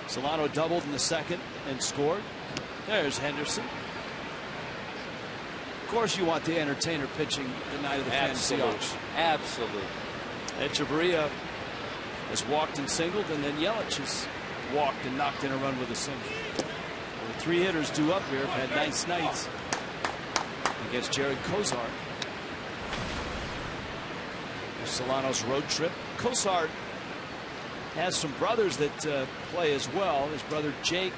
C: Solano doubled in the second and scored. There's Henderson. Of course you want the entertainer pitching the night of the fantasy auction.
F: Absolutely.
C: Echeverria has walked and singled, and then Yelich has walked and knocked in a run with a single. Well, the three hitters due up here have had nice nights against Jared COSART. Solano's road trip. COSART has some brothers that play as well. His brother Jake,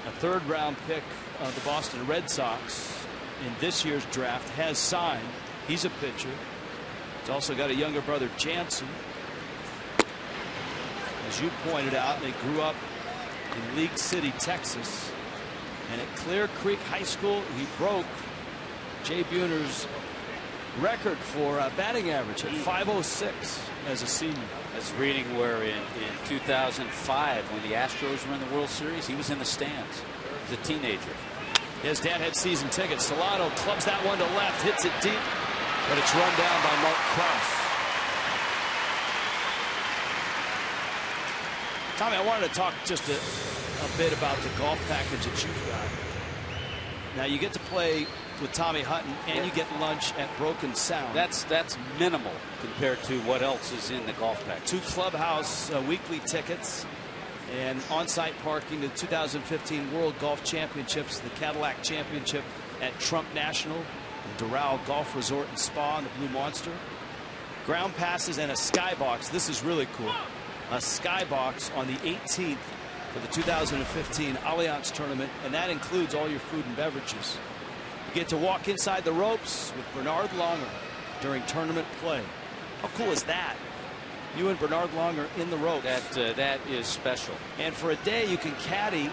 C: a third-round pick of the Boston Red Sox in this year's draft, has signed. He's a pitcher. He's also got a younger brother, Jansen. As you pointed out, they grew up in League City, Texas. And at Clear Creek High School, he broke Jay Buhner's record for batting average at .506 as a senior.
F: I was reading where in 2005, when the Astros were in the World Series, he was in the stands as a teenager.
C: His dad had season tickets. Solano clubs that one to left, hits it deep, but it's run down by Mark Krause. Tommy, I wanted to talk just a bit about the golf package that you've got. Now you get to play with Tommy Hutton, and you get lunch at Broken Sound.
F: That's minimal compared to what else is in the golf package.
C: 2 clubhouse weekly tickets and on-site parking to the 2015 World Golf Championships, the Cadillac Championship at Trump National, and Doral Golf Resort and Spa in the Blue Monster. Ground passes and a skybox. This is really cool. A skybox on the 18th for the 2015 Allianz Tournament, and that includes all your food and beverages. You get to walk inside the ropes with Bernard Longer during tournament play. How cool is that? You and Bernard Longer in the ropes.
F: That is special.
C: And for a day, you can caddy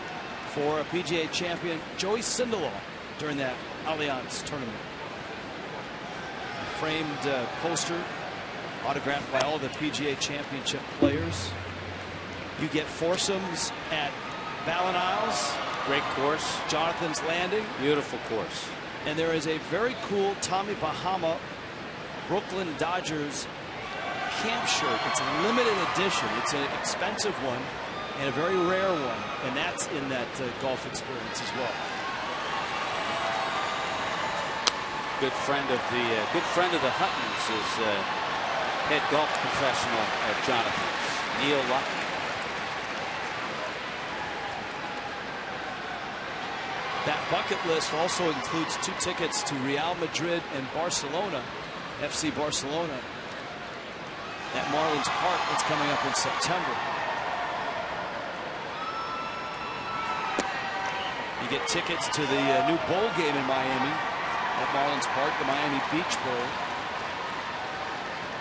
C: for a PGA champion, Joey Sindelar, during that Allianz tournament. A framed poster autographed by all the PGA championship players. You get foursomes at Ballin Isles.
F: Great course.
C: Jonathan's Landing.
F: Beautiful course.
C: And there is a very cool Tommy Bahama Brooklyn Dodgers camp shirt. It's a limited edition. It's an expensive one and a very rare one, and that's in that golf experience as well.
F: Good friend of the Huttons is head golf professional at Jonathan's, Neil Luck.
C: That bucket list also includes 2 tickets to Real Madrid and Barcelona, FC Barcelona, at Marlins Park. That's coming up in September. You get tickets to the new bowl game in Miami at Marlins Park, the Miami Beach Bowl.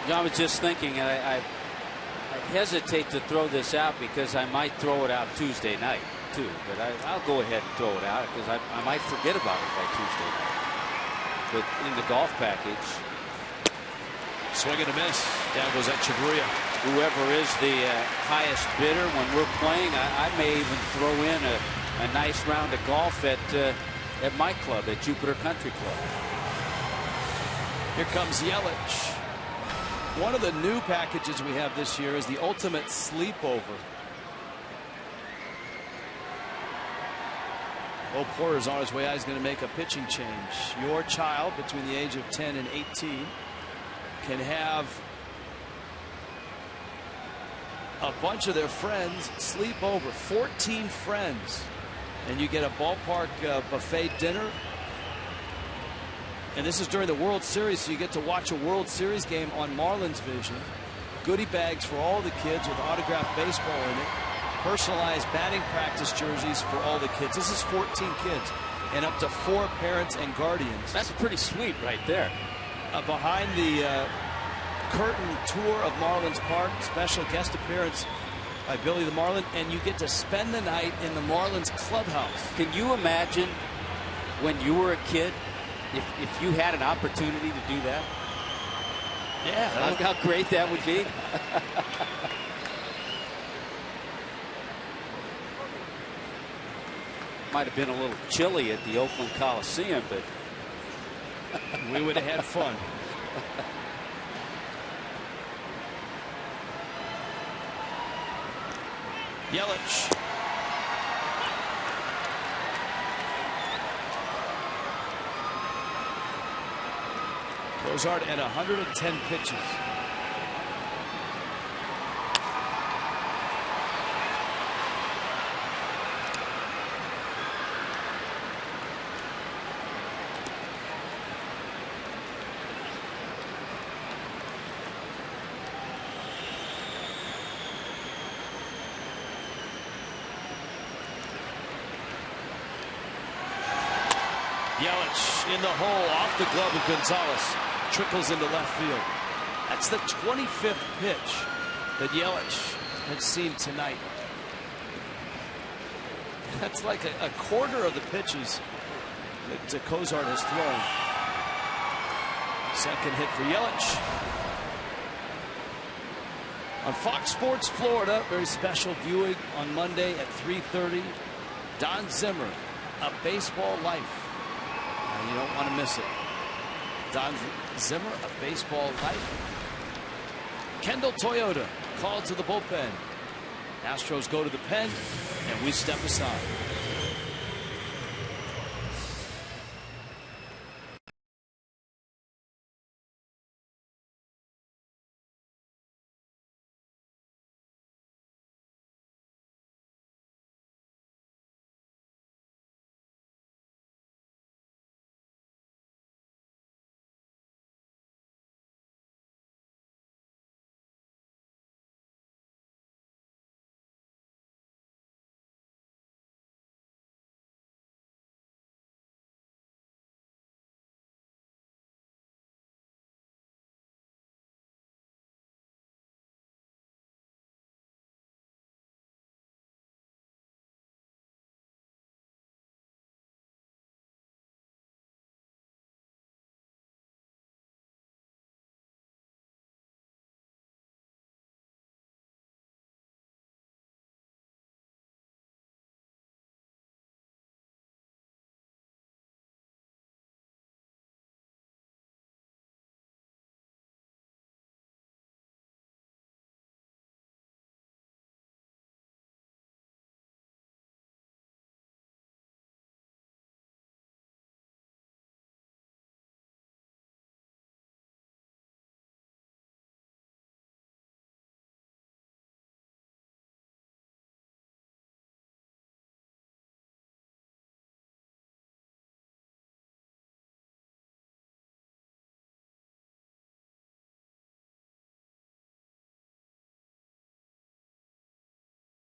F: I was just thinking, I hesitate to throw this out because I might throw it out Tuesday night too. But I'll go ahead and throw it out because I might forget about it by Tuesday night. But in the golf package,
C: swing and a miss. Down goes Echeverria.
F: Whoever is the highest bidder when we're playing, I may even throw in a nice round of golf at my club, at Jupiter Country Club.
C: Here comes Yelich. One of the new packages we have this year is the ultimate sleepover. Bo Porter's on his way out. He's going to make a pitching change. Your child between the age of 10 and 18 can have a bunch of their friends sleep over. 14 friends. And you get a ballpark buffet dinner. And this is during the World Series, so you get to watch a World Series game on Marlins Vision. Goodie bags for all the kids with autographed baseball in it. Personalized batting practice jerseys for all the kids. This is 14 kids and up to 4 parents and guardians.
F: That's pretty sweet right there.
C: Behind the curtain tour of Marlins Park, special guest appearance by Billy the Marlin, and you get to spend the night in the Marlins clubhouse.
F: Can you imagine when you were a kid if you had an opportunity to do that?
C: Yeah.
F: How great that would be. Might have been a little chilly at the Oakland Coliseum, but
C: we would have had fun. Yelich. COSART at 110 pitches. Yelich in the hole, off the glove of Gonzalez. Trickles into left field. That's the 25th pitch that Yelich had seen tonight. That's like a quarter of the pitches that COSART has thrown. Second hit for Yelich. On Fox Sports Florida, very special viewing on Monday at 3:30. Don Zimmer, A Baseball Life. You don't want to miss it. Don Zimmer, A Baseball Life. Kendall Toyota called to the bullpen. Astros go to the pen, and we step aside.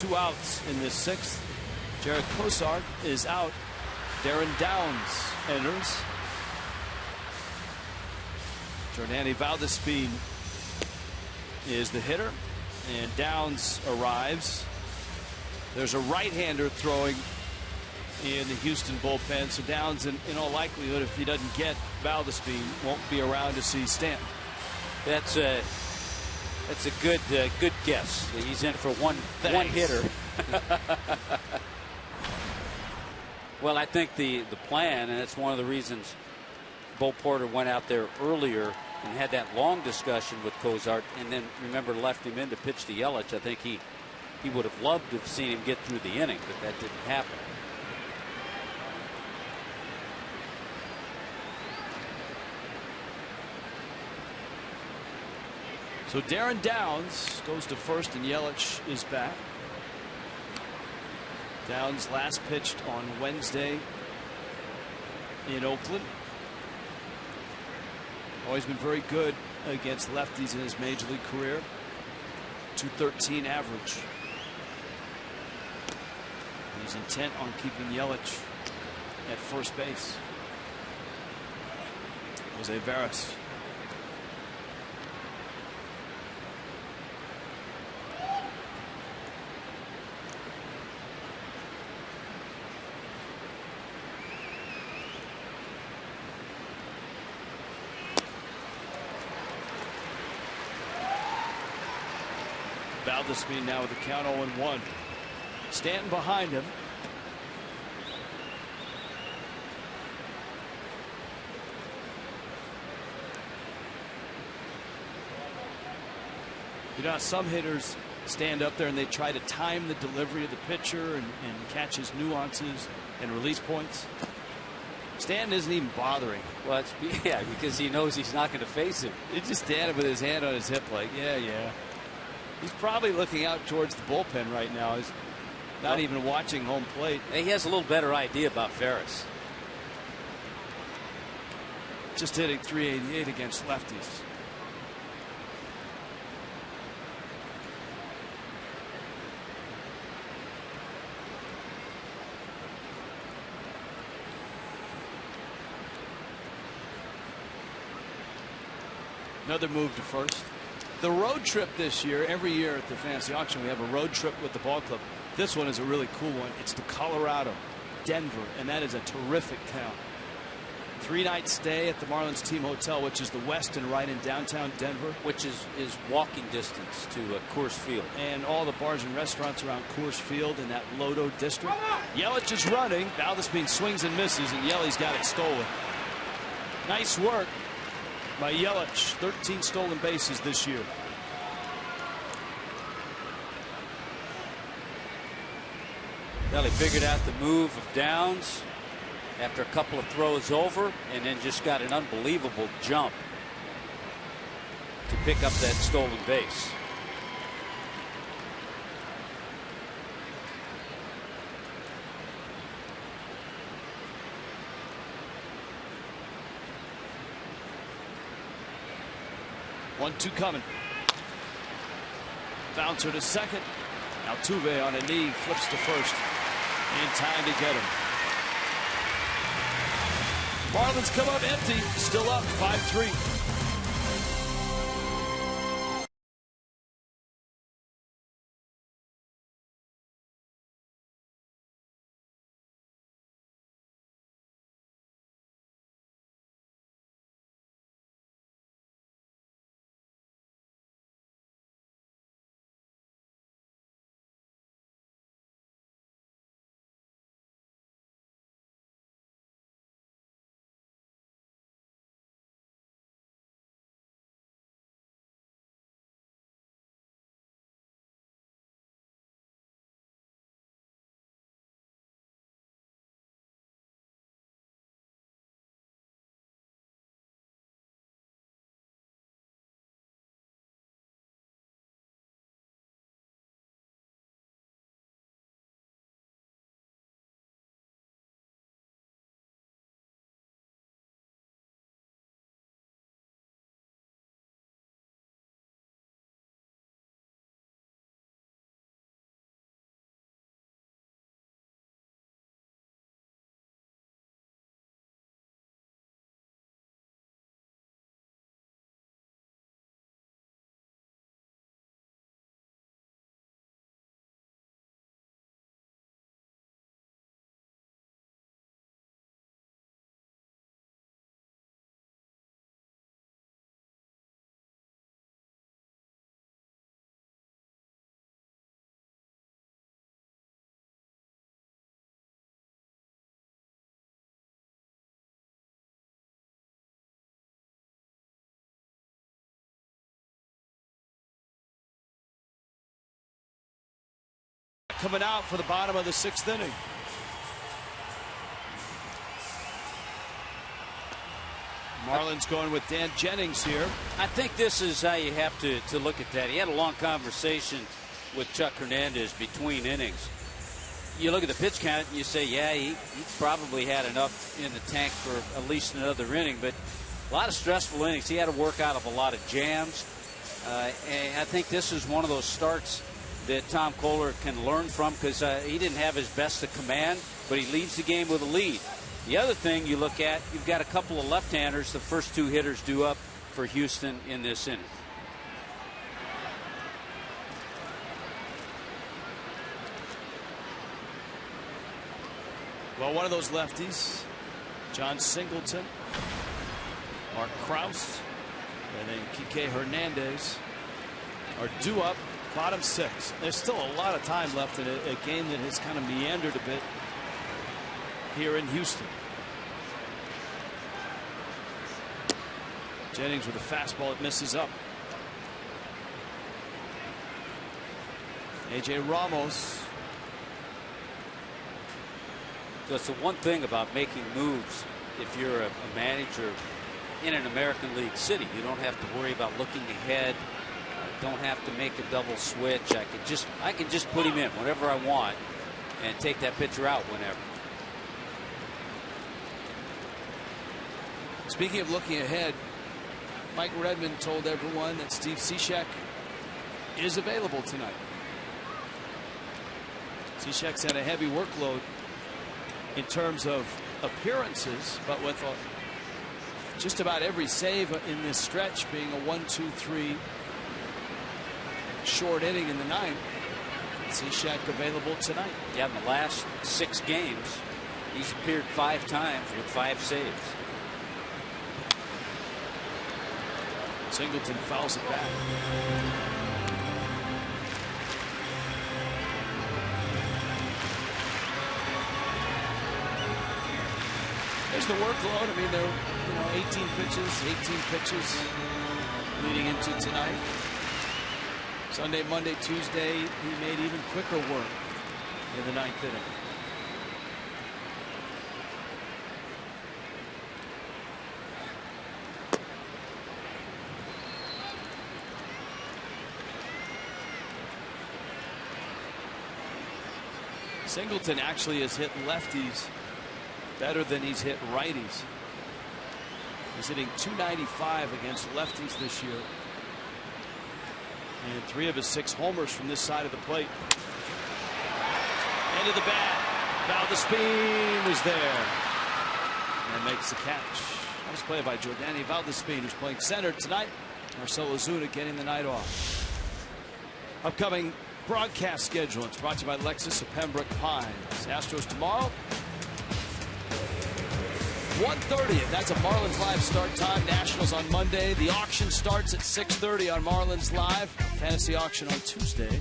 C: Two outs in the sixth. Jared COSART is out. Darren Downs enters. JORDANY VALDESPIN is the hitter, and Downs arrives. There's a right-hander throwing in the Houston bullpen, so Downs, in all likelihood, if he doesn't get VALDESPIN, won't be around to see Stanton.
F: That's a good guess. He's in for one hitter. Well, I think the plan, and it's one of the reasons Bo Porter went out there earlier and had that long discussion with COSART, and then remember left him in to pitch to Yelich. I think he would have loved to have seen him get through the inning, but that didn't happen.
C: So Darren Downs goes to first, and Yelich is back. Downs last pitched on Wednesday in Oakland. Always been very good against lefties in his major league career. .213 average. He's intent on keeping Yelich at first base. Jose Veras. VALDESPIN now with the count 0-1. Stanton behind him. You know how some hitters stand up there and they try to time the delivery of the pitcher and catch his nuances and release points? Stanton isn't even bothering.
F: Well, because he knows he's not going to face him.
C: He's just standing with his hand on his hip like, yeah. He's probably looking out towards the bullpen right now. He's not even watching home plate.
F: He has a little better idea about Veras.
C: Just hitting .388 against lefties. Another move to first. The road trip this year, every year at the fantasy auction, we have a road trip with the ball club. This one is a really cool one. It's to Colorado, Denver, and that is a terrific town. 3-night stay at the Marlins Team Hotel, which is the Westin right in downtown Denver.
F: Which is walking distance to Coors Field.
C: And all the bars and restaurants around Coors Field in that Lodo district. Yelich is running. VALDESPIN swings and misses, and Yelich's got it stolen. Nice work by Yelich. 13 stolen bases this year.
F: Well, he figured out the move of Downs after a couple of throws over, and then just got an unbelievable jump to pick up that stolen base.
C: One-two coming. Bouncer to second. Altuve on a knee, flips to first. In time to get him. Marlins come up empty, still up 5-3. coming out for the bottom of the 6th inning. Marlins going with Dan Jennings here.
F: I think this is how you have to look at that. He had a long conversation with Chuck Hernandez between innings. You look at the pitch count and you say, yeah, he probably had enough in the tank for at least another inning, but a lot of stressful innings. He had to work out of a lot of jams. And I think this is one of those starts that Tom KOEHLER can learn from, because he didn't have his best of command, but he leads the game with a lead. The other thing you look at, you've got a couple of left-handers, the first 2 hitters due up for Houston in this inning.
C: Well, one of those lefties, John Singleton, Mark Krause, and then Kike Hernandez are due up, bottom 6. There's still a lot of time left in a game that has kind of meandered a bit here in Houston. Jennings with a fastball that misses up. A.J. Ramos.
F: That's the one thing about making moves if you're a manager in an American League city. You don't have to worry about looking ahead. Don't have to make a double switch. I can just put him in whenever I want and take that pitcher out whenever.
C: Speaking of looking ahead, Mike Redmond told everyone that Steve Cishek is available tonight. Cishek's had a heavy workload in terms of appearances, but with just about every save in this stretch being a 1-2-3 short inning in the 9th. Cishek available tonight.
F: Yeah, in the last 6 games, he's appeared 5 times with 5 saves.
C: Singleton fouls it back. There's the workload. I mean, they're 18 pitches leading into tonight. Sunday, Monday, Tuesday, he made even quicker work in the 9th inning. Singleton actually has hit lefties better than he's hit righties. He's hitting .295 against lefties this year. And 3 of his 6 homers from this side of the plate. Into the bat. Valdespin is there and makes the catch. Nice play by JORDANY. Valdespin, who's playing center tonight. Marcell Ozuna getting the night off. Upcoming broadcast schedule. It's brought to you by Lexus of Pembroke Pines. Astros tomorrow, 1:30. That's a Marlins Live start time. Nationals on Monday. The auction starts at 6:30 on Marlins Live. Fantasy auction on Tuesday.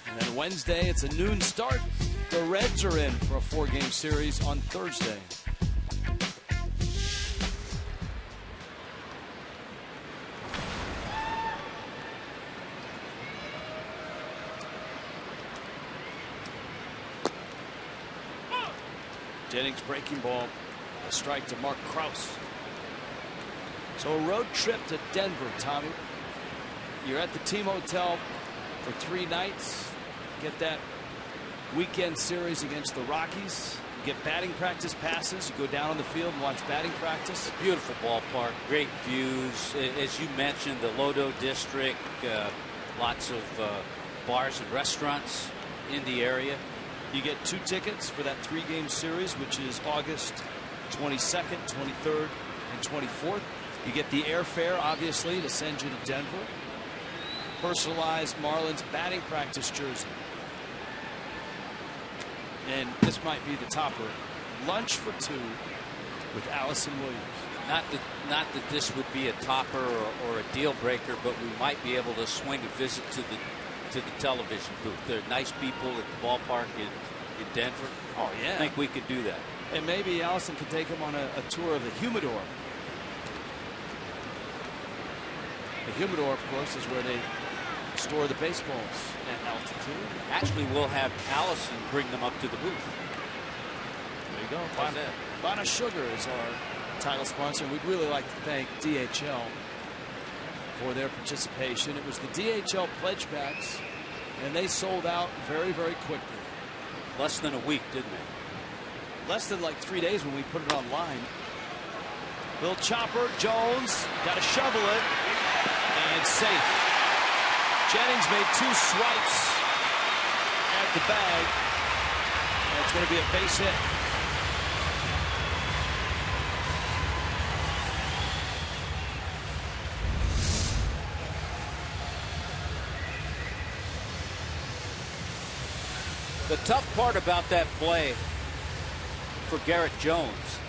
C: And then Wednesday, it's a noon start. The Reds are in for a 4-game series on Thursday. Jennings breaking ball, a strike to Mark Krause. So a road trip to Denver, Tommy. You're at the team hotel for 3 nights. Get that weekend series against the Rockies. You get batting practice passes. You go down on the field and watch batting practice.
F: Beautiful ballpark, great views. As you mentioned, the Lodo District, lots of bars and restaurants in the area.
C: You get 2 tickets for that 3-game series, which is August 22nd, 23rd, and 24th. You get the airfare, obviously, to send you to Denver. Personalized Marlins batting practice jersey. And this might be the topper. Lunch for 2 with Allison Williams.
F: Not that this would be a topper or a deal breaker, but we might be able to swing a visit to the television booth. They're nice people at the ballpark in Denver.
C: Oh, yeah.
F: I think we could do that.
C: And maybe Allison could take him on a tour of the humidor. The humidor, of course, is where they store the baseballs at altitude.
F: Actually, we'll have Allison bring them up to the booth.
C: There you go. Bana Sugar is our title sponsor. We'd really like to thank DHL for their participation. It was the DHL pledge packs, and they sold out very, very quickly.
F: Less than a week, didn't they?
C: Less than like 3 days when we put it online. Little chopper, Jones, got to shovel it, and safe. Jennings made 2 swipes at the bag, and it's going to be a base hit.
F: The tough part about that play for Garrett Jones,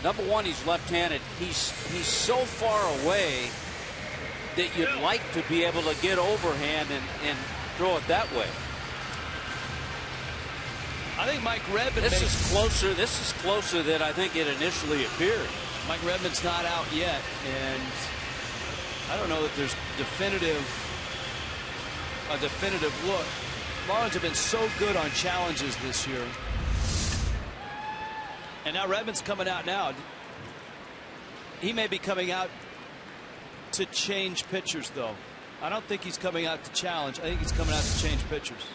F: number one, he's left-handed. He's so far away that you'd like to be able to get overhand and throw it that way.
C: I think Mike Redmond.
F: This is closer than I think it initially appeared.
C: Mike Redmond's not out yet, and I don't know that there's a definitive look. Marlins have been so good on challenges this year. And now Redmond's coming out now. He may be coming out to change pitchers, though. I don't think he's coming out to challenge. I think he's coming out to change pitchers.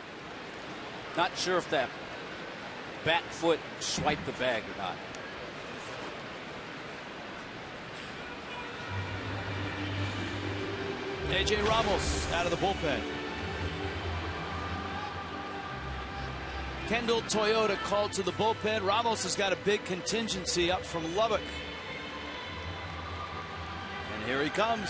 F: Not sure if that bat foot swiped the bag or not.
C: A.J. Ramos out of the bullpen. Kendall Toyota called to the bullpen. Ramos has got a big contingency up from Lubbock. And here he comes.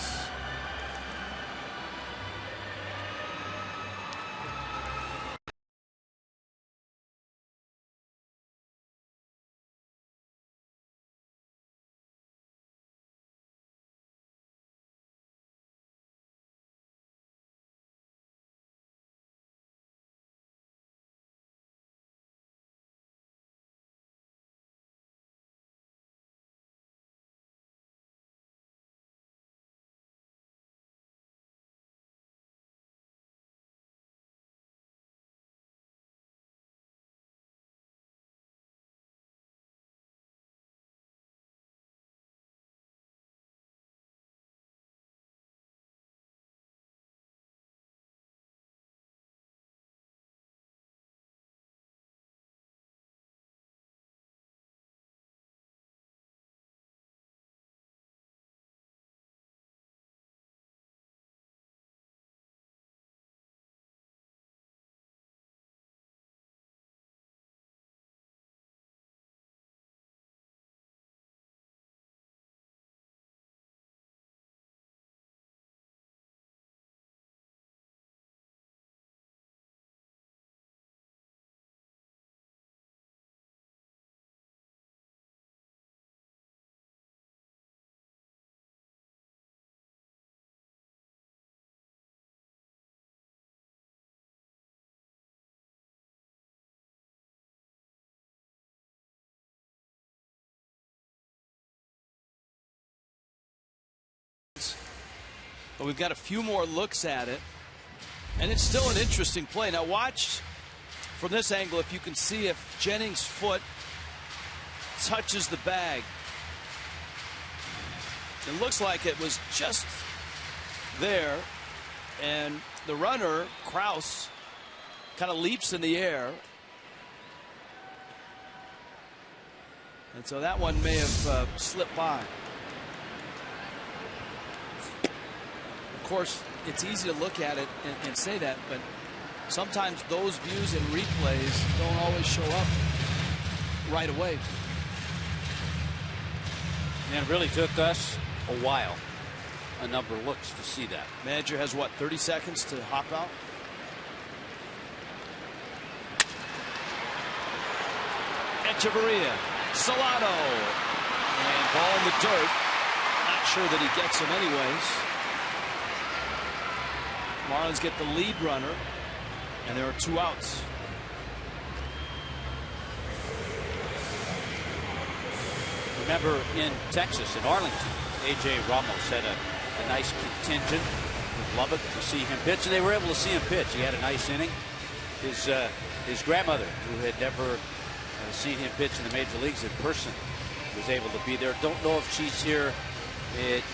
C: But we've got a few more looks at it, and it's still an interesting play. Now watch from this angle if you can see if Jennings' foot touches the bag. It looks like it was just there, and the runner, Kraus, kind of leaps in the air. And so that one may have slipped by. Of course, it's easy to look at it and say that, but sometimes those views and replays don't always show up right away.
F: And it really took us a while, a number of looks to see that.
C: Manager has what, 30 seconds to hop out? Echeverria, Solano, and ball in the dirt. Not sure that he gets him anyways. Marlins get the lead runner, and there are 2 outs.
F: Remember in Texas, in Arlington, A.J. Ramos had a nice contingent with Lubbock to see him pitch, and they were able to see him pitch. He had a nice inning. His grandmother, who had never seen him pitch in the major leagues in person, was able to be there. Don't know if she's here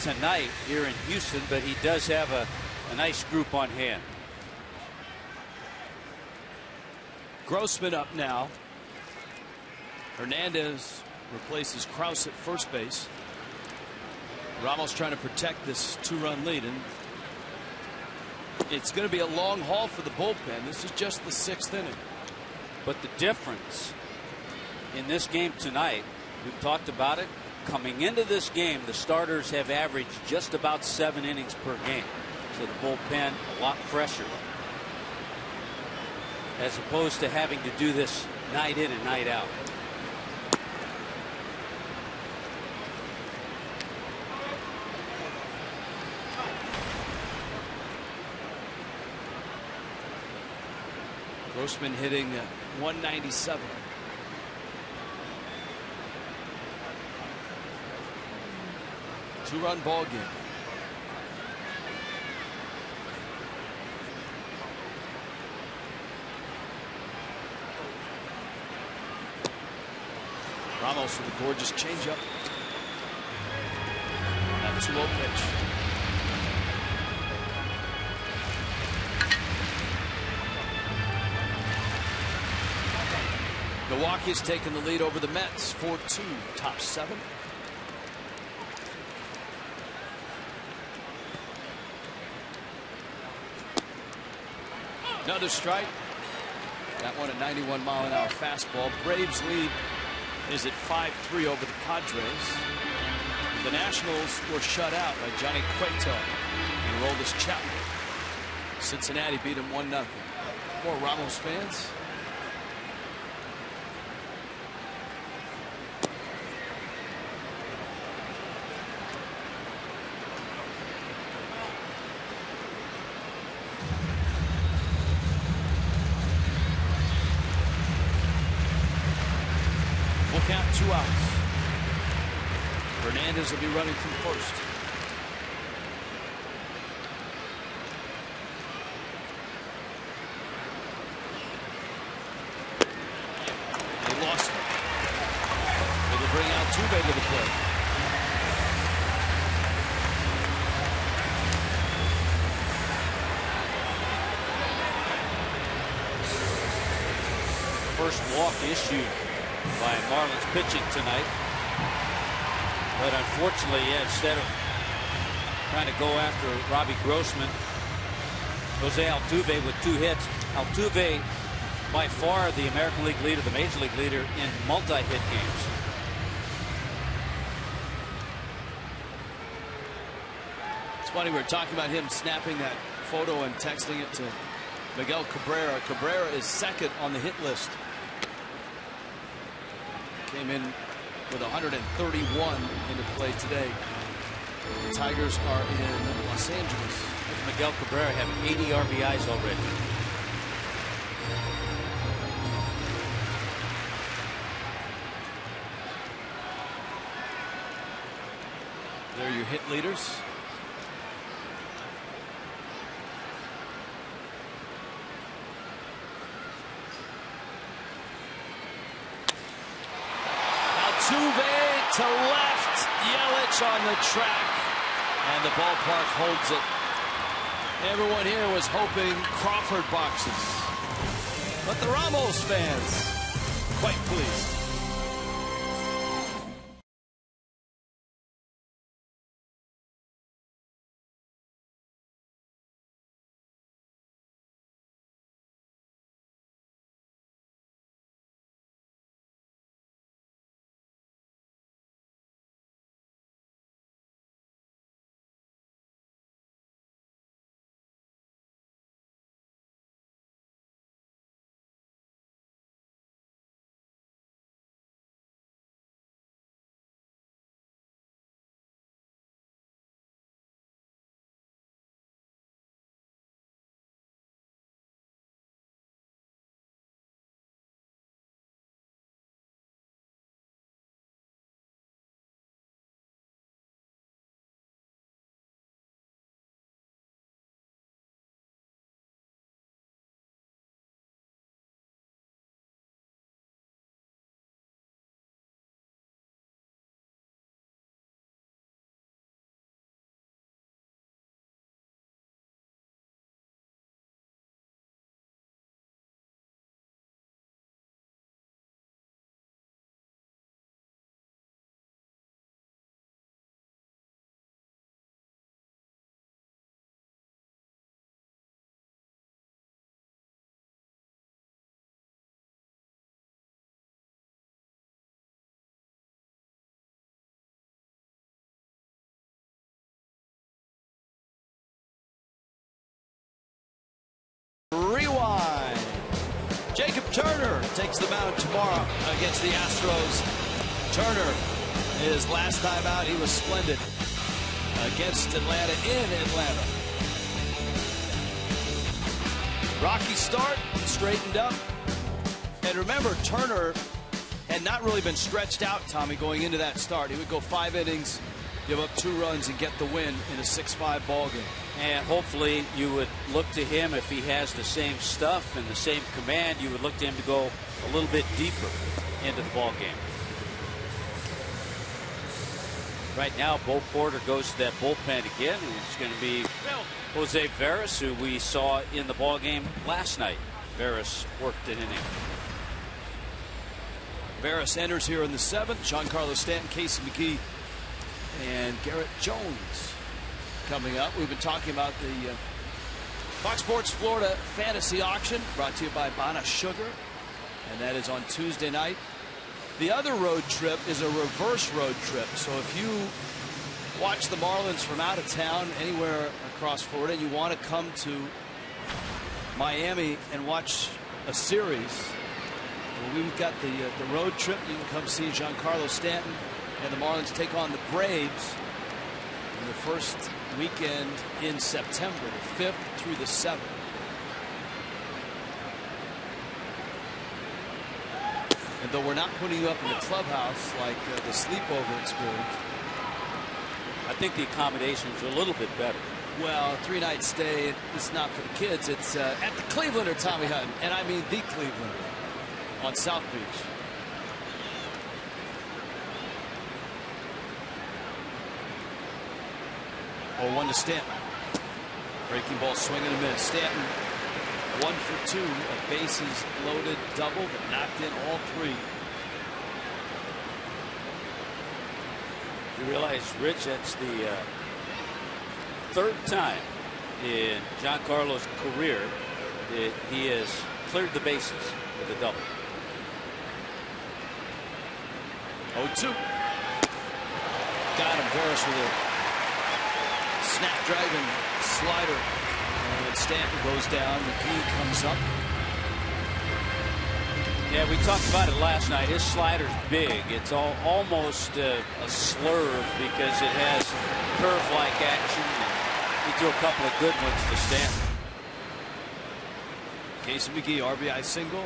F: tonight here in Houston, but he does have a nice group on hand.
C: Grossman up now. Hernandez replaces Krause at first base. Ramos trying to protect this 2-run lead, and it's going to be a long haul for the bullpen. This is just the 6th inning.
F: But the difference in this game tonight, we've talked about it. Coming into this game, the starters have averaged just about 7 innings per game. So the bullpen a lot fresher, as opposed to having to do this night in and night out.
C: Grossman hitting 197. Two-run ball game. Ramos with a gorgeous changeup. That 2-0 pitch. Milwaukee has taken the lead over the Mets 4-2, top 7. Another strike. That one a 91-mile-an-hour fastball. Braves lead is at 5-3 over the Padres. The Nationals were shut out by Johnny Cueto and Aroldis Chapman. Cincinnati beat them 1-0. More Ramos fans. Count 2 outs. Hernandez will be running from first. They lost him. They will bring Altuve to the plate.
F: First walk issued by Marlins pitching tonight, but unfortunately, instead of trying to go after Robbie Grossman, Jose Altuve with 2 hits. Altuve, by far the American League leader, the Major League leader in multi-hit games.
C: It's funny, we were talking about him snapping that photo and texting it to Miguel Cabrera. Cabrera is second on the hit list. Came in with 131 into play today. The Tigers are in Los Angeles.
F: Miguel Cabrera having 80 RBIs already.
C: There are your hit leaders. Altuve to left. Yelich on the track. And the ballpark holds it. Everyone here was hoping Crawford boxes. But the Ramos fans quite pleased. Rewind. Jacob Turner takes the mound tomorrow against the Astros. Turner, his last time out, he was splendid against Atlanta in Atlanta. Rocky start, straightened up. And remember, Turner had not really been stretched out, Tommy, going into that start. He would go 5 innings, give up 2 runs, and get the win in a 6-5 ball game.
F: And hopefully you would look to him, if he has the same stuff and the same command, you would look to him to go a little bit deeper into the ball game. Right now, Bo Porter goes to that bullpen again, and it's going to be Jose Veras, who we saw in the ball game last night. Veras worked an inning.
C: Veras enters here in the 7th. Giancarlo Stanton, Casey McGee, and Garrett Jones coming up. We've been talking about the Fox Sports Florida Fantasy Auction, brought to you by Bana Sugar, and that is on Tuesday night. The other road trip is a reverse road trip. So if you watch the Marlins from out of town, anywhere across Florida, and you want to come to Miami and watch a series, well, we've got the road trip. You can come see Giancarlo Stanton and the Marlins take on the Braves in the first weekend in September, the 5th through the 7th. And though we're not putting you up in the clubhouse like the sleepover experience,
F: I think the accommodations are a little bit better.
C: Well, a 3-night stay, it's not for the kids. It's at the Clevelander, Tommy Hutton. And I mean the Clevelander on South Beach. Oh, 1 to Stanton. Breaking ball, swing and a miss. Stanton 1 for 2, a bases loaded double that knocked in all 3.
F: You realize, Rich, that's the 3rd time in Giancarlo's career that he has cleared the bases with a double.
C: 0-2. Got him. Veras with a snapdragon slider. And Stanton goes down. McGee comes up.
F: Yeah, we talked about it last night. His slider's big. It's almost a slurve because it has curve-like action. He threw a couple of good ones to Stanton.
C: Casey McGee, RBI single.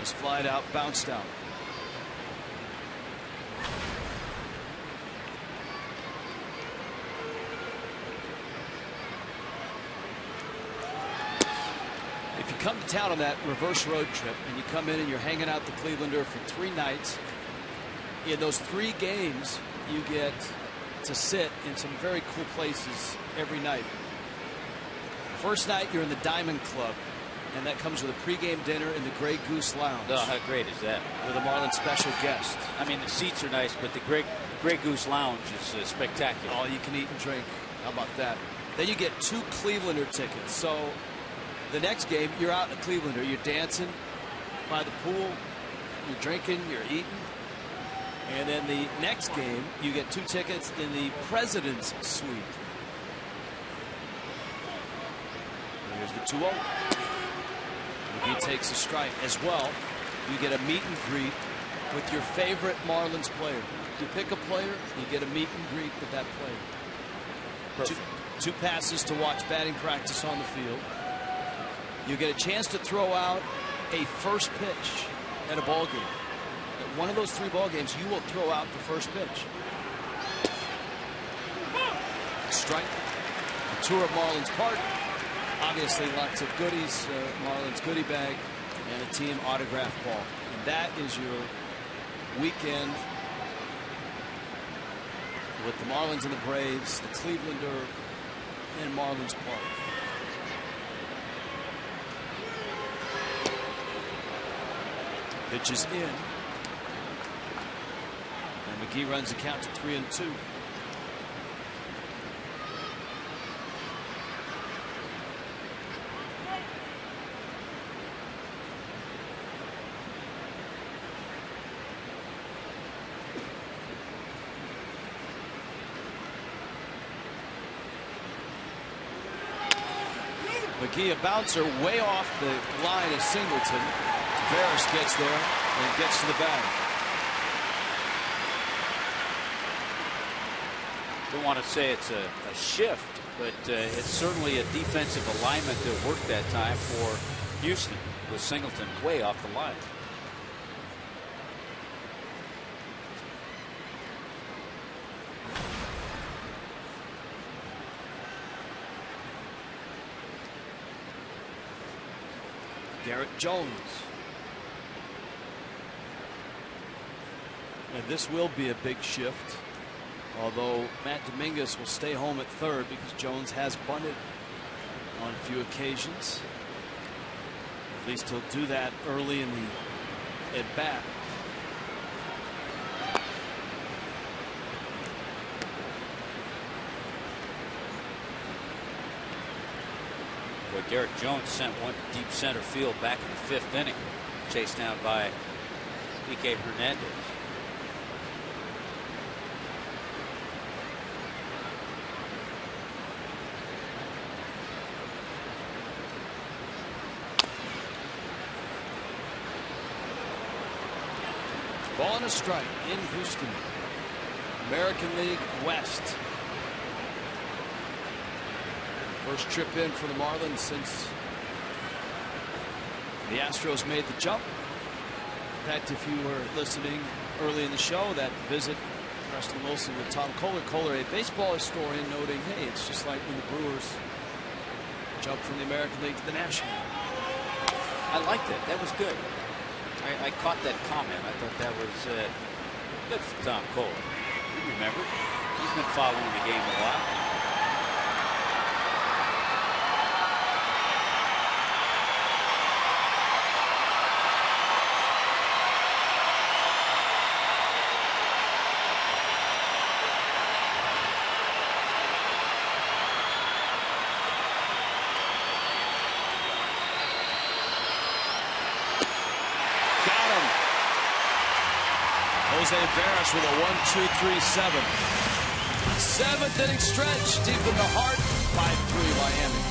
C: Was flied out, bounced out. If you come to town on that reverse road trip and you come in and you're hanging out the Clevelander for 3 nights, in those 3 games you get to sit in some very cool places every night. First night you're in the Diamond Club, and that comes with a pregame dinner in the Grey Goose Lounge.
F: Oh, how great is that?
C: With a Marlins special guest.
F: I mean, the seats are nice, but the Grey Goose Lounge is spectacular.
C: All you can eat and drink. How about that? Then you get 2 Clevelander tickets. So the next game, you're out in the Clevelander. You're dancing by the pool. You're drinking. You're eating. And then the next game, you get 2 tickets in the President's Suite. Here's the 2-0. McGee takes a strike as well. You get a meet and greet with your favorite Marlins player. You pick a player, you get a meet and greet with that player. Perfect. 2 passes to watch batting practice on the field. You get a chance to throw out a first pitch at a ball game. At one of those 3 ball games, you will throw out the first pitch. Strike. A tour of Marlins Park. Obviously, lots of goodies, Marlins goodie bag, and a team autograph ball. And that is your weekend with the Marlins and the Braves, the Clevelander, and Marlins Park. Pitch is in. And McGee runs the count to 3-2. McGee, a bouncer way off the line of Singleton. Veras gets there and gets to the bag.
F: Don't want to say it's a shift, but it's certainly a defensive alignment that worked that time for Houston, with Singleton way off the line.
C: Garrett Jones. And this will be a big shift, although Matt Dominguez will stay home at third because Jones has bunted on a few occasions. At least he'll do that early in the at bat.
F: But Garrett Jones sent one to deep center field back in the 5th inning, chased down by Kike Hernandez.
C: Ball and a strike in Houston. American League West. First trip in for the Marlins since the Astros made the jump. In fact, if you were listening early in the show, that visit Preston Wilson with Tom Kohler. Kohler, a baseball historian, noting, hey, it's just like when the Brewers jumped from the American League to the National.
F: I liked it. That was good. I caught that comment. I thought that was good for Tom Kohler. You remember? He's been following the game a while.
C: Veras with a 1-2-3-7. 7th inning stretch deep in the heart. 5-3 Miami.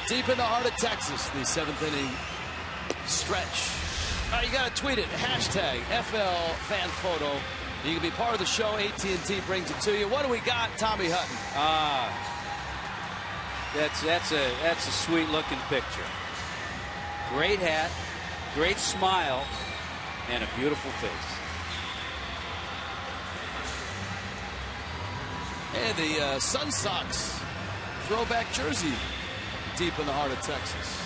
C: Deep in the heart of Texas, the 7th inning stretch. You got to tweet it. Hashtag FL Fan Photo. You can be part of the show. AT&T brings it to you. What do we got, Tommy Hutton?
F: That's a sweet looking picture. Great hat, great smile, and a beautiful face.
C: And the Sun Sox throwback jersey. Deep in the heart of Texas.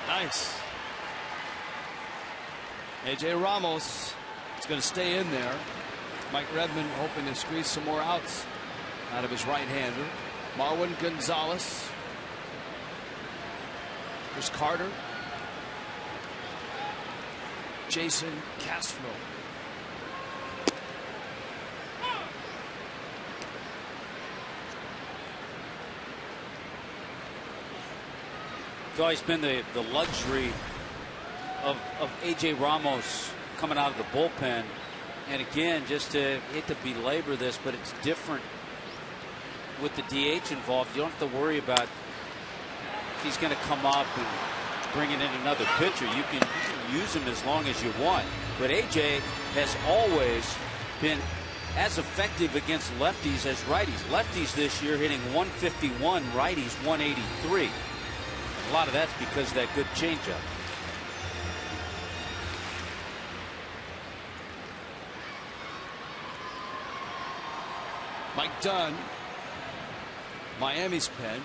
C: Nice. AJ Ramos is going to stay in there. Mike Redmond hoping to squeeze some more outs out of his right-hander. Marwin Gonzalez. There's Carter. Jason Castro.
F: It's always been the luxury of AJ Ramos coming out of the bullpen. And again, just to hate to belabor this, but it's different with the DH involved. You don't have to worry about if he's going to come up and bringing in another pitcher. You can use him as long as you want. But AJ has always been as effective against lefties as righties. Lefties this year hitting 151, righties 183. A lot of that's because of that good changeup.
C: Mike Dunn, Miami's pen.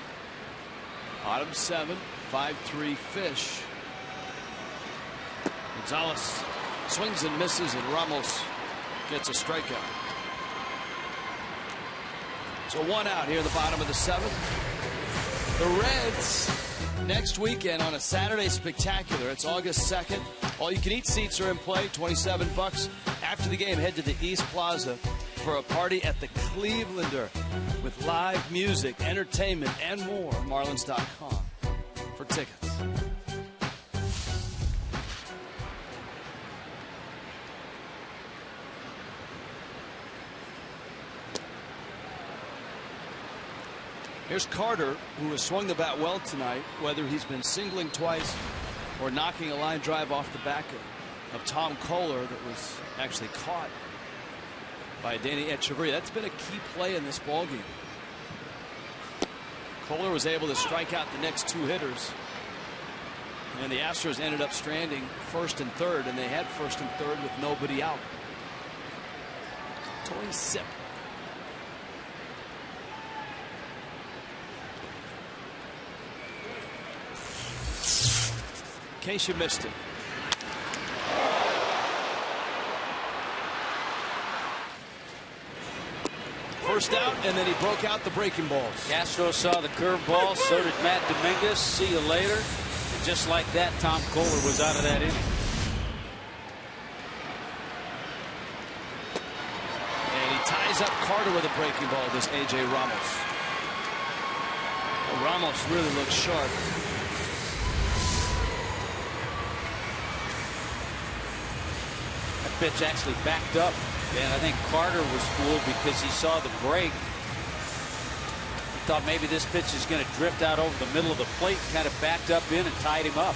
C: Bottom 7, 5-3 Fish. Gonzalez swings and misses, and Ramos gets a strikeout. So 1 out here in the bottom of the 7th. The Reds next weekend on a Saturday spectacular. It's August 2nd. All you can eat seats are in play, $27. After the game, head to the East Plaza for a party at the Clevelander with live music, entertainment, and more. Marlins.com for tickets. Here's Carter, who has swung the bat well tonight, whether he's been singling twice or knocking a line drive off the back of Tom Kohler that was actually caught by Danny Echeverria. That's been a key play in this ballgame. Kohler was able to strike out the next 2 hitters, and the Astros ended up stranding 1st and 3rd, and they had 1st and 3rd with nobody out. Tony Sipp. In case you missed it. First out, and then he broke out the breaking balls.
F: Castro saw the curveball, so did Matt Dominguez. See you later. And just like that, Tom Kohler was out of that inning.
C: And he ties up Carter with a breaking ball, this AJ Ramos. Well, Ramos really looks sharp.
F: That pitch actually backed up. And I think Carter was fooled because he saw the break. He thought maybe this pitch is going to drift out over the middle of the plate, kind of backed up in and tied him up.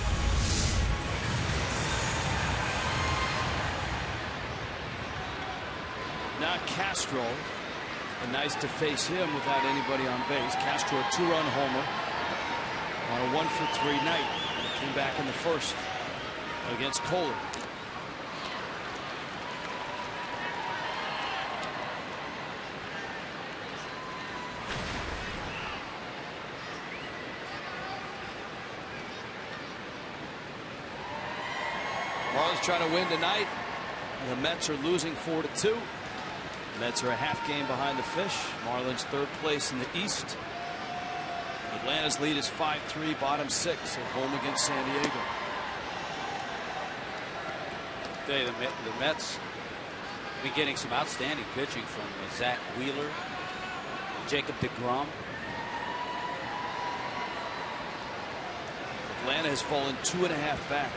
C: Now Castro, and nice to face him without anybody on base. Castro, a 2-run homer on a 1-for-3 night. Came back in the 1st against Kohler. Marlins trying to win tonight. The Mets are losing 4-2. The Mets are a half game behind the Fish. Marlins 3rd place in the East. Atlanta's lead is 5-3, bottom 6 at home against San Diego.
F: The Mets have been getting some outstanding pitching from Zach Wheeler, Jacob deGrom.
C: Atlanta has fallen 2.5 back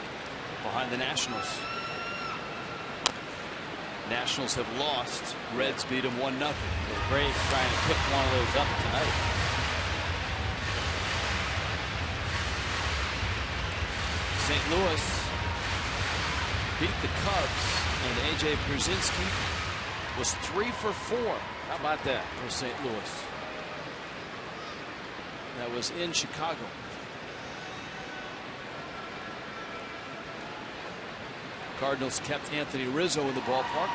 C: behind the Nationals. Nationals have lost. Reds beat them 1-0.
F: The Braves trying to pick one of those up tonight.
C: St. Louis beat the Cubs, and A.J. Brzezinski was 3 for 4.
F: How about that
C: for St. Louis? That was in Chicago. Cardinals kept Anthony Rizzo in the ballpark.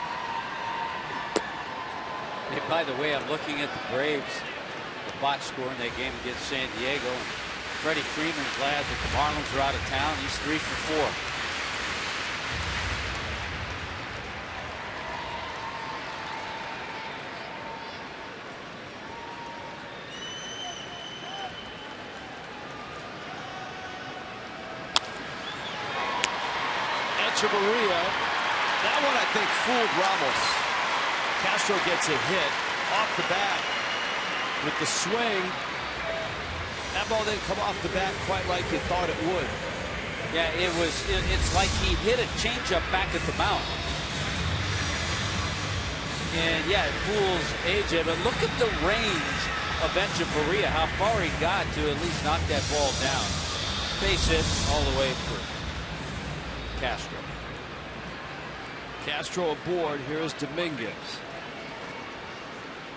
F: Hey, by the way, I'm looking at the Braves, the box score in that game against San Diego. Freddie Freeman's glad that the Marlins are out of town. He's 3 for 4.
C: Echeverria. That one, I think, fooled Ramos. Castro gets a hit off the bat with the swing. That ball didn't come off the bat quite like you thought it would.
F: Yeah, it's like he hit a changeup back at the mound. And yeah, it fools AJ, but look at the range of Echeverria, how far he got to at least knock that ball down. Base hit all the way for Castro.
C: Castro aboard. Here's Dominguez.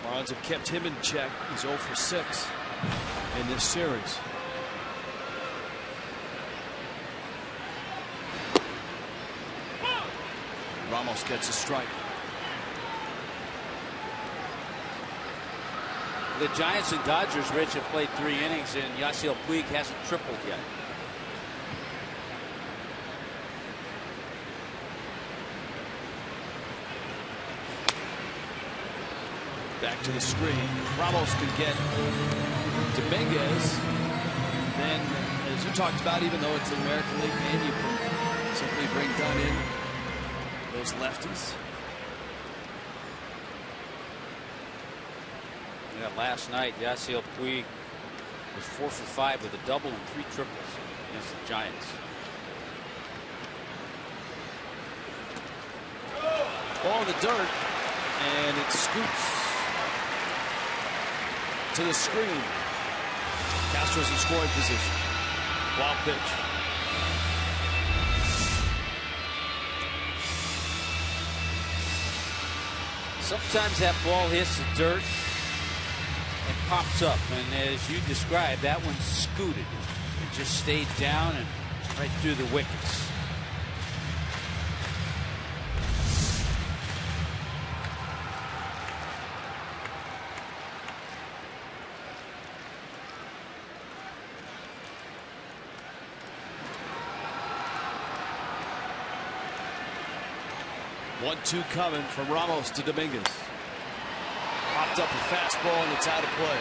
C: Marlins have kept him in check. He's 0 for 6 in this series. Ramos gets a strike.
F: The Giants and Dodgers, Rich, have played 3 innings, and Yasiel Puig hasn't tripled yet.
C: Back to the screen. Ramos can get Dominguez. Then, as you talked about, even though it's an American League game, you can simply bring Dunn in. Those lefties.
F: Yeah, last night, Yasiel Puig was 4 for 5 with a double and 3 triples against the Giants.
C: Ball in the dirt, and it scoops to the screen. Castro's in scoring position. Wild pitch.
F: Sometimes that ball hits the dirt and pops up, and as you described, that one scooted. It just stayed down and right through the wickets.
C: One-two coming from Ramos to Dominguez. Popped up a fastball, and it's out of play.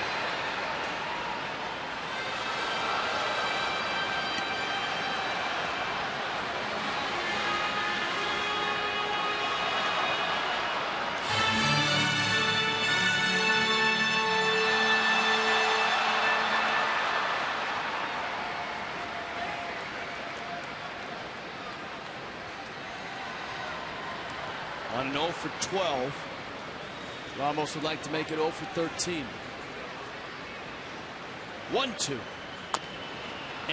C: On an 0 for 12. Ramos would like to make it 0 for 13. 1-2.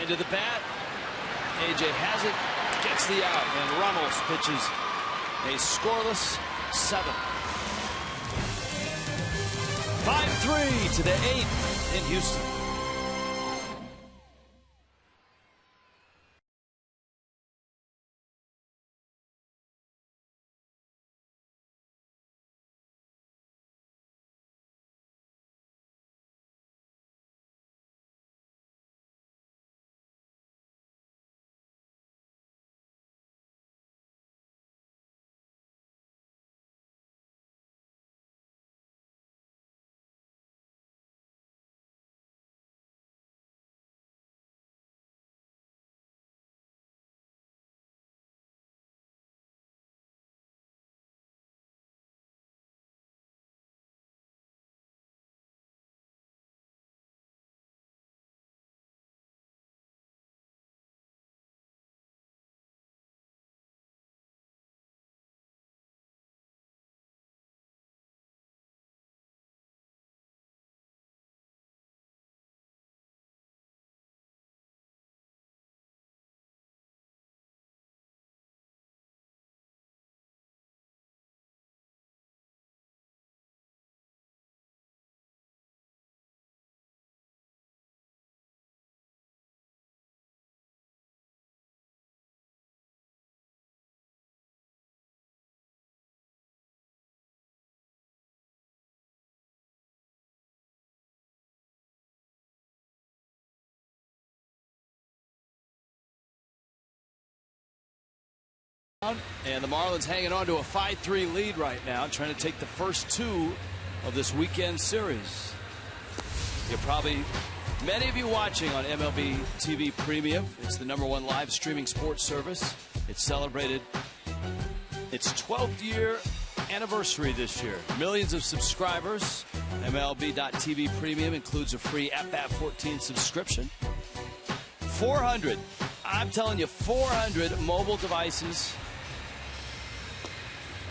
C: Into the bat. AJ has it. Gets the out. And Ramos pitches a scoreless 7. 5-3 to the 8th in Houston. And the Marlins hanging on to a 5-3 lead right now, trying to take the first 2 of this weekend series. You're probably, many of you watching on MLB TV Premium. It's the #1 live streaming sports service. It celebrated its 12th year anniversary this year. Millions of subscribers. MLB.TV Premium includes a free At-Bat 14 subscription. 400, I'm telling you, 400 mobile devices.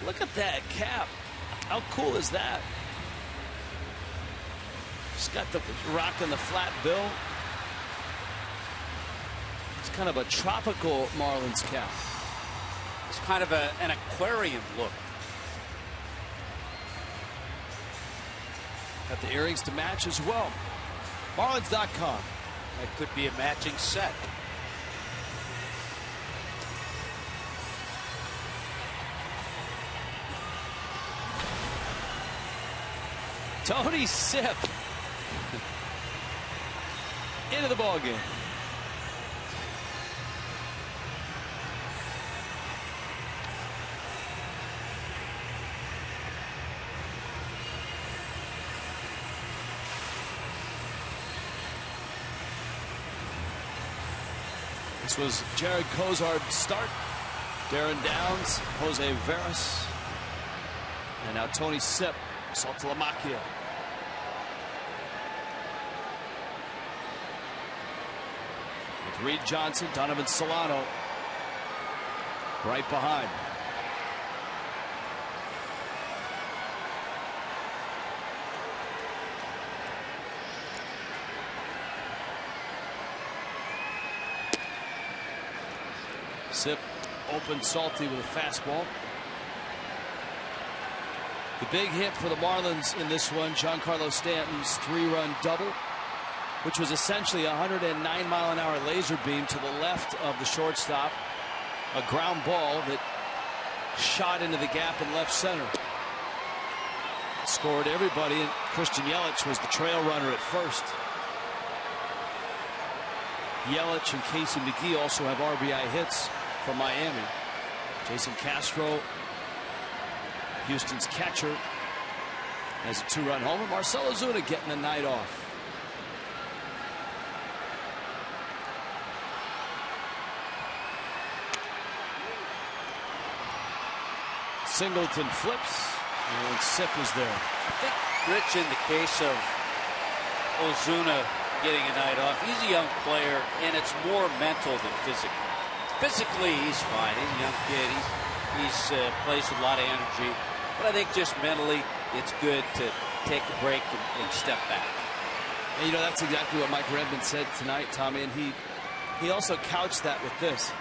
C: Look at that cap. How cool is that? It's got the rock and the flat bill. It's kind of a tropical Marlins cap.
F: It's kind of an aquarium look.
C: Got the earrings to match as well. Marlins.com.
F: That could be a matching set.
C: Tony Sip into the ball game. This was Jared COSART's start. Darren Downs, Jose Veras, and now Tony Sip, SALTALAMACCHIA. With Reed Johnson, Donovan Solano right behind. Sip open salty with a fastball. The big hit for the Marlins in this one, Giancarlo Stanton's 3-run double, which was essentially a 109-mile-an-hour laser beam to the left of the shortstop. A ground ball that shot into the gap in left center. Scored everybody, and Christian Yelich was the trail runner at first. Yelich and Casey McGee also have RBI hits from Miami. Jason Castro, Houston's catcher, has a 2-run homer. Marcell Ozuna getting the night off. Singleton flips, and Sip is there.
F: I think, Rich, in the case of Ozuna getting a night off, he's a young player, and it's more mental than physical. Physically, he's fine. He's a young kid. He's plays with a lot of energy. But I think just mentally, it's good to take a break and step back.
C: And, you know, that's exactly what Mike Redmond said tonight, Tommy. And he also couched that with this.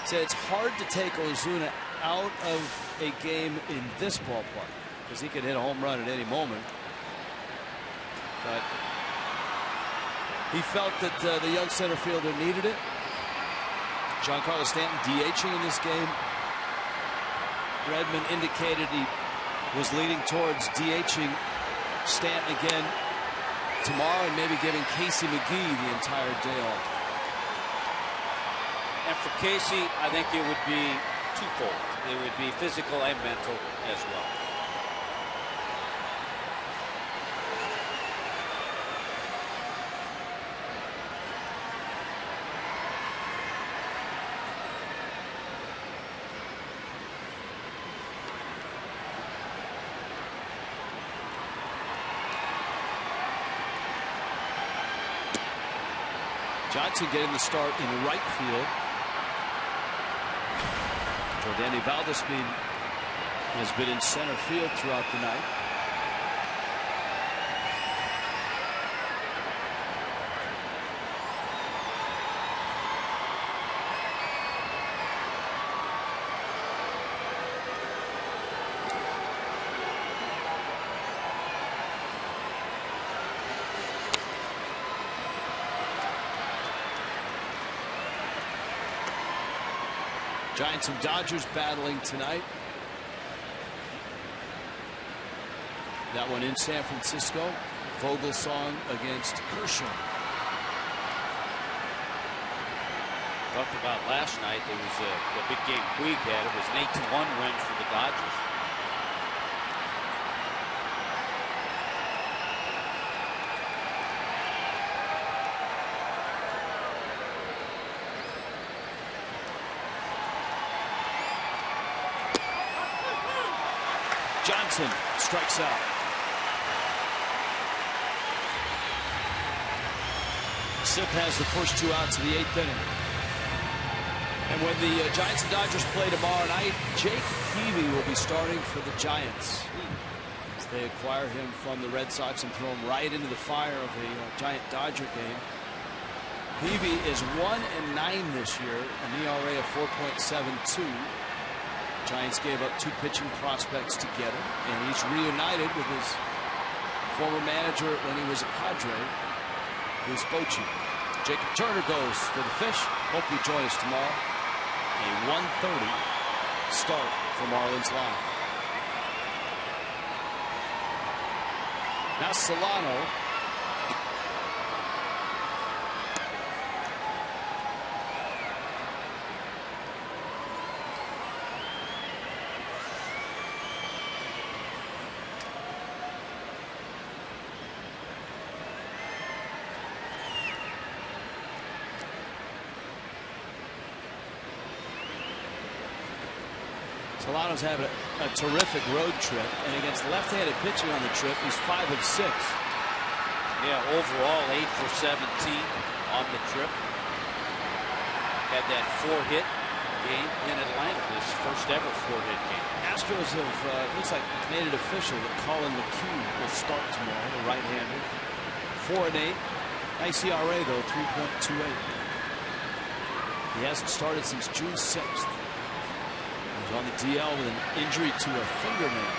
C: He said it's hard to take Ozuna out of a game in this ballpark because he could hit a home run at any moment. But he felt that the young center fielder needed it. Giancarlo Stanton DHing in this game. Redmond indicated he was leaning towards DHing Stanton again tomorrow and maybe giving Casey McGee the entire day off.
F: And for Casey, I think it would be twofold. It would be physical and mental as well.
C: Johnson getting the start in right field. JORDANY VALDESPIN has been in center field throughout the night. Giants and Dodgers battling tonight. That one in San Francisco. Vogelsong against Kershaw.
F: Talked about last night. There was the big game Puig had. It was an 8-1 win for the Dodgers.
C: Johnson strikes out. Sip has the first 2 outs of the 8th inning. And when the Giants and Dodgers play tomorrow night, Jake Peavy will be starting for the Giants as they acquire him from the Red Sox and throw him right into the fire of a Giant-Dodger game. Peavy is 1-9 this year, an ERA of 4.72. Giants gave up 2 pitching prospects to get him, and he's reunited with his former manager when he was a Padre, Bruce Bochy. Jacob Turner goes for the fish. Hope you join us tomorrow. A 1:30 start for Marlins Live. Now Solano. Solano's having a terrific road trip, and against left-handed pitching on the trip, he's 5 of 6.
F: Yeah, overall 8 for 17 on the trip. Had that 4-hit game in Atlanta, his first ever 4-hit game.
C: Astros have looks like made it official that Colin McHugh will start tomorrow, the right-hander. 4-8. Nice ERA though, 3.28. He hasn't started since June 6th. He's on the DL with an injury to a fingernail.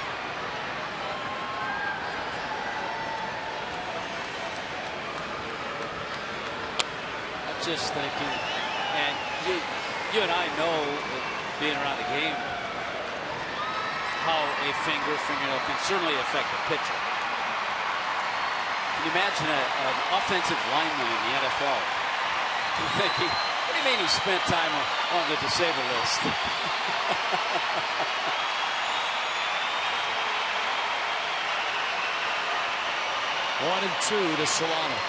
F: I'm just thinking, and you and I know, being around the game, how a fingernail can certainly affect a pitcher. Can you imagine an offensive lineman in the NFL? You're thinking, what do you mean he spent time on the disabled list?
C: 1-2 to Solano.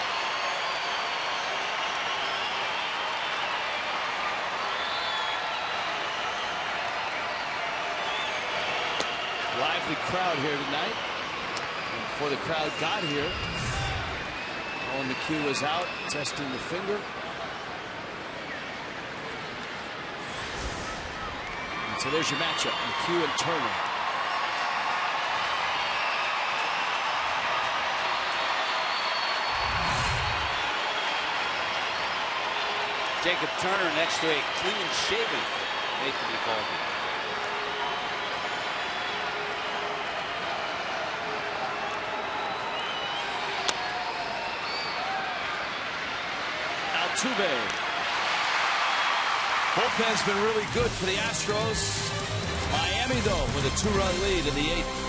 C: Lively crowd here tonight. And before the crowd got here, Colin McHugh was out testing the finger. And so there's your matchup, McHugh and Turner.
F: Jacob Turner next to a clean-shaven Nathan Eovaldi.
C: Altuve. Bullpen's been really good for the Astros. Miami, though, with a 2-run lead in the 8th.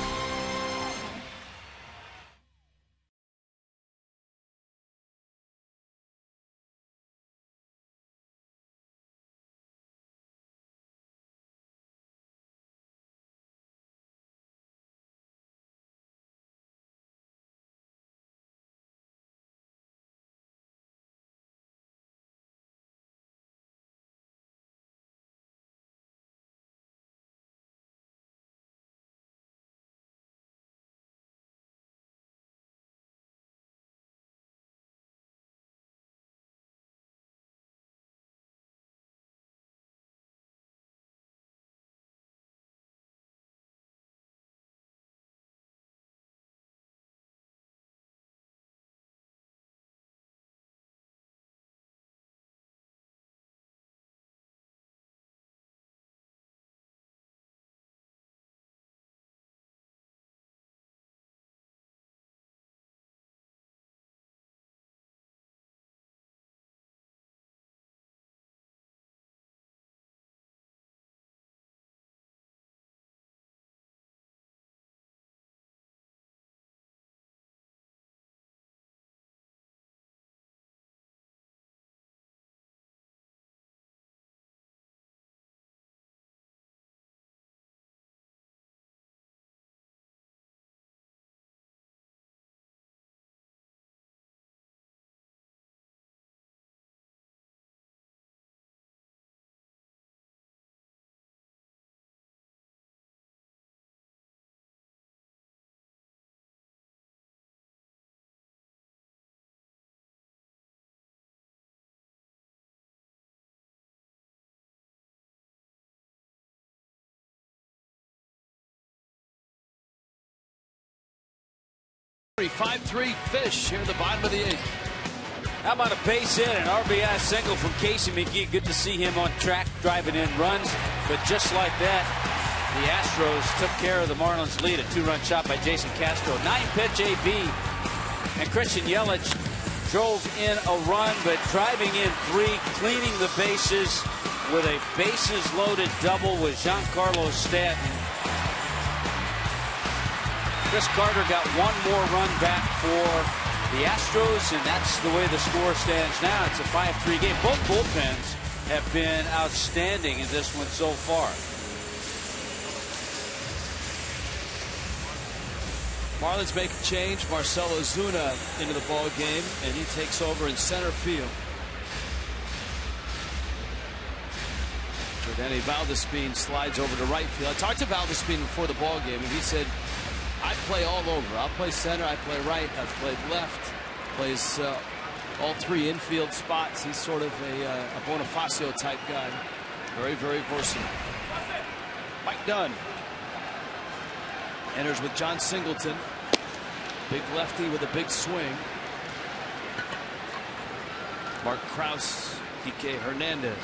C: 5-3. 5-3 Fish here in the bottom of the 8th.
F: How about a base hit, an RBI single from Casey McGee? Good to see him on track, driving in runs. But just like that, the Astros took care of the Marlins' lead. A 2-run shot by Jason Castro. 9-pitch AB. And Christian Yelich drove in a run, but driving in 3, cleaning the bases with a bases-loaded double with Giancarlo Stanton. Chris Carter got 1 more run back for the Astros, and that's the way the score stands now. It's a 5-3 game. Both bullpens have been outstanding in this one so far.
C: Marlins make a change. Marcell Ozuna into the ball game, and he takes over in center field. JORDANY VALDESPIN slides over to right field. I talked to VALDESPIN before the ball game, and he said, I play all over. I'll play center, I play right, I've played left. Plays all 3 infield spots. He's sort of a Bonifacio type guy. Very, very versatile. Mike Dunn enters with John Singleton. Big lefty with a big swing. Mark Krause, Kike Hernandez.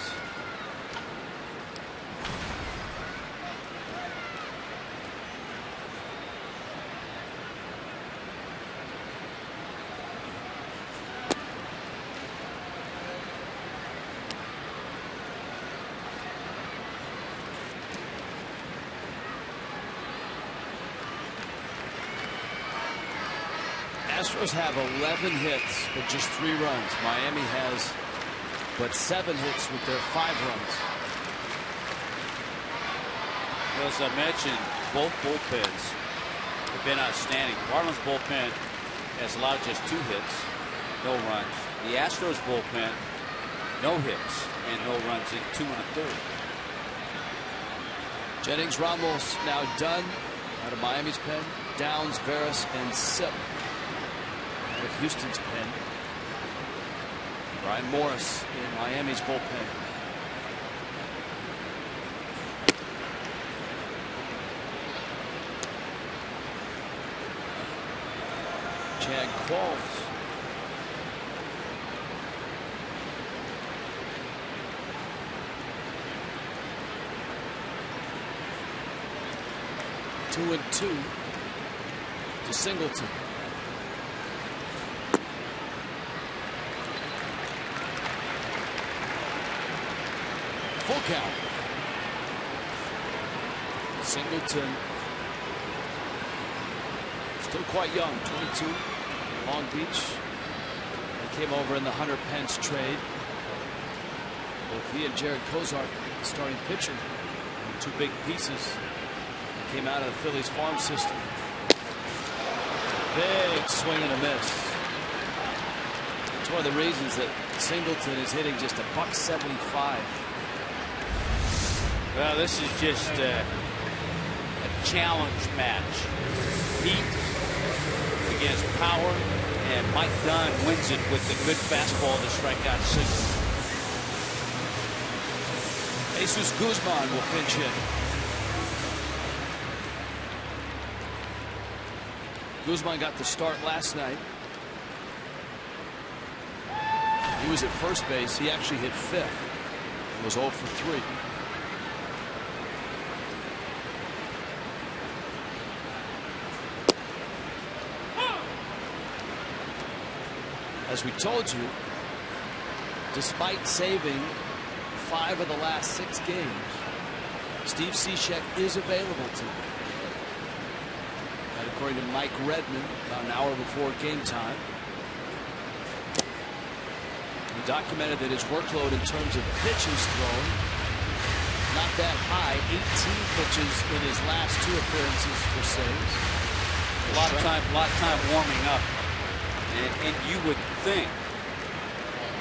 C: Astros have 11 hits, but just 3 runs. Miami has but 7 hits with their 5 runs.
F: Well, as I mentioned, both bullpens have been outstanding. Marlins bullpen has allowed just 2 hits, no runs. The Astros bullpen, no hits and no runs in 2 1/3.
C: Jennings, Ramos now done out of Miami's pen. Downs, Veras, and Sipp out of Houston's pen. Brian Morris in Miami's bullpen. Chad Qualls. Two and 2 to Singleton. Full count. Singleton still quite young, 22, Long Beach. He came over in the Hunter Pence trade. Both he and Jared COSART, starting pitcher, 2 big pieces. Came out of the Phillies farm system. Big swing and a miss. It's one of the reasons that Singleton is hitting just a $175.
F: Well, this is just a challenge match. Heat against power, and Mike Dunn wins it with a good fastball to strike out Singleton.
C: Jesus Guzman will pinch hit. Guzman got the start last night. He was at first base. He actually hit 5th. It was 0 for 3. As we told you, despite saving 5 of the last 6 games, Steve Cishek is available to him. According to Mike Redmond, about an hour before game time. He documented that his workload in terms of pitches thrown, not that high. 18 pitches in his last 2 appearances for saves.
F: A lot of time warming up. And you would think,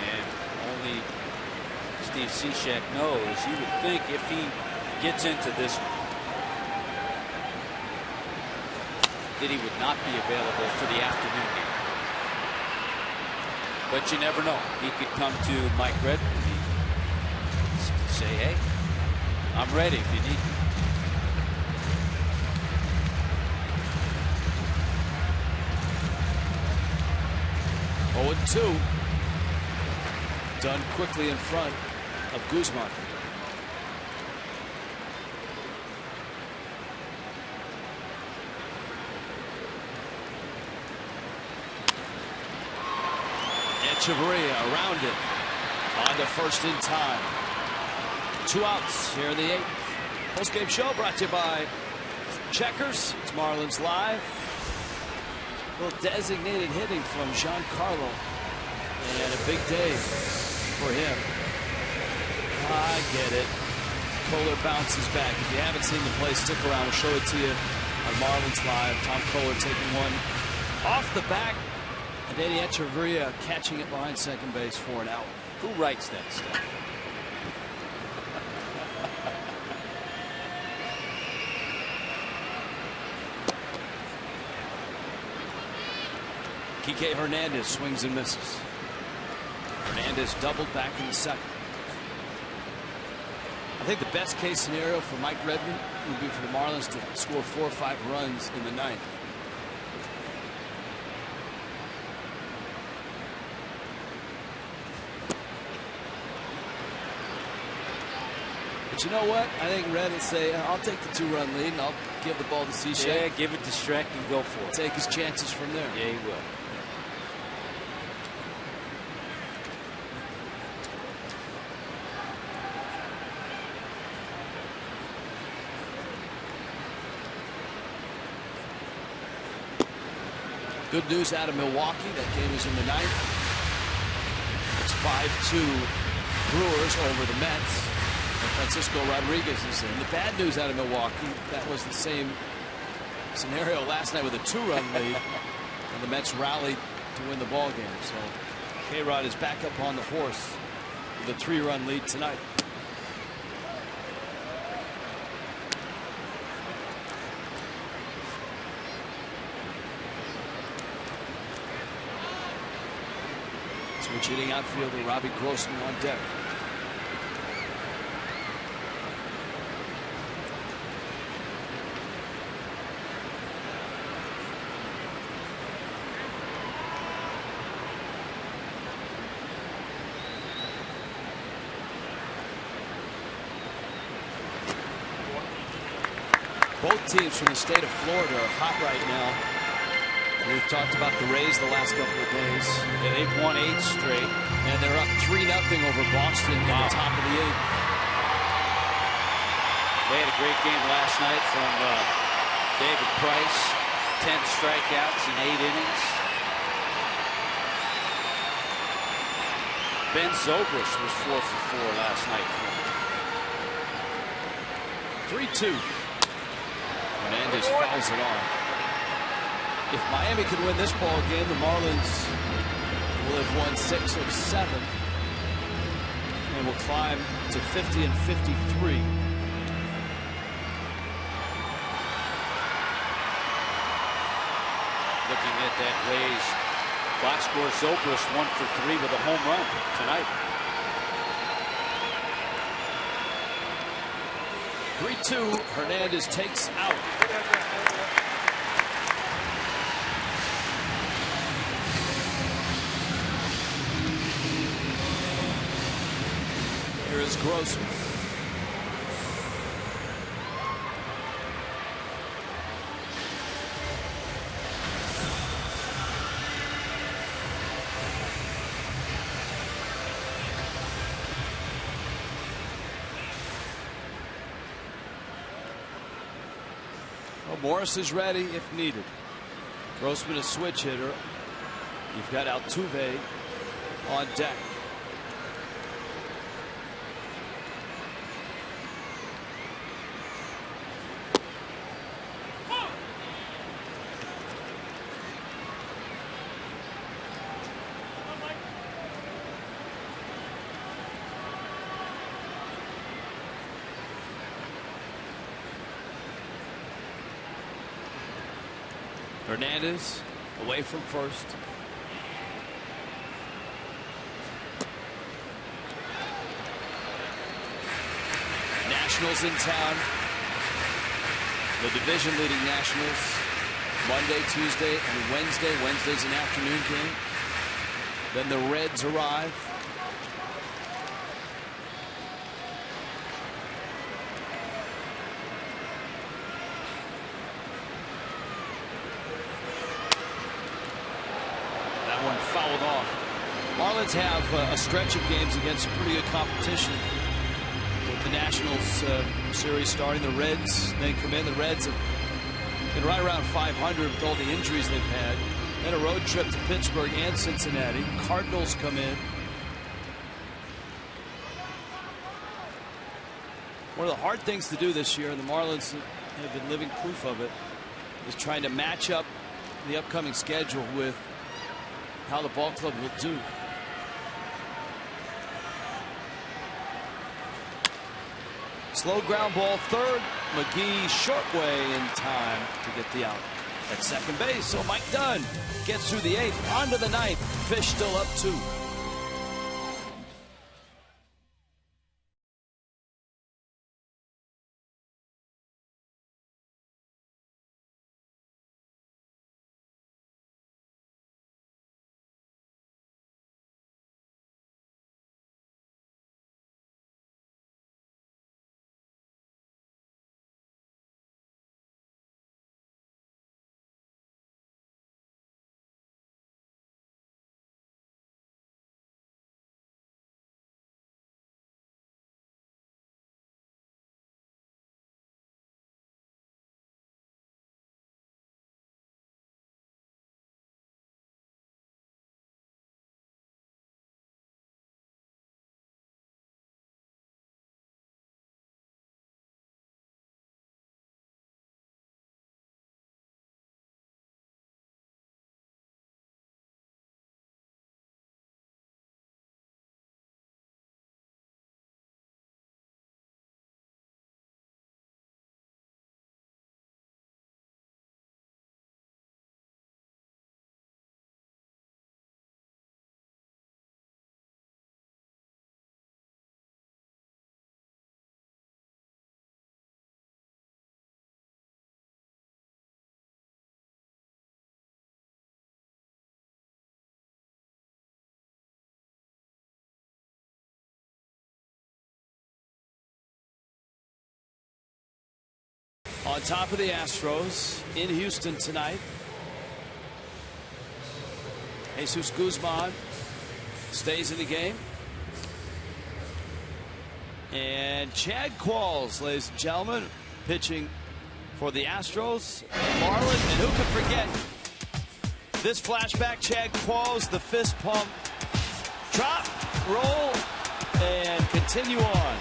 F: and only Steve Cishek knows, you would think if he gets into this, that he would not be available for the afternoon game. But you never know. He could come to Mike Redmond and say, hey, I'm ready if you need me.
C: 0-2. Done quickly in front of Guzman. Echeverria around it. On to first in time. 2 outs here in the 8th. Postgame show brought to you by Checkers. It's Marlins Live. A little designated hitting from Giancarlo. And a big day for him. I get it. Kohler bounces back. If you haven't seen the play, stick around. We'll show it to you on Marlins Live. Tom Kohler taking one off the back. And Danny Echeverria catching it behind second base for an out.
F: Who writes that stuff?
C: Kike Hernandez swings and misses. Hernandez doubled back in the second. I think the best case scenario for Mike Redmond would be for the Marlins to score 4 or 5 runs in the 9th. But you know what? I think Red will say, I'll take the 2-run lead and I'll give the ball to Cishek.
F: Yeah, give it to Streck and go for it.
C: Take his chances from there.
F: Yeah, he will.
C: Good news out of Milwaukee. That game is in the 9th. It's 5-2 Brewers over the Mets. And Francisco Rodriguez is in. The bad news out of Milwaukee, that was the same scenario last night with a 2-run lead. And the Mets rallied to win the ball game. So K-Rod is back up on the horse with a 3-run lead tonight. Switch hitting outfielder Robbie Grossman on deck. Both teams from the state of Florida are hot right now. We've talked about the Rays the last couple of days.
F: Yeah, they've won 8 straight.
C: And they're up 3-0 over Boston in the top of the 8th.
F: They had a great game last night from David Price. 10 strikeouts in 8 innings. Ben Zobrist was 4 for 4 last night for him.
C: 3-2. Hernandez fouls it off. If Miami could win this ball game, the Marlins will have won 6 of 7 and will climb to 50 and 53.
F: Looking at that Rays box score, Zobrist 1 for 3 with a home run tonight.
C: 3-2. Hernandez takes out. Here is Grossman. Well, Morris is ready if needed. Grossman a switch hitter. You've got Altuve on deck. Hernandez away from first. Nationals in town. The division leading Nationals Monday, Tuesday, and Wednesday. Wednesday's an afternoon game. Then the Reds arrive. That one fouled off. Marlins have a stretch of games against pretty good competition. With the Nationals series starting, the Reds then come in. The Reds have been right around 500 with all the injuries they've had. Then a road trip to Pittsburgh and Cincinnati. Cardinals come in. One of the hard things to do this year, and the Marlins have been living proof of it, is trying to match up the upcoming schedule with how the ball club will do. Slow ground ball third. McGee short way in time to get the out at second base. So Mike Dunn gets through the 8th, onto the 9th. Fish still up 2. On top of the Astros in Houston tonight. Jesus Guzman stays in the game. And Chad Qualls, ladies and gentlemen, pitching for the Astros and Marlins. And who could forget this flashback? Chad Qualls, the fist pump, drop, roll, and continue on.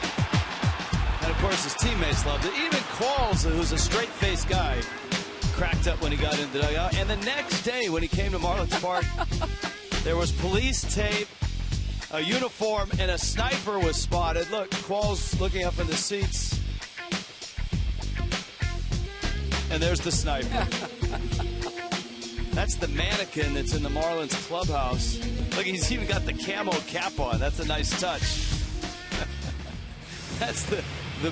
C: And of course his teammates loved it. Even Qualls, who's a straight-faced guy, cracked up when he got in the dugout. And the next day when he came to Marlins Park, there was police tape, a uniform, and a sniper was spotted. Look, Qualls looking up in the seats. And there's the sniper. That's the mannequin that's in the Marlins clubhouse. Look, he's even got the camo cap on. That's a nice touch. That's the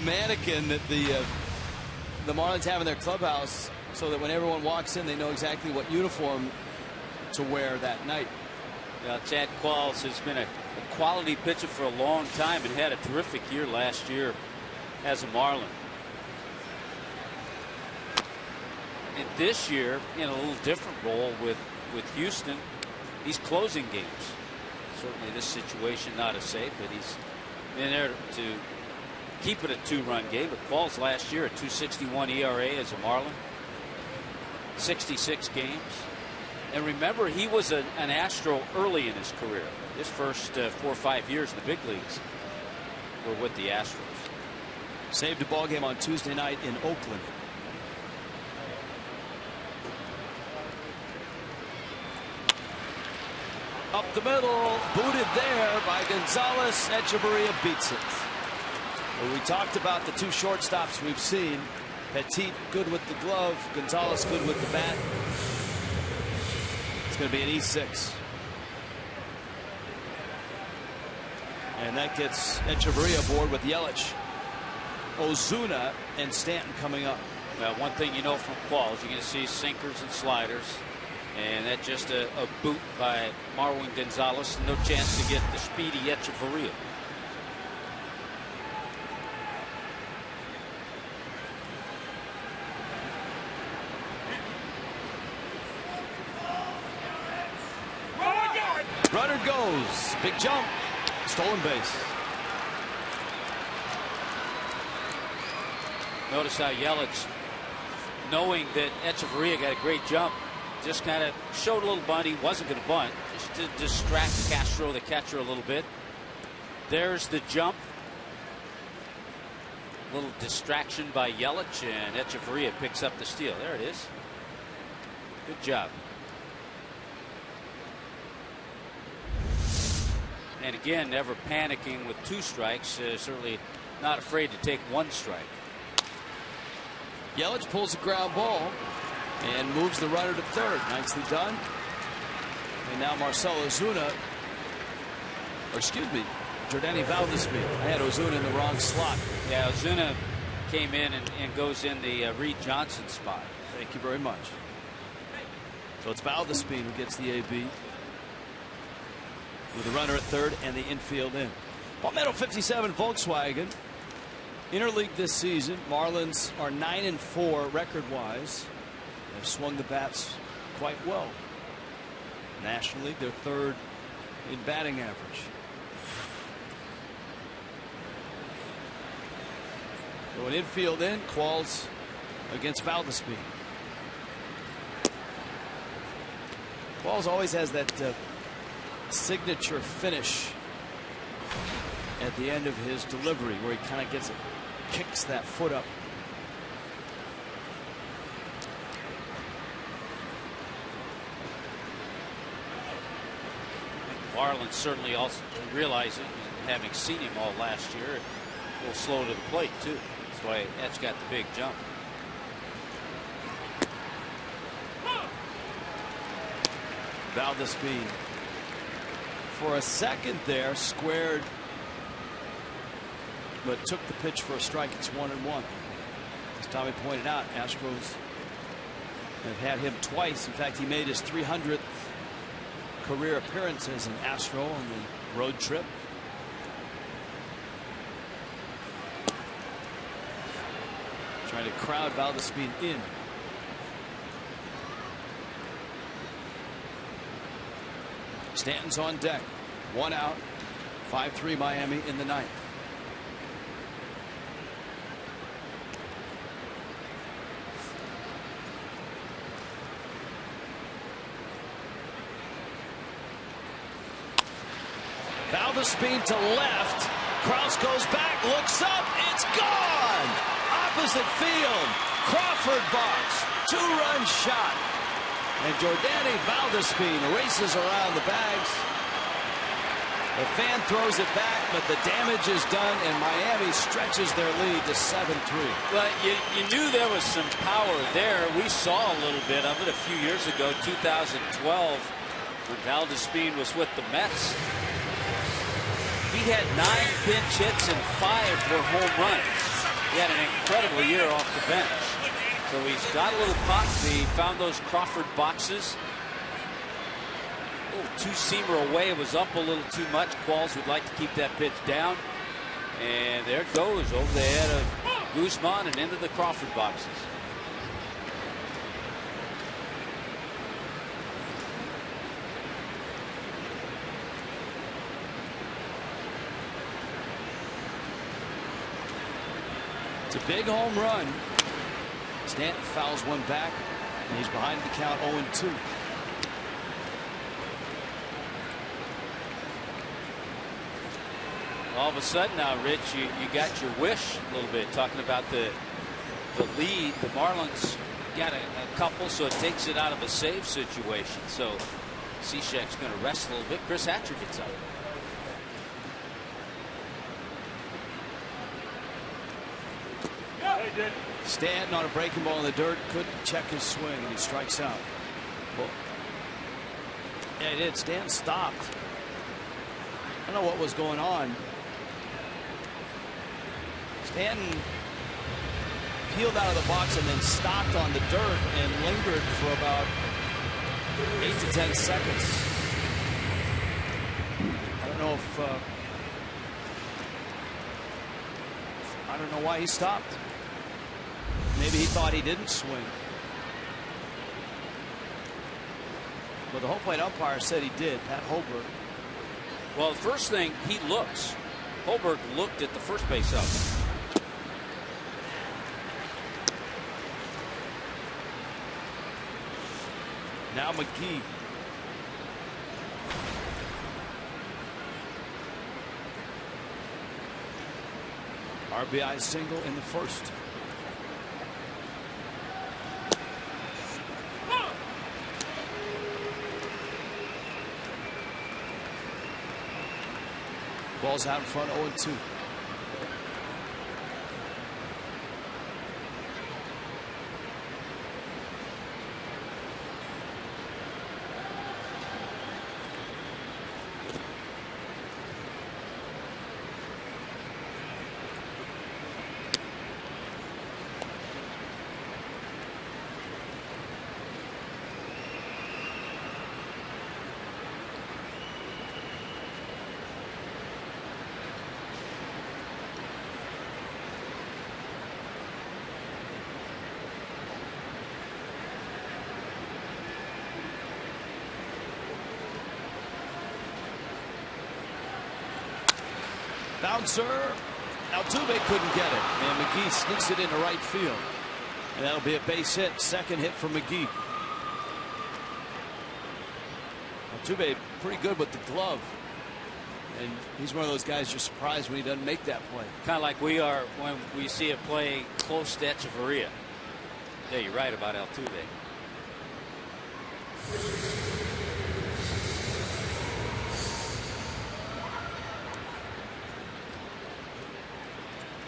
C: mannequin that the Marlins have in their clubhouse, so that when everyone walks in, they know exactly what uniform to wear that night.
F: Chad Qualls has been a quality pitcher for a long time and had a terrific year last year as a Marlin. And this year, in a little different role with Houston, he's closing games. Certainly this situation not as safe, but he's been there to keep it a 2-run game. But Qualls last year, a 2.61 ERA as a Marlin, 66 games. And remember, he was an Astro early in his career. His first 4 or 5 years in the big leagues were with the Astros.
C: Saved a ball game on Tuesday night in Oakland. Up the middle, booted there by Gonzalez. Echeverria beats it. Well, we talked about the 2 shortstops we've seen. Petit good with the glove, Gonzalez good with the bat. It's going to be an E6. And that gets Echeverria aboard with Yelich, Ozuna, and Stanton coming up.
F: Well, one thing you know from Qualls, you're going to see sinkers and sliders. And that's just a boot by Marwin Gonzalez. No chance to get the speedy Echeverria.
C: Runner goes. Big jump. Stolen base.
F: Notice how Yelich, knowing that Echeverria got a great jump, just kind of showed a little bunt. He wasn't going to bunt, just to distract Castro, the catcher, a little bit. There's the jump. A little distraction by Yelich, and Echeverria picks up the steal. There it is. Good job. And again, never panicking with 2 strikes. Certainly not afraid to take 1 strike.
C: Yelich pulls a ground ball and moves the runner to third. Nicely done. And now Marcell Ozuna, or excuse me, Jordany Valdespin. I had Ozuna in the wrong slot.
F: Yeah, Ozuna came in and goes in the Reed Johnson spot.
C: Thank you very much. So it's Valdespin who gets the AB with the runner at third and the infield in. Palmetto 57 Volkswagen. Interleague this season, Marlins are 9-4 record-wise. They've swung the bats quite well. National League, they're third in batting average. So an infield in, Qualls against Valdespin. Qualls always has that signature finish at the end of his delivery where he kind of gets it, kicks that foot up.
F: Marlins certainly also realizing, having seen him all last year, a little slow to the plate too. That's why Ed's got the big jump.
C: Valdespin for a second there squared, but took the pitch for a strike. It's 1-1. As Tommy pointed out, Astros have had him twice. In fact, he made his 300th career appearance as an Astro on the road trip. Trying to crowd Valdespin in. Stanton's on deck. 1 out. 5-3 Miami in the ninth. Valdespin to left. Kraus goes back, looks up, it's gone! Opposite field. Crawford box. 2-run shot. And Jordany Valdespin races around the bags. The fan throws it back, but the damage is done, and Miami stretches their lead to 7-3.
F: Well, you knew there was some power there. We saw a little bit of it a few years ago, 2012, when Valdespin was with the Mets. He had 9 pinch hits and 5 were home runs. He had an incredible year off the bench. So he's got a little pop. He found those Crawford boxes. A little two-seamer away. It was up a little too much. Qualls would like to keep that pitch down. And there it goes over the head of Guzman and into the Crawford boxes.
C: It's a big home run. Stanton fouls one back, and he's behind the count 0-2.
F: All of a sudden now, Rich, you got your wish a little bit, talking about the lead. The Marlins got a couple, so it takes it out of a save situation. So Cishek's going to rest a little bit. Chris Hatcher gets up.
C: Stanton on a breaking ball in the dirt, couldn't check his swing, and he strikes out. Well, yeah, he did. Stanton stopped. I don't know what was going on. Stanton peeled out of the box and then stopped on the dirt and lingered for about 8 to 10 seconds. I don't know if I don't know why he stopped. Maybe he thought he didn't swing. But the home plate umpire said he did. Pat Holberg.
F: Well, the first thing, he looks. Holberg looked at the first base up.
C: Now McGee. RBI single in the first. Ball's out in front, 0-2. Bouncer. Altuve couldn't get it. And McGee sneaks it into right field. And that'll be a base hit. Second hit for McGee. Altuve pretty good with the glove. And he's one of those guys you're surprised when he doesn't make that play.
F: Kind of like we are when we see a play close to Echeverria. Yeah, you're right about Altuve.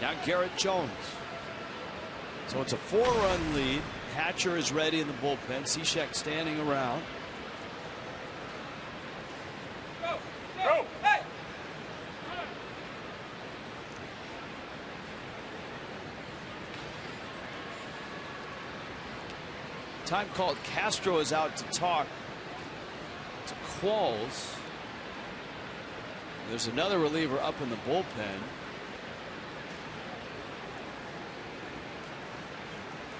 C: Now Garrett Jones. So it's a 4-run lead. Hatcher is ready in the bullpen. Cishek standing around.
B: Go! Go! Hey!
C: Time called. Castro is out to talk to Qualls. There's another reliever up in the bullpen.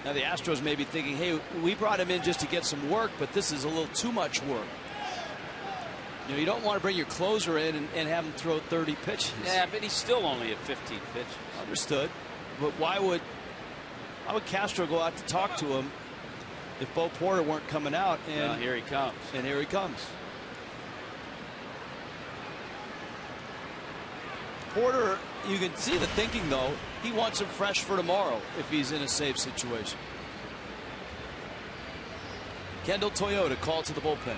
C: Now the Astros may be thinking, hey, we brought him in just to get some work, but this is a little too much work. You know, you don't want to bring your closer in and have him throw 30 pitches.
F: Yeah, but he's still only at 15 pitches.
C: Understood. But why would Castro go out to talk to him if Bo Porter weren't coming out? And
F: well, here he comes.
C: And here he comes. Porter, you can see the thinking, though. He wants him fresh for tomorrow if he's in a safe situation. Kendall Toyota called to the bullpen.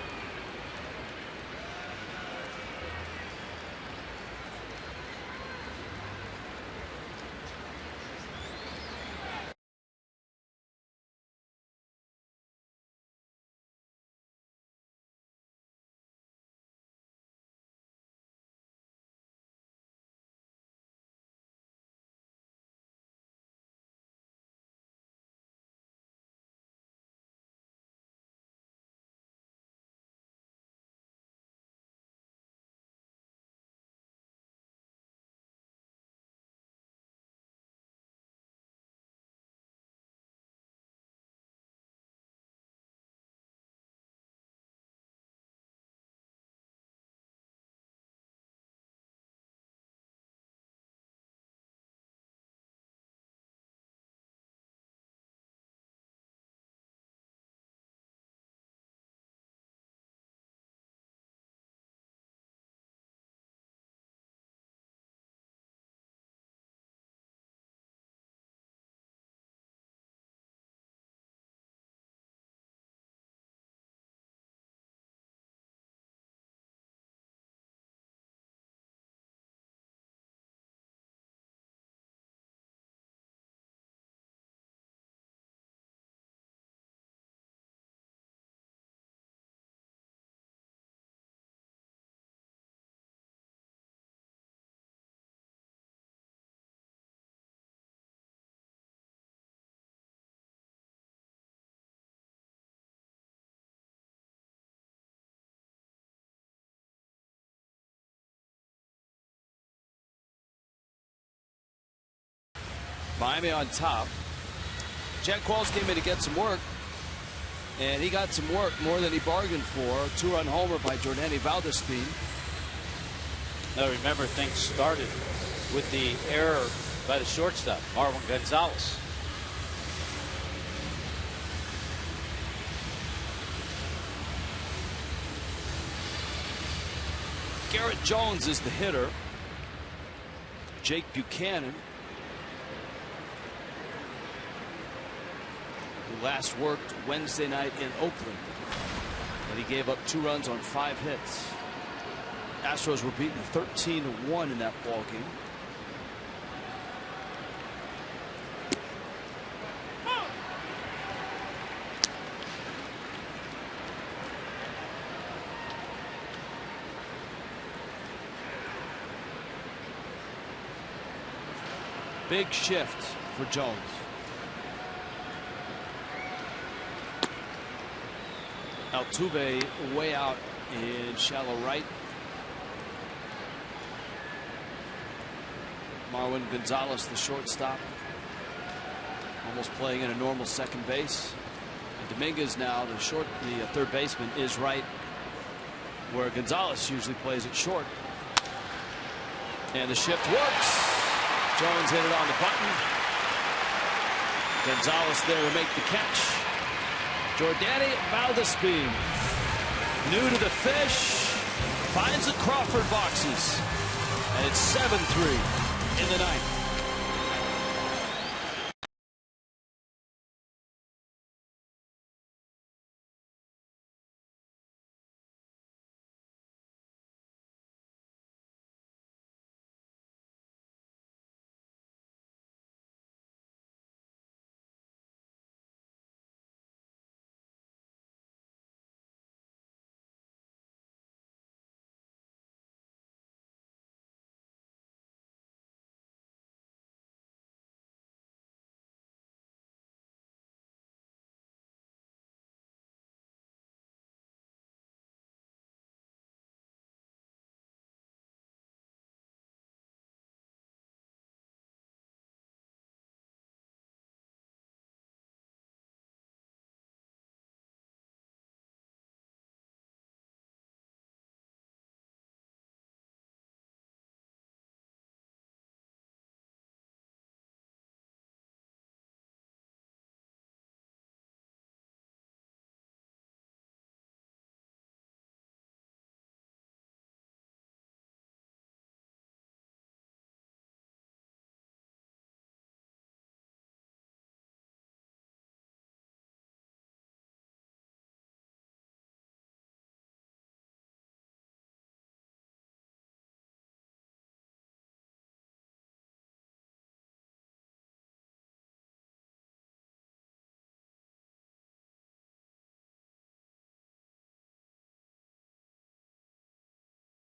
C: Miami on top. Jack Qualls came in to get some work, and he got some work more than he bargained for. Two-run homer by JORDANY VALDESPIN.
F: Now remember, things started with the error by the shortstop, MARWIN GONZALEZ.
C: Garrett Jones is the hitter. Jake Buchanan, who last worked Wednesday night in Oakland, and he gave up 2 runs on 5 hits. Astros were beaten 13-1 in that ball game. Big shift for Jones. Altuve way out in shallow right. MARWIN GONZALEZ, the shortstop, almost playing in a normal second base. And Dominguez now, the third baseman, is right where Gonzalez usually plays at short. And the shift works. Jones hit it on the button. Gonzalez there to make the catch. JORDANY VALDESPIN, new to the fish, finds the Crawford boxes, and it's 7-3 in the ninth.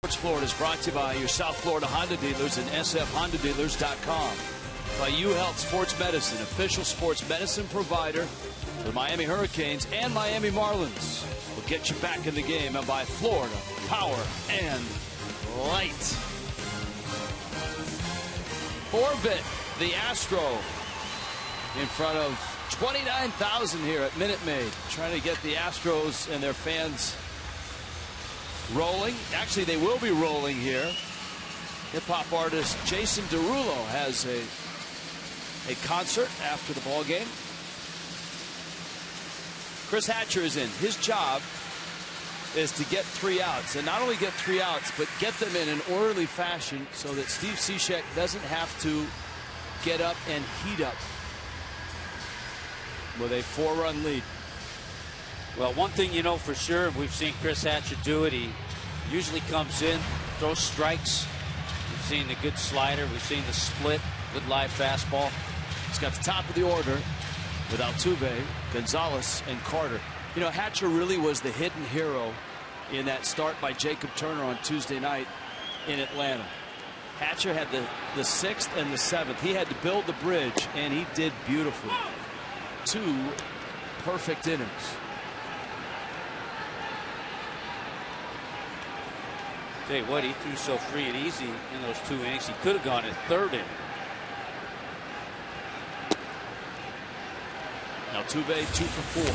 C: Florida is brought to you by your South Florida Honda dealers and sfhondadealers.com. By UHealth Sports Medicine, official sports medicine provider for the Miami Hurricanes and Miami Marlins. We'll get you back in the game. And by Florida Power and Light. Orbit, the Astro, in front of 29,000 here at Minute Maid, trying to get the Astros and their fans rolling. Actually, they will be rolling here. Hip-hop artist Jason Derulo has a concert after the ball game. Chris Hatcher is in. His job is to get 3 outs, and not only get 3 outs, but get them in an orderly fashion so that Steve Cishek doesn't have to get up and heat up with a 4-run lead.
F: Well, one thing you know for sure, we've seen Chris Hatcher do it. He usually comes in, throws strikes. We've seen the good slider. We've seen the split, good live fastball.
C: He's got the top of the order with Altuve, Gonzalez, and Carter. You know, Hatcher really was the hidden hero in that start by Jacob Turner on Tuesday night in Atlanta. Hatcher had the 6th and the 7th. He had to build the bridge, and he did beautifully. 2 perfect innings.
F: Tell you what, he threw so free and easy in those 2 innings. He could have gone his 3rd inning.
C: Altuve 2 for 4.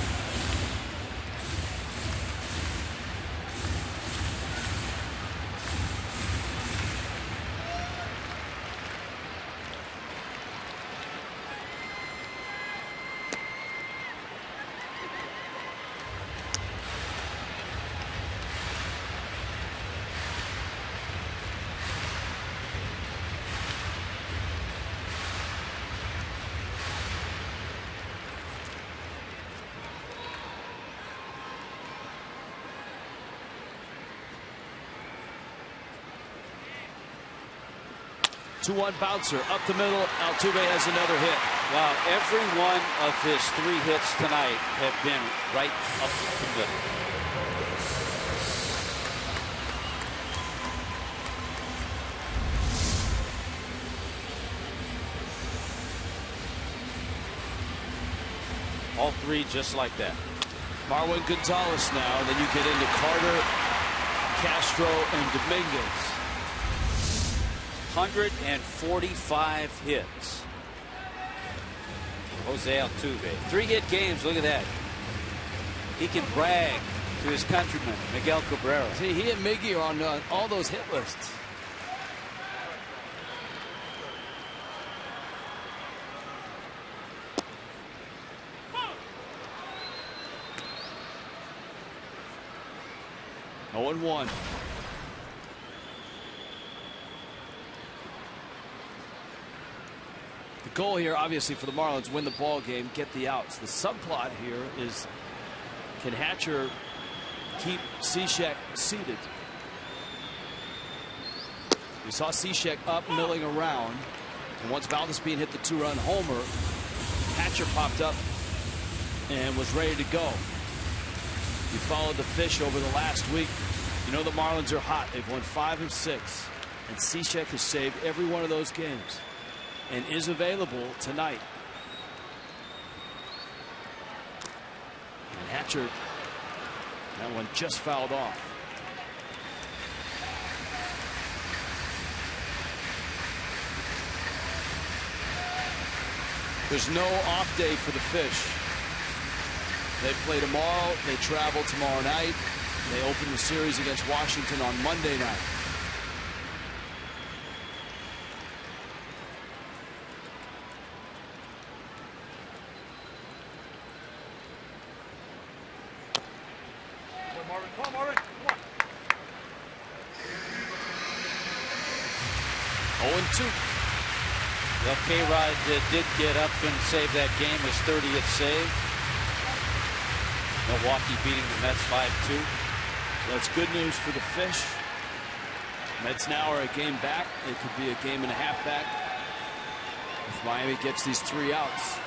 C: Two-one bouncer up the middle. Altuve has another hit.
F: Wow, every one of his 3 hits tonight have been right up the middle. All 3 just like that.
C: Marwin, Gonzalez now. Then you get into Carter, Castro, and Dominguez.
F: 145 hits. Jose Altuve. 3-hit games. Look at that. He can brag to his countryman, Miguel Cabrera.
C: See, he and Miggy are on all those hit lists. Oh, 0-1. The goal here, obviously, for the Marlins, win the ball game, get the outs. The subplot here is, can Hatcher keep Cishek seated? We saw Cishek up, milling around, and once Valdespin hit the 2-run homer, Hatcher popped up and was ready to go. You followed the Fish over the last week. You know the Marlins are hot. They've won 5 of 6, and Cishek has saved every one of those games and is available tonight. And Hatcher, that one just fouled off. There's no off day for the Fish. They play tomorrow. They travel tomorrow night. They open the series against Washington on Monday night.
B: Come on, Marvin. Come on.
C: 0-2.
F: Well, K-Rod did get up and save that game, his 30th save. Milwaukee beating the Mets 5-2.
C: That's good news for the Fish. Mets now are a game back. It could be a game and a half back if Miami gets these 3 outs.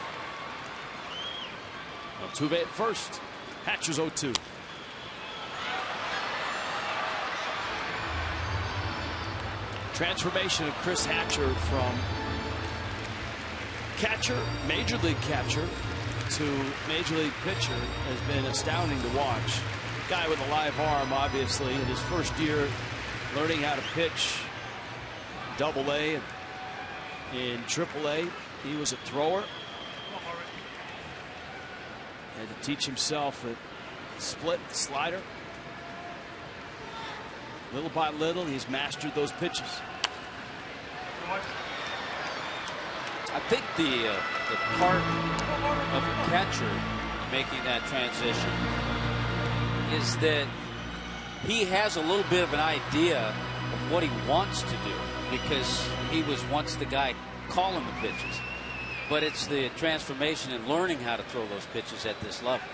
C: Altuve at first. Hatcher's 0-2. Transformation of Chris Hatcher from catcher, major league catcher, to major league pitcher has been astounding to watch. Guy with a live arm, obviously, in his first year learning how to pitch Double-A and in Triple-A. He was a thrower. Had to teach himself a split slider. Little by little, he's mastered those pitches.
F: I think the part of a catcher making that transition is that he has a little bit of an idea of what he wants to do, because he was once the guy calling the pitches. But it's the transformation and learning how to throw those pitches at this level.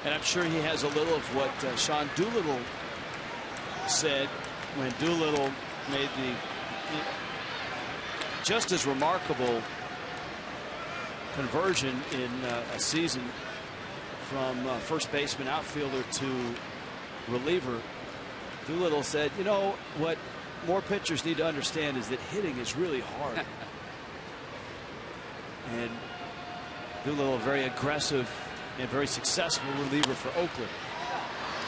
C: And I'm sure he has a little of what Sean Doolittle said when Doolittle made the just as remarkable conversion in a season from first baseman outfielder to reliever. Doolittle said, you know what more pitchers need to understand is that hitting is really hard. And Doolittle, very aggressive and very successful reliever for Oakland.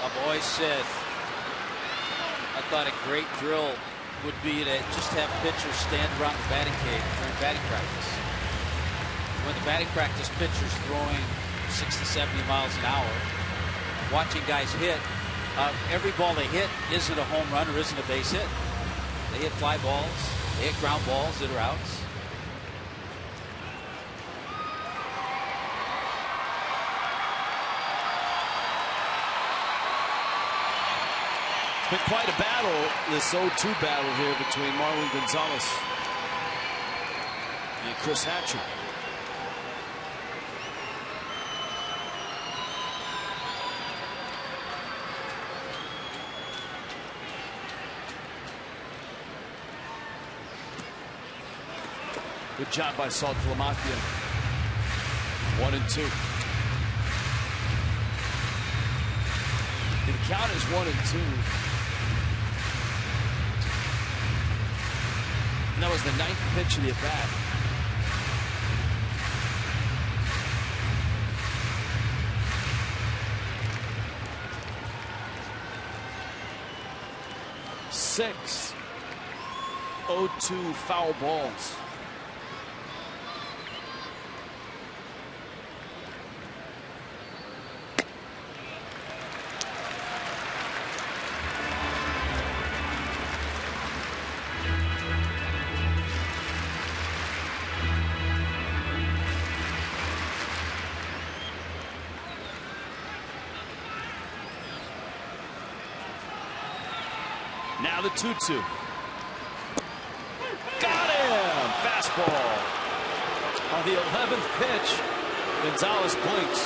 F: I've always said a thought a great drill would be to just have pitchers stand around the batting cage during batting practice. When the batting practice pitcher's throwing 60, 70 miles an hour, watching guys hit, every ball they hit isn't a home run or isn't a base hit. They hit fly balls, they hit ground balls that are outs.
C: Been quite a battle, this 0-2 battle here between Marwin Gonzalez and Chris Hatcher. Good job by Saltalamacchia. 1-2. The count is 1-2. And that was the 9th pitch of the at-bat. Six 0-2 foul balls. Now the 2-2. Got him! Fastball. On the 11th pitch, Gonzalez blinks.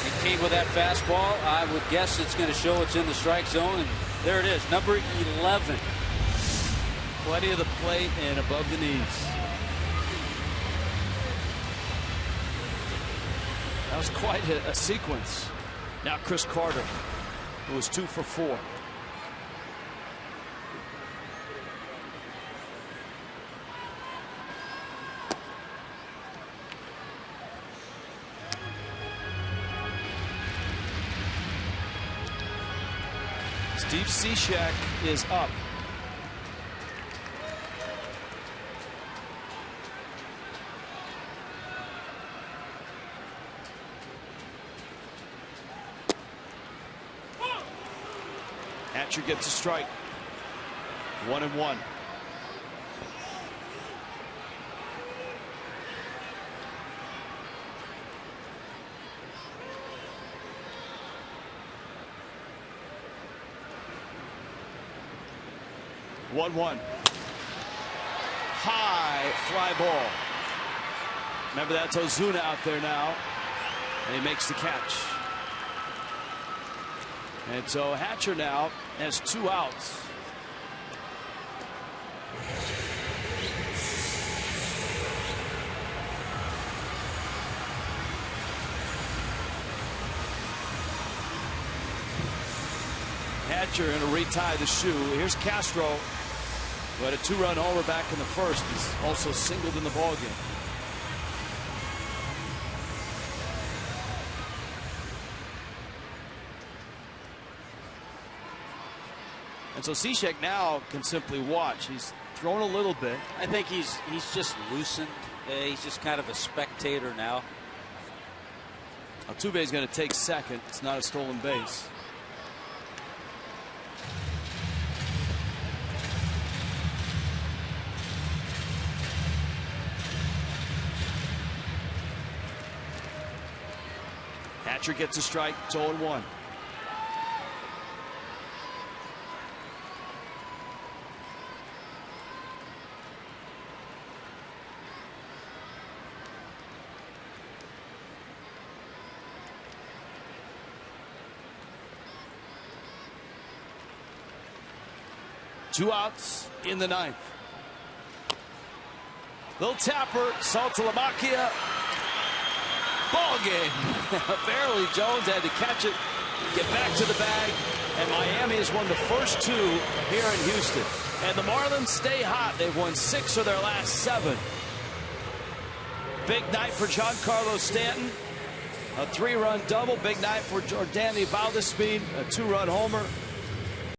F: He came with that fastball. I would guess it's going to show it's in the strike zone, and there it is, number 11.
C: Plenty of the plate and above the knees. That was quite a sequence. Now Chris Carter, who was 2 for 4. Steve Cishek is up. Hatcher gets a strike. 1-1. High fly ball. Remember, that's Ozuna out there now, and he makes the catch. And so Hatcher now has 2 outs. Hatcher going to retie the shoe. Here's Castro, who had a 2-run homer back in the first. He's also singled in the ballgame. And so Cishek now can simply watch. He's thrown a little bit.
F: I think he's just loosened. He's just kind of a spectator now.
C: Altuve is going to take second. It's not a stolen base. Hatcher gets a strike. It's 0-1. Two outs in the 9th. Little tapper, Saltalamacchia. Ball game. Barely Jones had to catch it, get back to the bag, and Miami has won the first 2 here in Houston. And the Marlins stay hot. They've won 6 of their last 7. big night for Giancarlo Stanton. A 3-run double. Big night for JORDANY VALDESPIN. A 2-run homer.